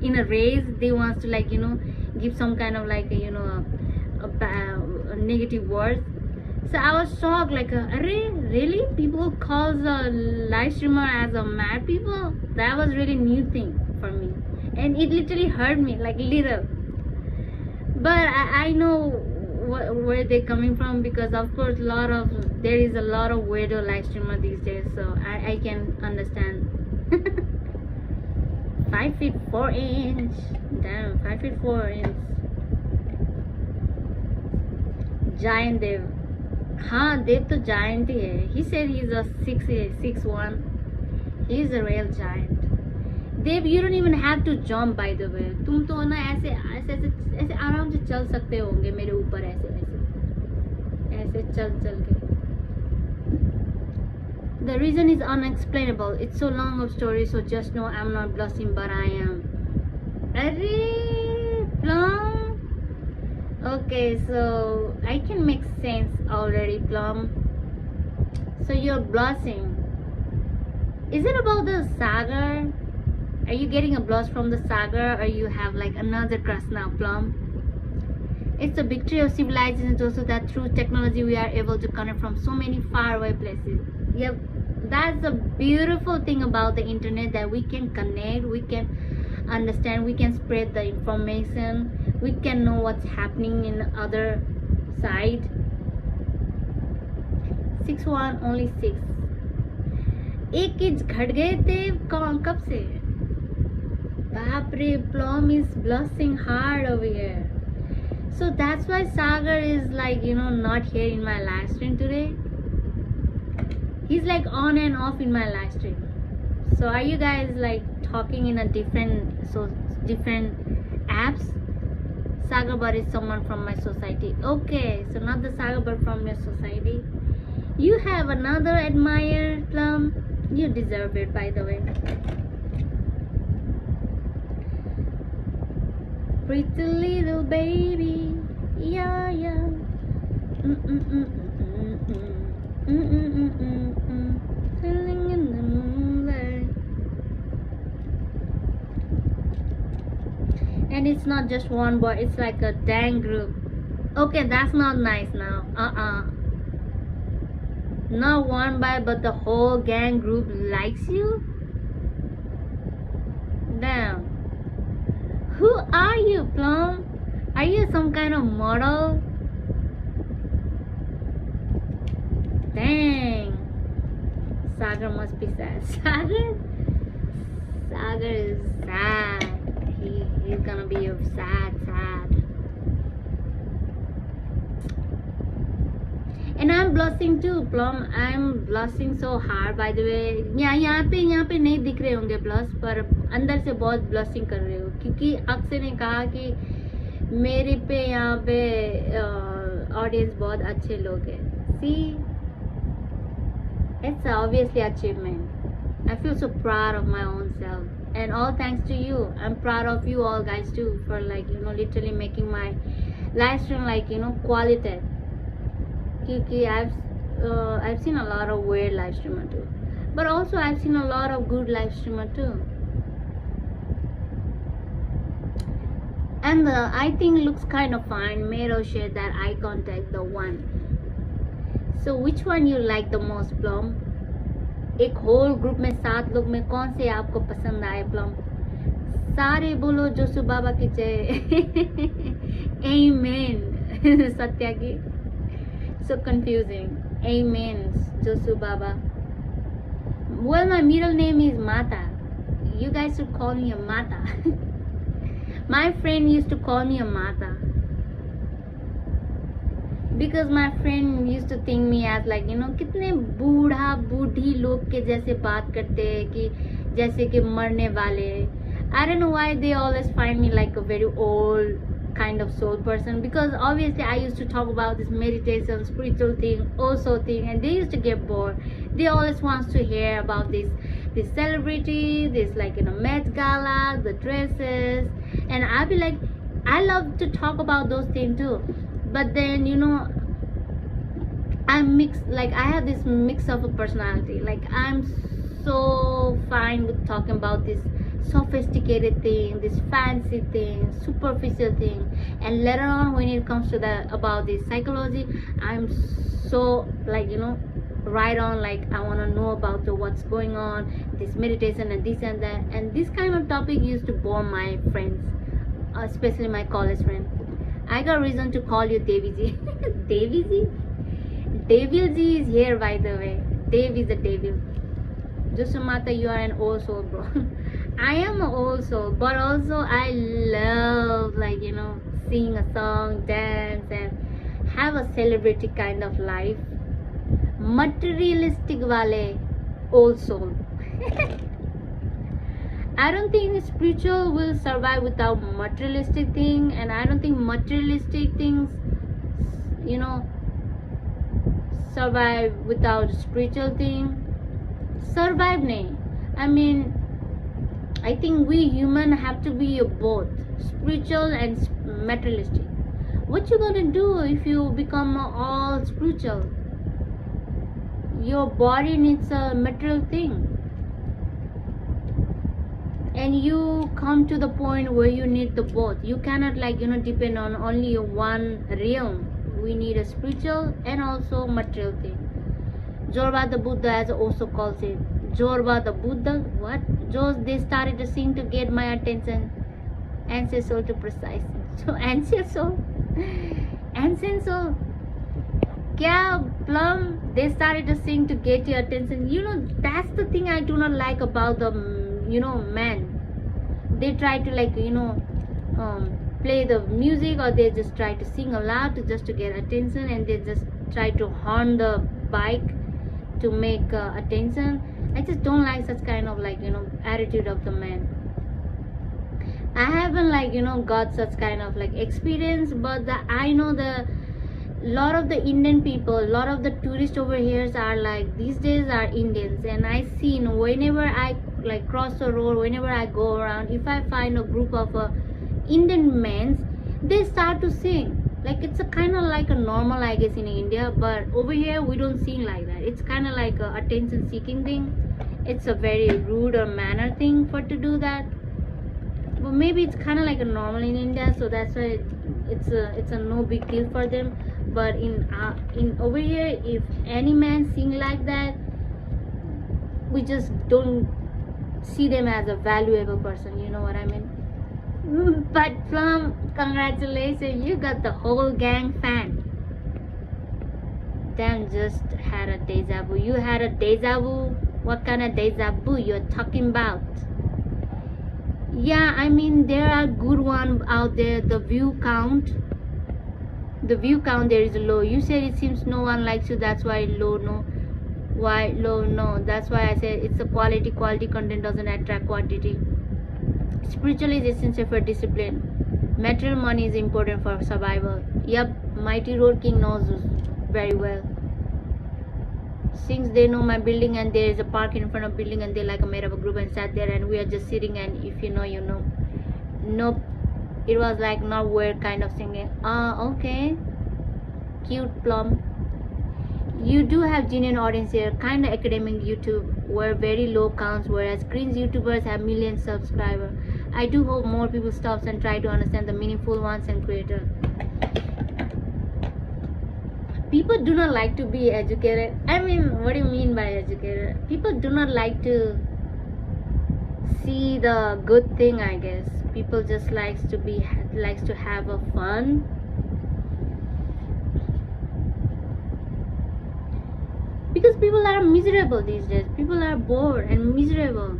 Speaker 1: in a race. They wants to like, you know, give some kind of like, you know, a negative words. So I was shocked, like, really? People calls a live streamer as a mad people? That was really new thing for me. And it literally hurt me, like, little. But I know where they're coming from, because of course there is a lot of weirdo live streamer these days. So I can understand. 5 feet 4 inch. Damn, 5 feet 4 inch. Giant Dev. हाँ, देव तो giant ही है. He said he's a 6'1". He's a real giant. Dev, you don't even have to jump, by the way. तुम तो ना ऐसे आराम से चल सकते होंगे मेरे ऊपर, ऐसे चल के. The reason is unexplainable. It's so long of story, so just know I'm not blushing, but I am. अरे Okay, so I can make sense already, Plum. So you're blushing. Is it about the saga? Are you getting a blush from the saga, or you have like another crush now, Plum? It's a victory of civilization. It's also that through technology we are able to connect from so many faraway places. Yep, that's the beautiful thing about the internet, that we can connect, we can understand, we can spread the information, we can know what's happening in the other side. 6-1 only 6. एक kids घट गए थे कब से? बाप रे, Plum is blushing hard over here. So that's why Sagar is like, not here in my live stream today. He's like on and off in my live stream. So are you guys like talking in a different apps? Sagar but is someone from my society. Okay, so not the Sagar but from your society. You have another admirer, Plum. You deserve it, by the way. Pretty little baby, yeah, yeah. Feeling in the moonlight. And it's not just one boy, it's like a dang group. Okay, that's not nice now. Not one boy, but the whole gang group likes you? Damn. Who are you, Plum? Are you some kind of model? Dang. Sagar must be sad. Sagar is sad. He's gonna be sad. And I'm blushing too, Plum. I'm blushing so hard, by the way. यहाँ पे नहीं दिख रहे होंगे blush, पर अंदर से बहुत ब्लशिंग कर रहे हो, क्योंकि अक्षय ने कहा कि मेरे पे यहाँ पे ऑडियंस बहुत अच्छे लोग हैं. See, it's obviously achievement. I feel so proud of my own self, and all thanks to you. I'm proud of you all guys too, for like literally making my live stream like quality. Because I've seen a lot of weird live streamer too, but also I've seen a lot of good live streamer too. And I think looks kind of fine. Mero share that eye contact, the one. So which one you like the most, Plum? एक whole group में 7 लोग में कौन से आपको पसंद आए, Plum? सारे बोलो जोसु बाबा की जय. Amen. सत्या की. So confusing. Amen, Josu Baba. Well, my middle name is Mata. You guys should call me a Mata. My friend used to call me a Mata, because my friend used to think me as like कितने बूढ़ा बूढ़ी लोग के जैसे बात करते हैं, कि जैसे कि मरने वाले. I don't know why they always find me like a very old kind of soul person, because obviously I used to talk about this meditation, spiritual thing, also thing, and they used to get bored. They always wants to hear about this celebrity, this like Met Gala, the dresses, and I'll be like, I love to talk about those things too, but then I'm mixed, like I have this mix of a personality. Like I'm so fine with talking about this sophisticated thing, this fancy thing, superficial thing, and later on when it comes to about this psychology, I'm so like right on, like I want to know about what's going on, this meditation and this and that, and this kind of topic used to bore my friends, especially my college friend. I got reason to call you Deviji. Deviji? Devilji is here, by the way. Dev is a devil. Josumata, you are an old soul, bro. I am an old soul, but also I love like sing a song, dance, and have a celebrity kind of life. Materialistic wale old soul. I don't think spiritual will survive without materialistic thing, and I don't think materialistic things survive without spiritual thing. Survive nahi. I mean, I think we human have to be both spiritual and materialistic. What you gonna do if you become all spiritual? Your body needs a material thing, and you come to the point where you need the both. You cannot depend on only one realm. We need a spiritual and also material thing. Jorba the Buddha has also calls it. Jorba the Buddha, what? Just they started to sing to get my attention. Ancient soul to precise. So ancient soul. Ancient soul. Kya plum? They started to sing to get your attention. That's the thing I do not like about the men. They try to play the music, or they just try to sing aloud to get attention, and they just try to horn the bike to make attention. I just don't like such kind of attitude of the man. I haven't got such kind of experience, but I know the lot of the Indian people, a lot of the tourists over here are these days are Indians, and I seen whenever I cross the road, whenever I go around, if I find a group of Indian men, they start to sing. It's a kind of a normal, I guess, in India, but over here we don't sing like that. It's kind of like a attention seeking thing. It's a very rude or manner thing for to do that. But maybe it's kind of a normal in India, so that's why it's a no big deal for them. But in over here, if any man sing like that, we just don't see them as a valuable person. You know what I mean? But Plum, congratulations, you got the whole gang fan. Damn, just had a deja vu. You had a deja vu? What kind of deja vu you're talking about? Yeah, I mean, there are good ones out there. The view count there is low. You said it seems no one likes you, that's why low. No, why low? No, that's why I said it's a quality content doesn't attract quantity. Spiritual is essential for discipline. Material money is important for survival. Yep, Mighty Road King knows this very well. Since they know my building, and there is a park in front of building, and they made up a group and sat there, and we are just sitting, and if you know, you know. Nope, it was not weird kind of singing. Okay, cute Plum. You do have genuine audience here, kind of academic YouTube where very low counts, whereas cringe YouTubers have millions subscribers. I do hope more people stops and try to understand the meaningful ones and creator. People do not like to be educated. I mean, what do you mean by educated? People do not like to see the good thing, I guess. People just likes to have a fun. Because people are miserable these days. People are bored and miserable.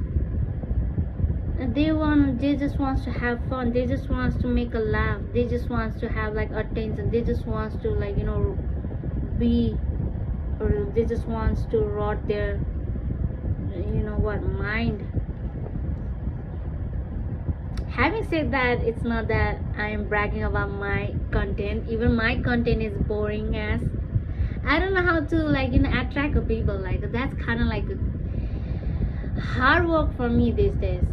Speaker 1: And they just wants to have fun. They just wants to make a laugh. They just wants to have attention. They just wants to be, or they just wants to rot their mind. Having said that, it's not that I am bragging about my content. Even my content is boring as. I don't know how to attract people. That's kind of a hard work for me these days.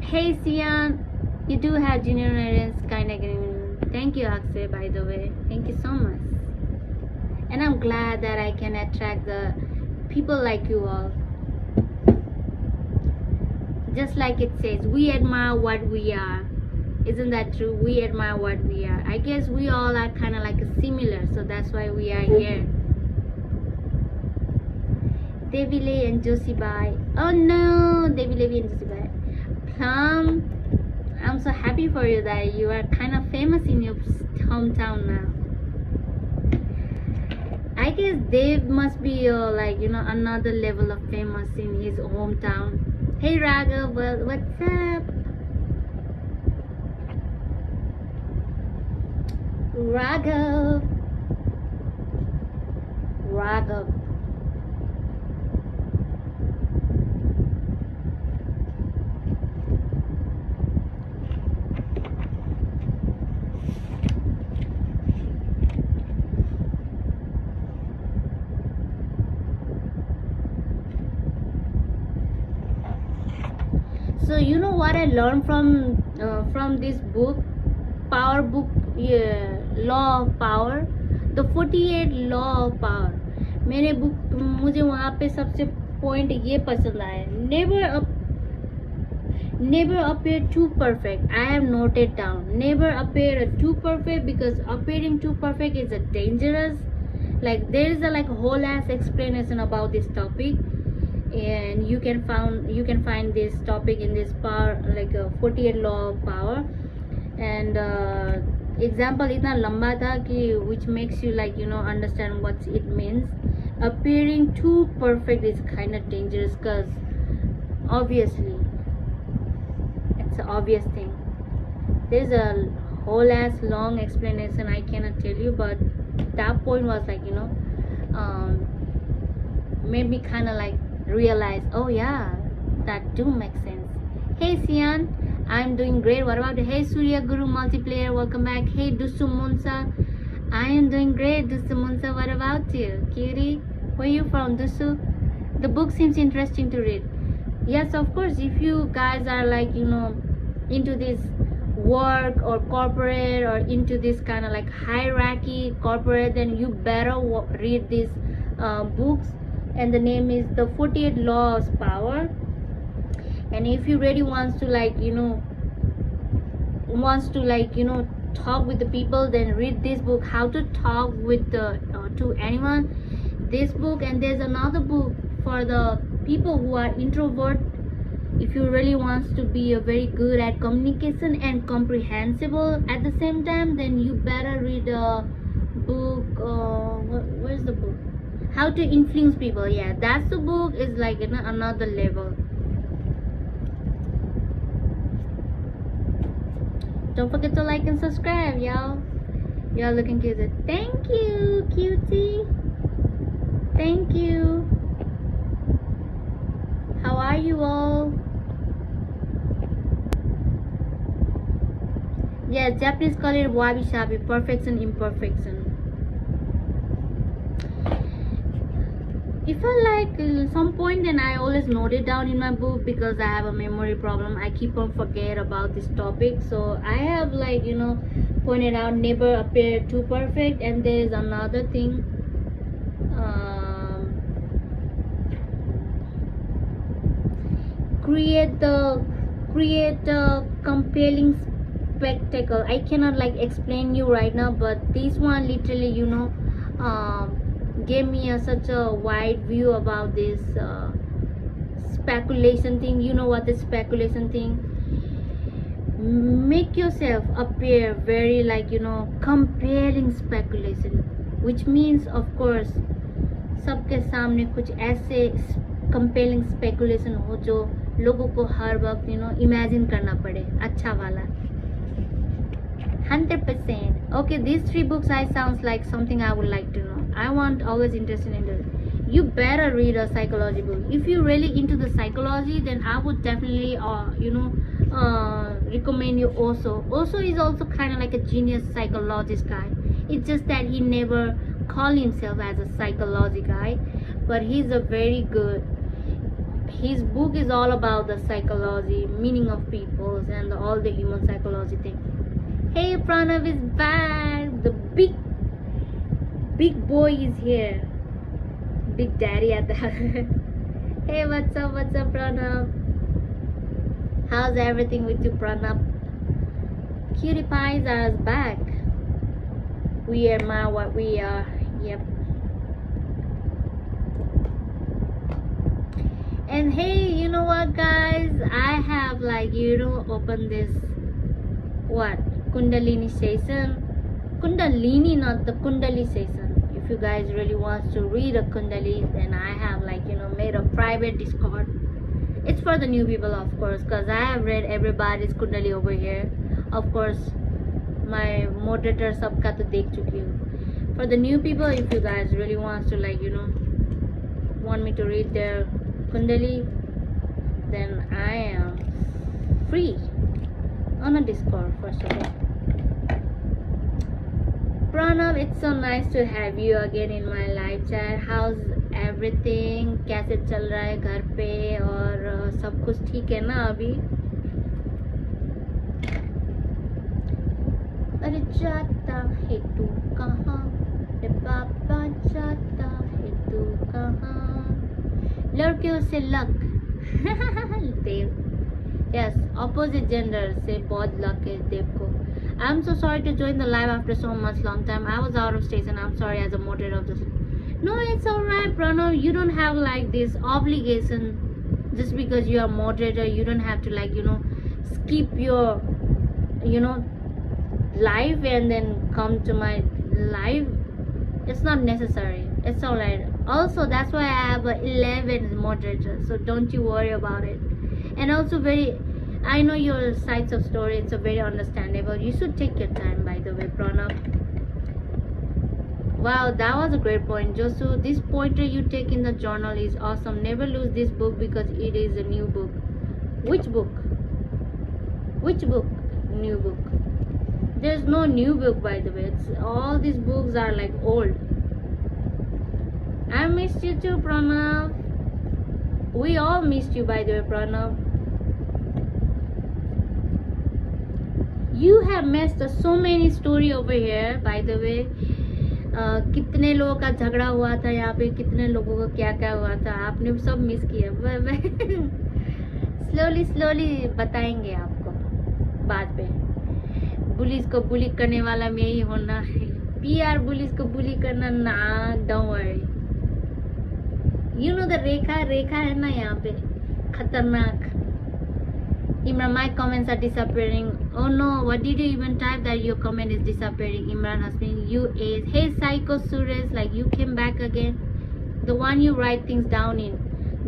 Speaker 1: Hey Sian, you do have genuine audience, kind of. Thank you Akshay, by the way. Thank you so much. And I'm glad that I can attract the people like you all. Just like it says, we admire what we are. Isn't that true? We admire what we are. I guess we all are kind of similar, so that's why we are here. Devile and Josibai. Oh no, Devile and Josibai. Plum, I'm so happy for you that you are kind of famous in your hometown now. I guess Dave must be another level of famous in his hometown. Hey Raghav, well, what's up? Raghav. So you know what I learned from this book? power book, law of power, the 48 law of power. मेरे book मुझे वहाँ पे सबसे point ये पसंद आया, never appear too perfect. I have noted down, never appear too perfect, because appearing too perfect is a dangerous. Like there is a like whole ass explanation about this topic, and you can find this topic in this power, like 48 law of power. And example इतना लंबा था कि which makes you like understand what it means. Appearing too perfect is kind of dangerous, because obviously it's an obvious thing. There's a whole ass long explanation I cannot tell you, but that point was like made me kind of like realize, oh yeah, that do make sense. Hey Sian, I'm doing great. What about you? Hey Surya Guru Multiplayer, welcome back. Hey Dusu Munsa, I am doing great. Dusu Munsa, what about you? Cutie, where you from, Dusu? The book seems interesting to read. Yes, of course, if you guys are like into this work or corporate, or into this kind of like hierarchy corporate, then you better read these books. And the name is the 48 laws of power. And if you really wants to talk with the people, then read this book, how to talk with to anyone, this book. And there's another book for the people who are introvert. If you really wants to be very good at communication and comprehensible at the same time, then you better read a book. Where's the book? How to Influence People. Yeah, that's the book. Is like another level. Don't forget to like and subscribe, y'all. Y'all looking cute. Thank you, cutie. Thank you. How are you all? Yeah, Japanese call it wabi sabi, perfection, imperfection. If I like some point, then I always note it down in my book, because I have a memory problem. I keep on forget about this topic, so I have like pointed out never appear too perfect. And there is another thing, create a compelling spectacle. I cannot like explain you right now, but this one literally gave me such a wide view about this speculation thing. You know what the speculation thing? Make yourself appear very like compelling speculation, which means of course सबके सामने कुछ ऐसे compelling speculation हो जो लोगों को हर वक्त imagine करना पड़े, अच्छा वाला. 100%. Okay, these 3 books I sounds like something I would like to know. I want always interested in it. You better read a psychology book. If you're really into the psychology, then I would definitely recommend you Osho. Osho is also kind of like a genius psychologist guy. It's just that he never called himself as a psychology guy, but he's a very good. His book is all about the psychology, meaning of peoples, and all the human psychology thing. Hey, Pranav is back. The big boy is here. Big daddy at the Hey, what's up, Pranav? How's everything with you, Pranav? Cutie pies are back. We are what we are. Yep. And hey, you know what, guys? I have like opened this Kundalini session. Kundalini, not the Kundali session. If you guys really want to read a Kundali, then I have like made a private Discord. It's for the new people, of course, because I have read everybody's Kundali over here. Of course, my moderator sabka to dekh chuki hu. For the new people, if you guys really want to like want me to read their Kundali, then I am free on a Discord, first of all. Pranav, it's so nice to have you again in my live chat. How's everything? कैसे चल रहा है घर पे, और सब कुछ ठीक है ना अभी? जाता है तू कहाँ, रे बाबा जाता है तू कहाँ, लड़कियों से लक देव, yes, opposite gender से बहुत luck है देव को. I'm so sorry to join the live after so much long time. I was out of station. I'm sorry as a moderator of this. No, it's alright, Pranav. You don't have like this obligation. Just because you are moderator, you don't have to like skip your live and then come to my live. It's not necessary. It's alright. Also, that's why I have 11 moderators. So don't you worry about it. And also I know your sides of story. It's a very understandable. You should take your time, by the way, Pranav. Wow, that was a great point, Josu. This pointer you take in the journal is awesome. Never lose this book because it is a new book. Which book? Which book? New book. There's no new book, by the way. All these books are like old. I missed you too, Pranav. We all missed you, by the way, Pranav. You have missed so many story over here, by the way. कितने लोगों का झगड़ा हुआ था यहाँ पे, कितने लोगों को क्या क्या हुआ था, आपने सब मिस किया. स्लोली बताएंगे आपको बाद पे. बुलिस को बुली करने वाला मैं ही होना है. PR बुलिस को बुली करना ना, don't worry. You know the Rekha है ना यहाँ पे, खतरनाक. Imran, my comments are disappearing. Oh no, what did you even type that your comment is disappearing? Imran has been UAs. Hey Psycho Suresh, like you came back again. The one you write things down in.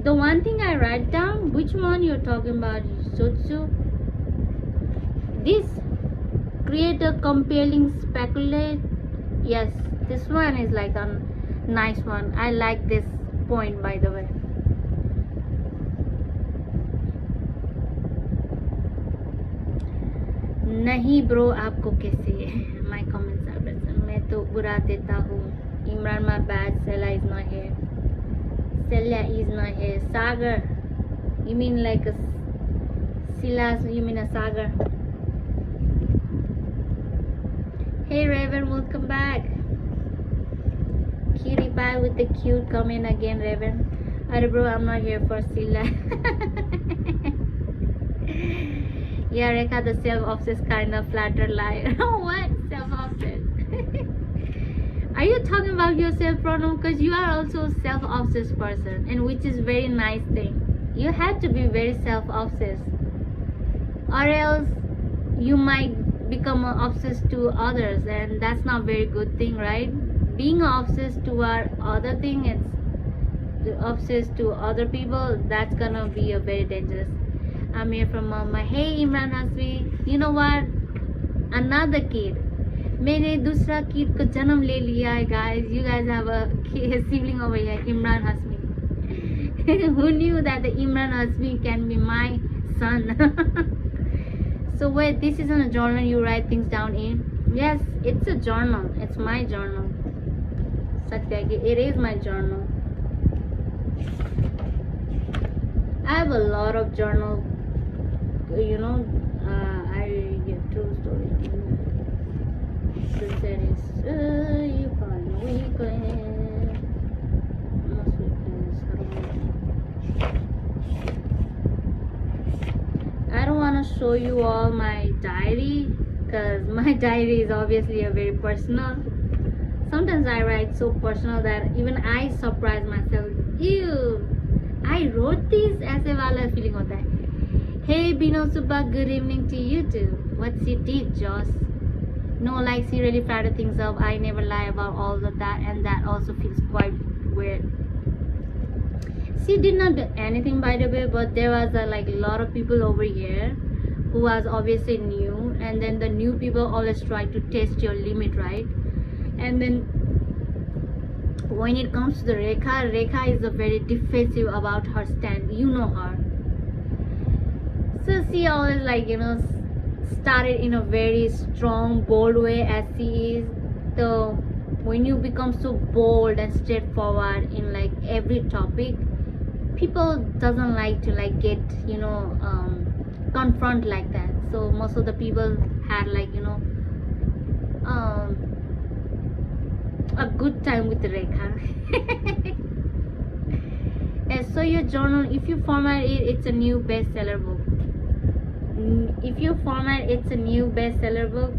Speaker 1: The one thing I write down, which one you're talking about? Sotsu? This create a compelling speculate. Yes, this one is like a nice one. I like this point, by the way. नहीं bro, आपको कैसे है? My comments are present. मैं तो बुरा देता हूँ. Imran my bad. Sela is not here. Sela is not here. Sagar, you mean like Silas, you mean a sagar. Hey Raven, welcome back. Cutie pie with the cute comment again, Raven. Alright bro, I'm not here for Sila. Yeah, Rekha, the self-obsessed kind of flatter liar. What? Self-obsessed? Are you talking about yourself, Pranam? Because you are also a self-obsessed person, and which is very nice thing. You have to be very self-obsessed, or else you might become obsessed to others, and that's not very good thing, right? Being obsessed toward other thing, it's obsessed to other people. That's gonna be a very dangerous. I'm here from Mama. Hey Imran Hasmi, you know what? Another kid. मैंने दूसरा kid को जन्म ले लिया है, guys. You guys have a sibling over here, Imran Hasmi. Who knew that the Imran Hasmi can be my son? So wait, this isn't a journal you write things down in? Yes, it's a journal. It's my journal. Satyaki, it is my journal. I have a lot of journal. You know, I get true story. Sinceris, you find weekend. Most weekends, I don't want to show you all my diary, because my diary is obviously a very personal. Sometimes I write so personal that even I surprise myself. Ew, I wrote this. ऐसे वाला feeling होता है. Hey Bino Subba, good evening to you too. What's your deed, Joss? No, like she really flattered things up. I never lie about all of that, and that also feels quite weird. She did not do anything, by the way, but there was a lot of people over here who was obviously new, and then the new people always try to test your limit, right? And then when it comes to the Rekha is a very defensive about her stand. You know her. So she always started in a very strong, bold way as she is. So when you become so bold and straightforward in every topic, people doesn't like to get confront like that. So most of the people had um, a good time with Rekha. And so your journal, if you format it, it's a new bestseller book. If you format, it's a new bestseller book.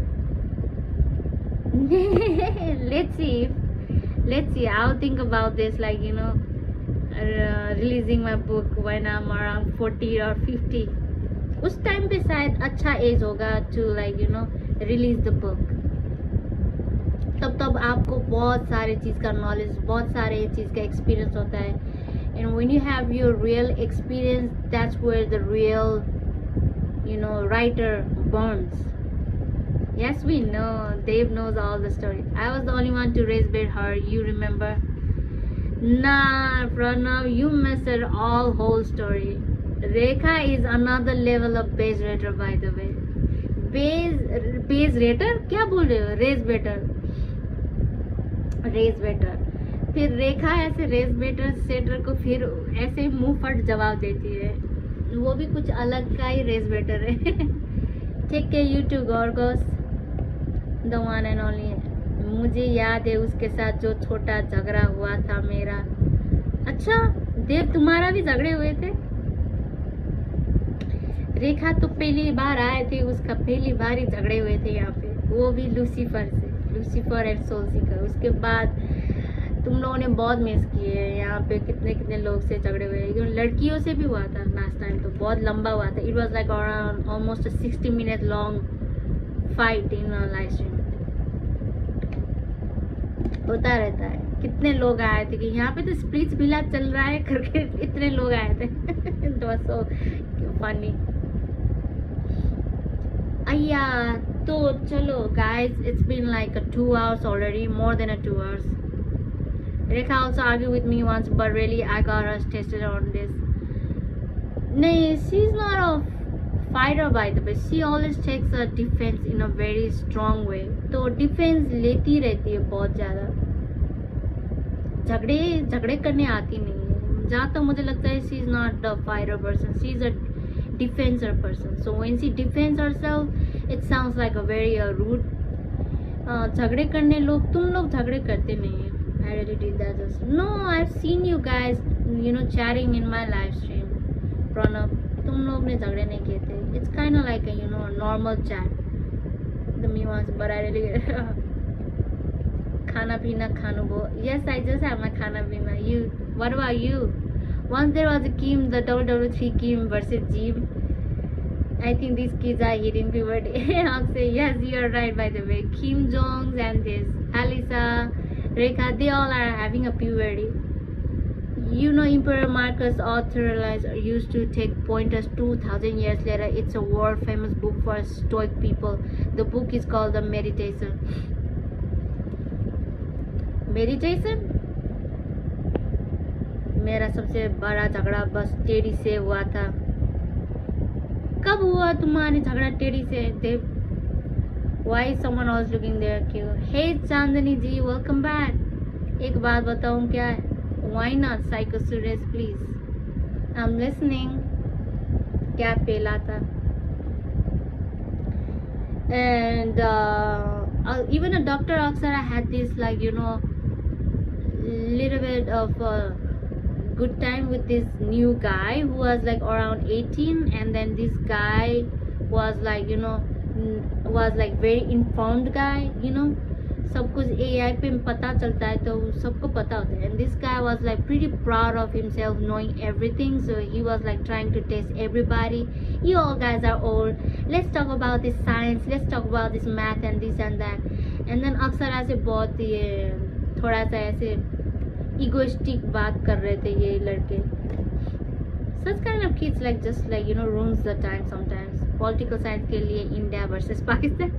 Speaker 1: Let's see. I'll think about this, like, releasing my book when I'm around 40 or 50. उस time पे शायद अच्छा as होगा to, like, release the book. तब आपको बहुत सारे चीज़ का नॉलेज, बहुत सारे चीज़ का एक्सपीरियंस होता है. And when you have your real experience, that's where the real, writer burns. Yes, we know. Dave knows all the story. I was the only one to raise bait her. You remember? Nah, Pranav, you missed it all whole story. Rekha is another level of base rater, by the way. Base rater? क्या बोल रहे हो? Race better. फिर रेखा ऐसे race better shutter को फिर ऐसे मुंह फट जवाब देती है. वो भी कुछ अलग का ही रेस बेटर है. ठीक है, you too gorgeous, the one and only. मुझे याद है उसके साथ जो छोटा झगड़ा हुआ था मेरा. अच्छा देव, तुम्हारा भी झगड़े हुए थे? रेखा तो पहली बार आए थे, उसका पहली बार ही झगड़े हुए थे यहाँ पे, वो भी लूसीफर से, लूसीफर एंड सोल्सिकर. उसके बाद तुम लोगों ने बहुत मिस किए यहाँ पे. कितने कितने लोग से झगड़े हुए. लड़कियों से भी हुआ था लास्ट टाइम, तो बहुत लंबा हुआ था. It was like around almost 60 minute long fight in live stream. होता रहता है. कितने लोग आए थे कि यहाँ पे तो स्प्लिट्स विला चल रहा है करके इतने लोग आए थे. It was so funny. अय्या, तो चलो guys, it's been like 2 hours already, more than 2 hours. Rekha also argued with me once, but really I got her tested on this. Nee, she's not a fighter, by the way. She always takes a defense in a very strong way. तो defence लेती रहती है बहुत ज़्यादा. झगड़े करने आती नहीं है. जहाँ तक मुझे लगता है she is not a fighter person. She is a defender person. So when she defends herself, it sounds like a very rude. झगड़े करने लोग, तुम लोग झगड़े करते नहीं है. I really did that just. No, I've seen you guys, chatting in my live stream. Pranav, तुम लोग ने झगड़े नहीं किए थे. It's kind of like a, normal chat. The me ones, but I really खाना पीना खानुबो. Yes, I just have my खाना पीना. You, what about you? Once there was a Kim, the WWE3 Kim versus Jeem. I think these kids are hitting puberty. I'll say yes, you are right, by the way. Kim Jong and this Alisa, Rekha, they all are having a puberty. Emperor Marcus Aurelius used to take pointers 2000 years later. It's a world famous book for Stoic people. The book is called The Meditation. मेरा सबसे बड़ा झगड़ा बस teddy से हुआ था. कब हुआ तुम्हारी झगड़ा टेडी से देव? Why is someone else looking there? क्यों? Hey चांदनी जी, welcome back. एक बात बताऊं क्या है? Why not Psycho Suresh, please? I'm listening. क्या पेला था? And even a Dr. Aksara had this, like, little bit of good time with this new guy who was like around 18, and then this guy was like, was like very informed guy. सब कुछ AI पे पता चलता है तो सबको पता होता है. And this guy was like pretty proud of himself, knowing everything. So he was like trying to test everybody. You all guys are old. Let's talk about this science. Let's talk about this math and this and that. And then अक्सर ऐसे बहुत ये थोड़ा सा ऐसे egoistic बात कर रहे थे ये लड़के. Such kind of kids like just like ruins the time sometimes. Political science के लिए India versus Pakistan.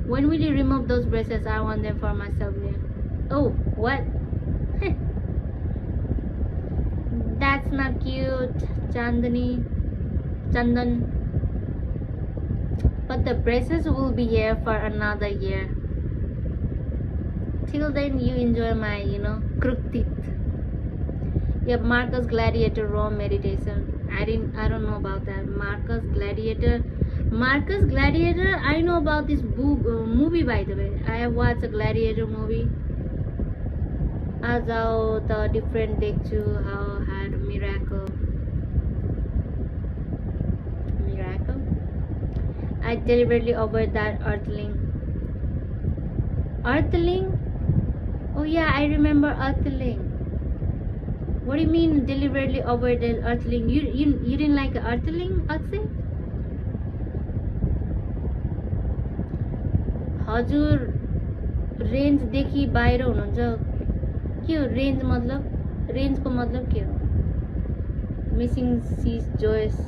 Speaker 1: When will you remove those braces? I want them for myself. Oh, what? That's not cute, Chandan. But the braces will be here for another year. Till then, you enjoy my, crooked teeth. Yep, Marcus Gladiator Raw Meditation. I don't know about that. Marcus Gladiator Marcus Gladiator. I know about this movie, by the way. I have watched a Gladiator movie. As how the different देखछु how had miracle. I deliberately avoid that earthling. Earthling? Oh yeah, I remember earthling. What do you mean deliberately avoided earthling? You didn't like earthling? Earthling? हजुर range देखि बाहिर हुनुहुन्छ के हो range मतलब range को मतलब के हो मिसिंग सीज जोयस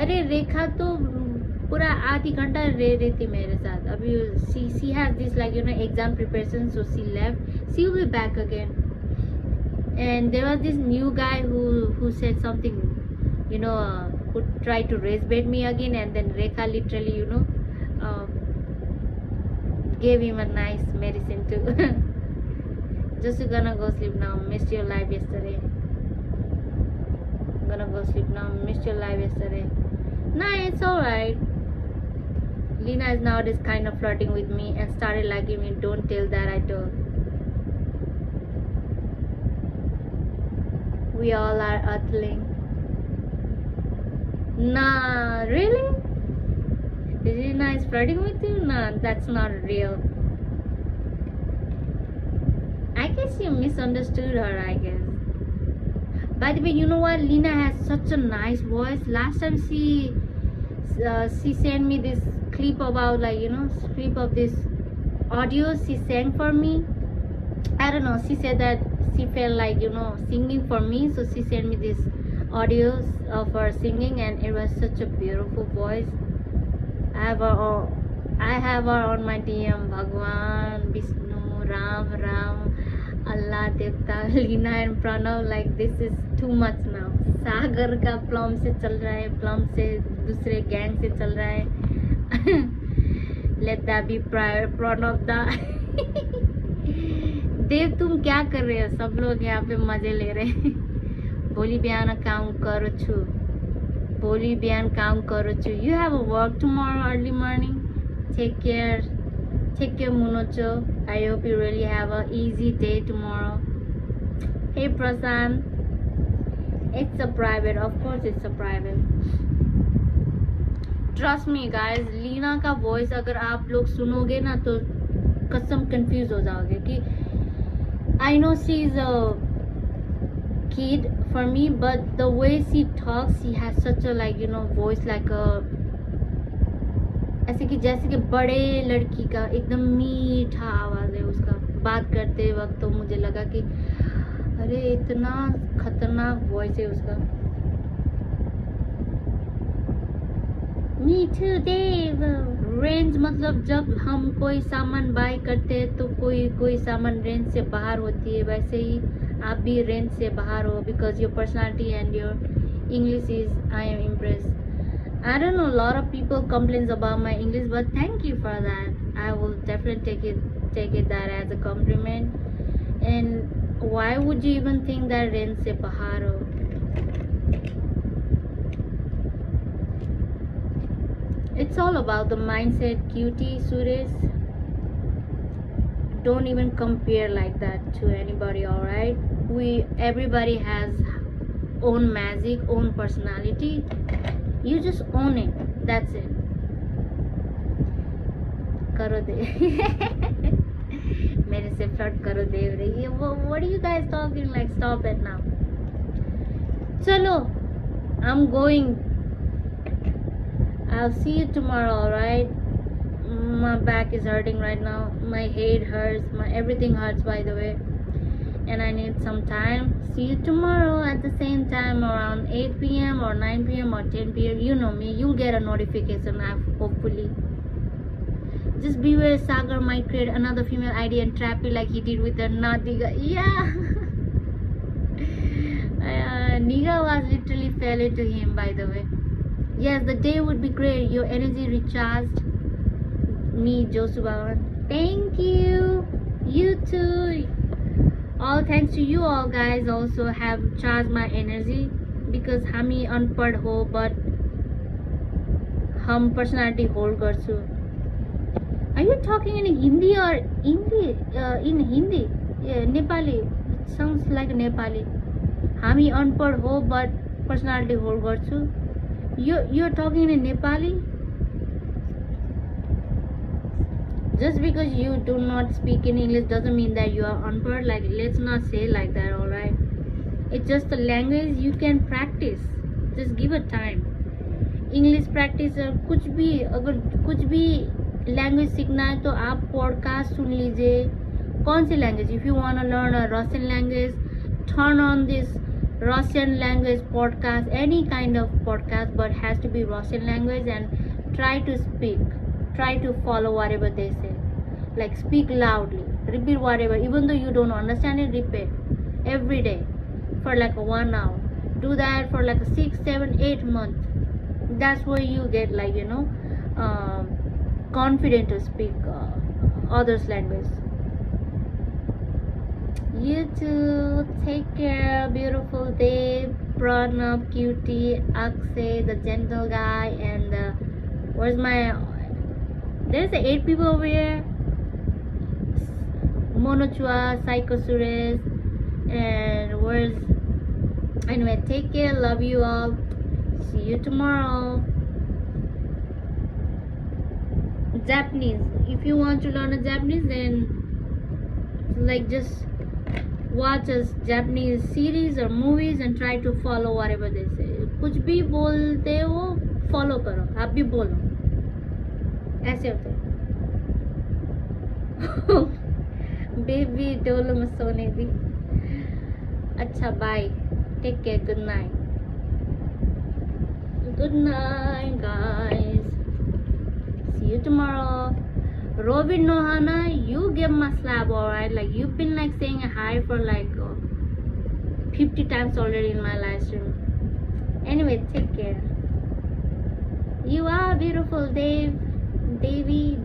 Speaker 1: अरे रेखा तो पूरा आधी घंटा रह रही थी मेरे साथ अभी she has this like you know exam preparation so she left she will be back again and there was this new guy who said something you know who tried to raise bait me again and then Rekha literally you know gave him a nice medicine too just gonna go sleep now missed your live yesterday gonna go sleep now missed your live yesterday nah it's alright Lena is nowadays kind of flirting with me and started liking me don't tell that I told we all are earthling nah really Lena is flirting with you? Nah, that's not real. I guess you misunderstood her, I guess. By the way, you know what? Lena has such a nice voice. Last time she sent me this clip about like, you know, clip of this audio she sang for me. I don't know. She said that she felt like, you know, singing for me. So she sent me this audios of her singing and it was such a beautiful voice. I have her on my DM. Bhagwan, Vishnu, Ram, Allah, Devta, Lina and Pranav. Like this is too much now. सागर का plum से चल रहा है plum से दूसरे gang से चल रहा है Let that be प्रणव दा देव तुम क्या कर रहे हो सब लोग यहाँ पे मजे ले रहे हैं भोलि बिहान काम करो छु भोलि बिहान काम करो छु you have a work tomorrow early morning take care Munocho I hope you really have a easy day tomorrow hey Prasan it's a private of course it's a private trust me guys Leena का voice अगर आप लोग सुनोगे ना तो कसम confuse हो जाओगे कि I know she's a kid for me but the way she talks she has such a like you know voice like a ऐसे कि जैसे कि बड़े लड़की का एकदम मीठा आवाज है उसका बात करते वक्त तो मुझे लगा कि अरे इतना खतरनाक वॉइस है उसका मीठू देव रेंज मतलब जब हम कोई सामान बाय करते हैं तो कोई सामान रेंज से बाहर होती है वैसे ही आप भी रेंज से बाहर हो because your personality and your English is I am impressed I don't know a lot of people complains about my English but thank you for that I will definitely take it that as a compliment and why would you even think that range से बाहर हो It's all about the mindset, cutie, Suresh. Don't even compare like that to anybody, alright? Everybody has own magic, own personality. You just own it. That's it. करो दे मेरे से flirt करो देव रही है What are you guys talking like? Stop it now. चलो, I'm going. I'll see you tomorrow, alright? My back is hurting right now. My head hurts. My everything hurts, by the way. And I need some time. See you tomorrow at the same time around 8 p.m. or 9 p.m. or 10 p.m. You know me. You'll get a notification, hopefully. Just beware, Sagar might create another female ID and trap you like he did with the Nadiga. Yeah. Niga was literally fell into him, by the way. Yes, the day would be great. Your energy recharged me, Josubawan. Thank you. You too. All thanks to you all guys also have charged my energy because hami unpad ho but हम personality hold गर्छु. Are you talking in Hindi or English? In Hindi, yeah, Nepali. It sounds like Nepali. हामी अनपढ हो but personality hold गर्छु. You're talking in Nepali? Just because you do not speak in English doesn't mean that you are unpad. Like, let's not say like that, alright? It's just a language you can practice. Just give it time. English practice कुछ भी, अगर कुछ भी language सीखना है तो आप podcast सुन लीजिए. कौन सी language? If you want to learn a Russian language, turn on this Russian language podcast, any kind of podcast, but has to be Russian language, and try to speak, try to follow whatever they say. Like, speak loudly, repeat whatever, even though you don't understand it, repeat every day for like 1 hour. Do that for like 6, 7, 8 months. That's where you get, like, confident to speak others language. You too. Take care. Beautiful day. Pranab, cutie, Akshay, the gentle guy, and where's my? There's 8 people over here. Monochua, Psycho Suresh, and where's? Anyway, take care. Love you all. See you tomorrow. Japanese. If you want to learn a Japanese, then like just watch a Japanese series or movies and try to follow whatever they say. कुछ भी बोलते हो follow करो. आप भी बोलो. ऐसे होते. Baby डोलो में सोने दी. अच्छा bye. Take care. Good night. Good night, guys. See you tomorrow. Robin Nohana, you give my slap, alright? Like, you've been like saying hi for like 50 times already in my live stream. Anyway, take care. You are beautiful, Dave. Davy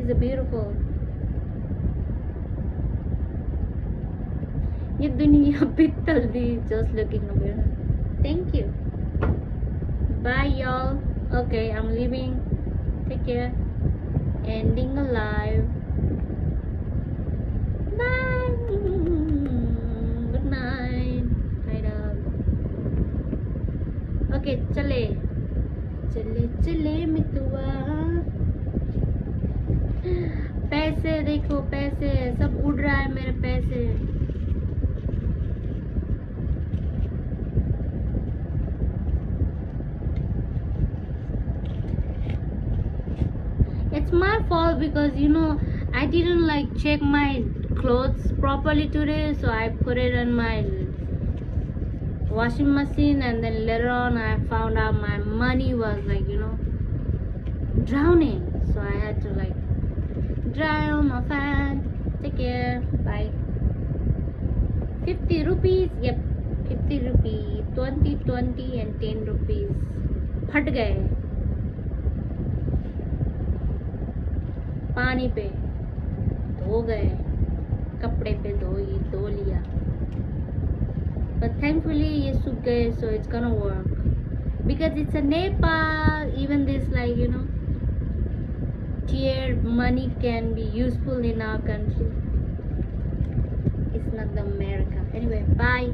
Speaker 1: is a beautiful. ये दुनिया पित्तल दी just looking over. Thank you. Bye, y'all. Okay, I'm leaving. Take care. Ending alive. Bye. Good night. Night up. Okay, चले चले मितुआ. पैसे देखो, पैसे सब उड़ रहा है मेरे पैसे. It's my fault because I didn't like check my clothes properly today, so I put it in my washing machine, and then later on I found out my money was like drowning, so I had to like dry on my fan. Take care. Bye. 50 rupees. Yep, 50 rupees. 20 and 10 rupees. फट गए पानी पे, धो गए, कपड़े पे धो लिया, but thankfully ये सूख गए, so it's gonna work because it's a Nepal. Even this tier money can be useful in our country. It's not the America. Anyway, bye.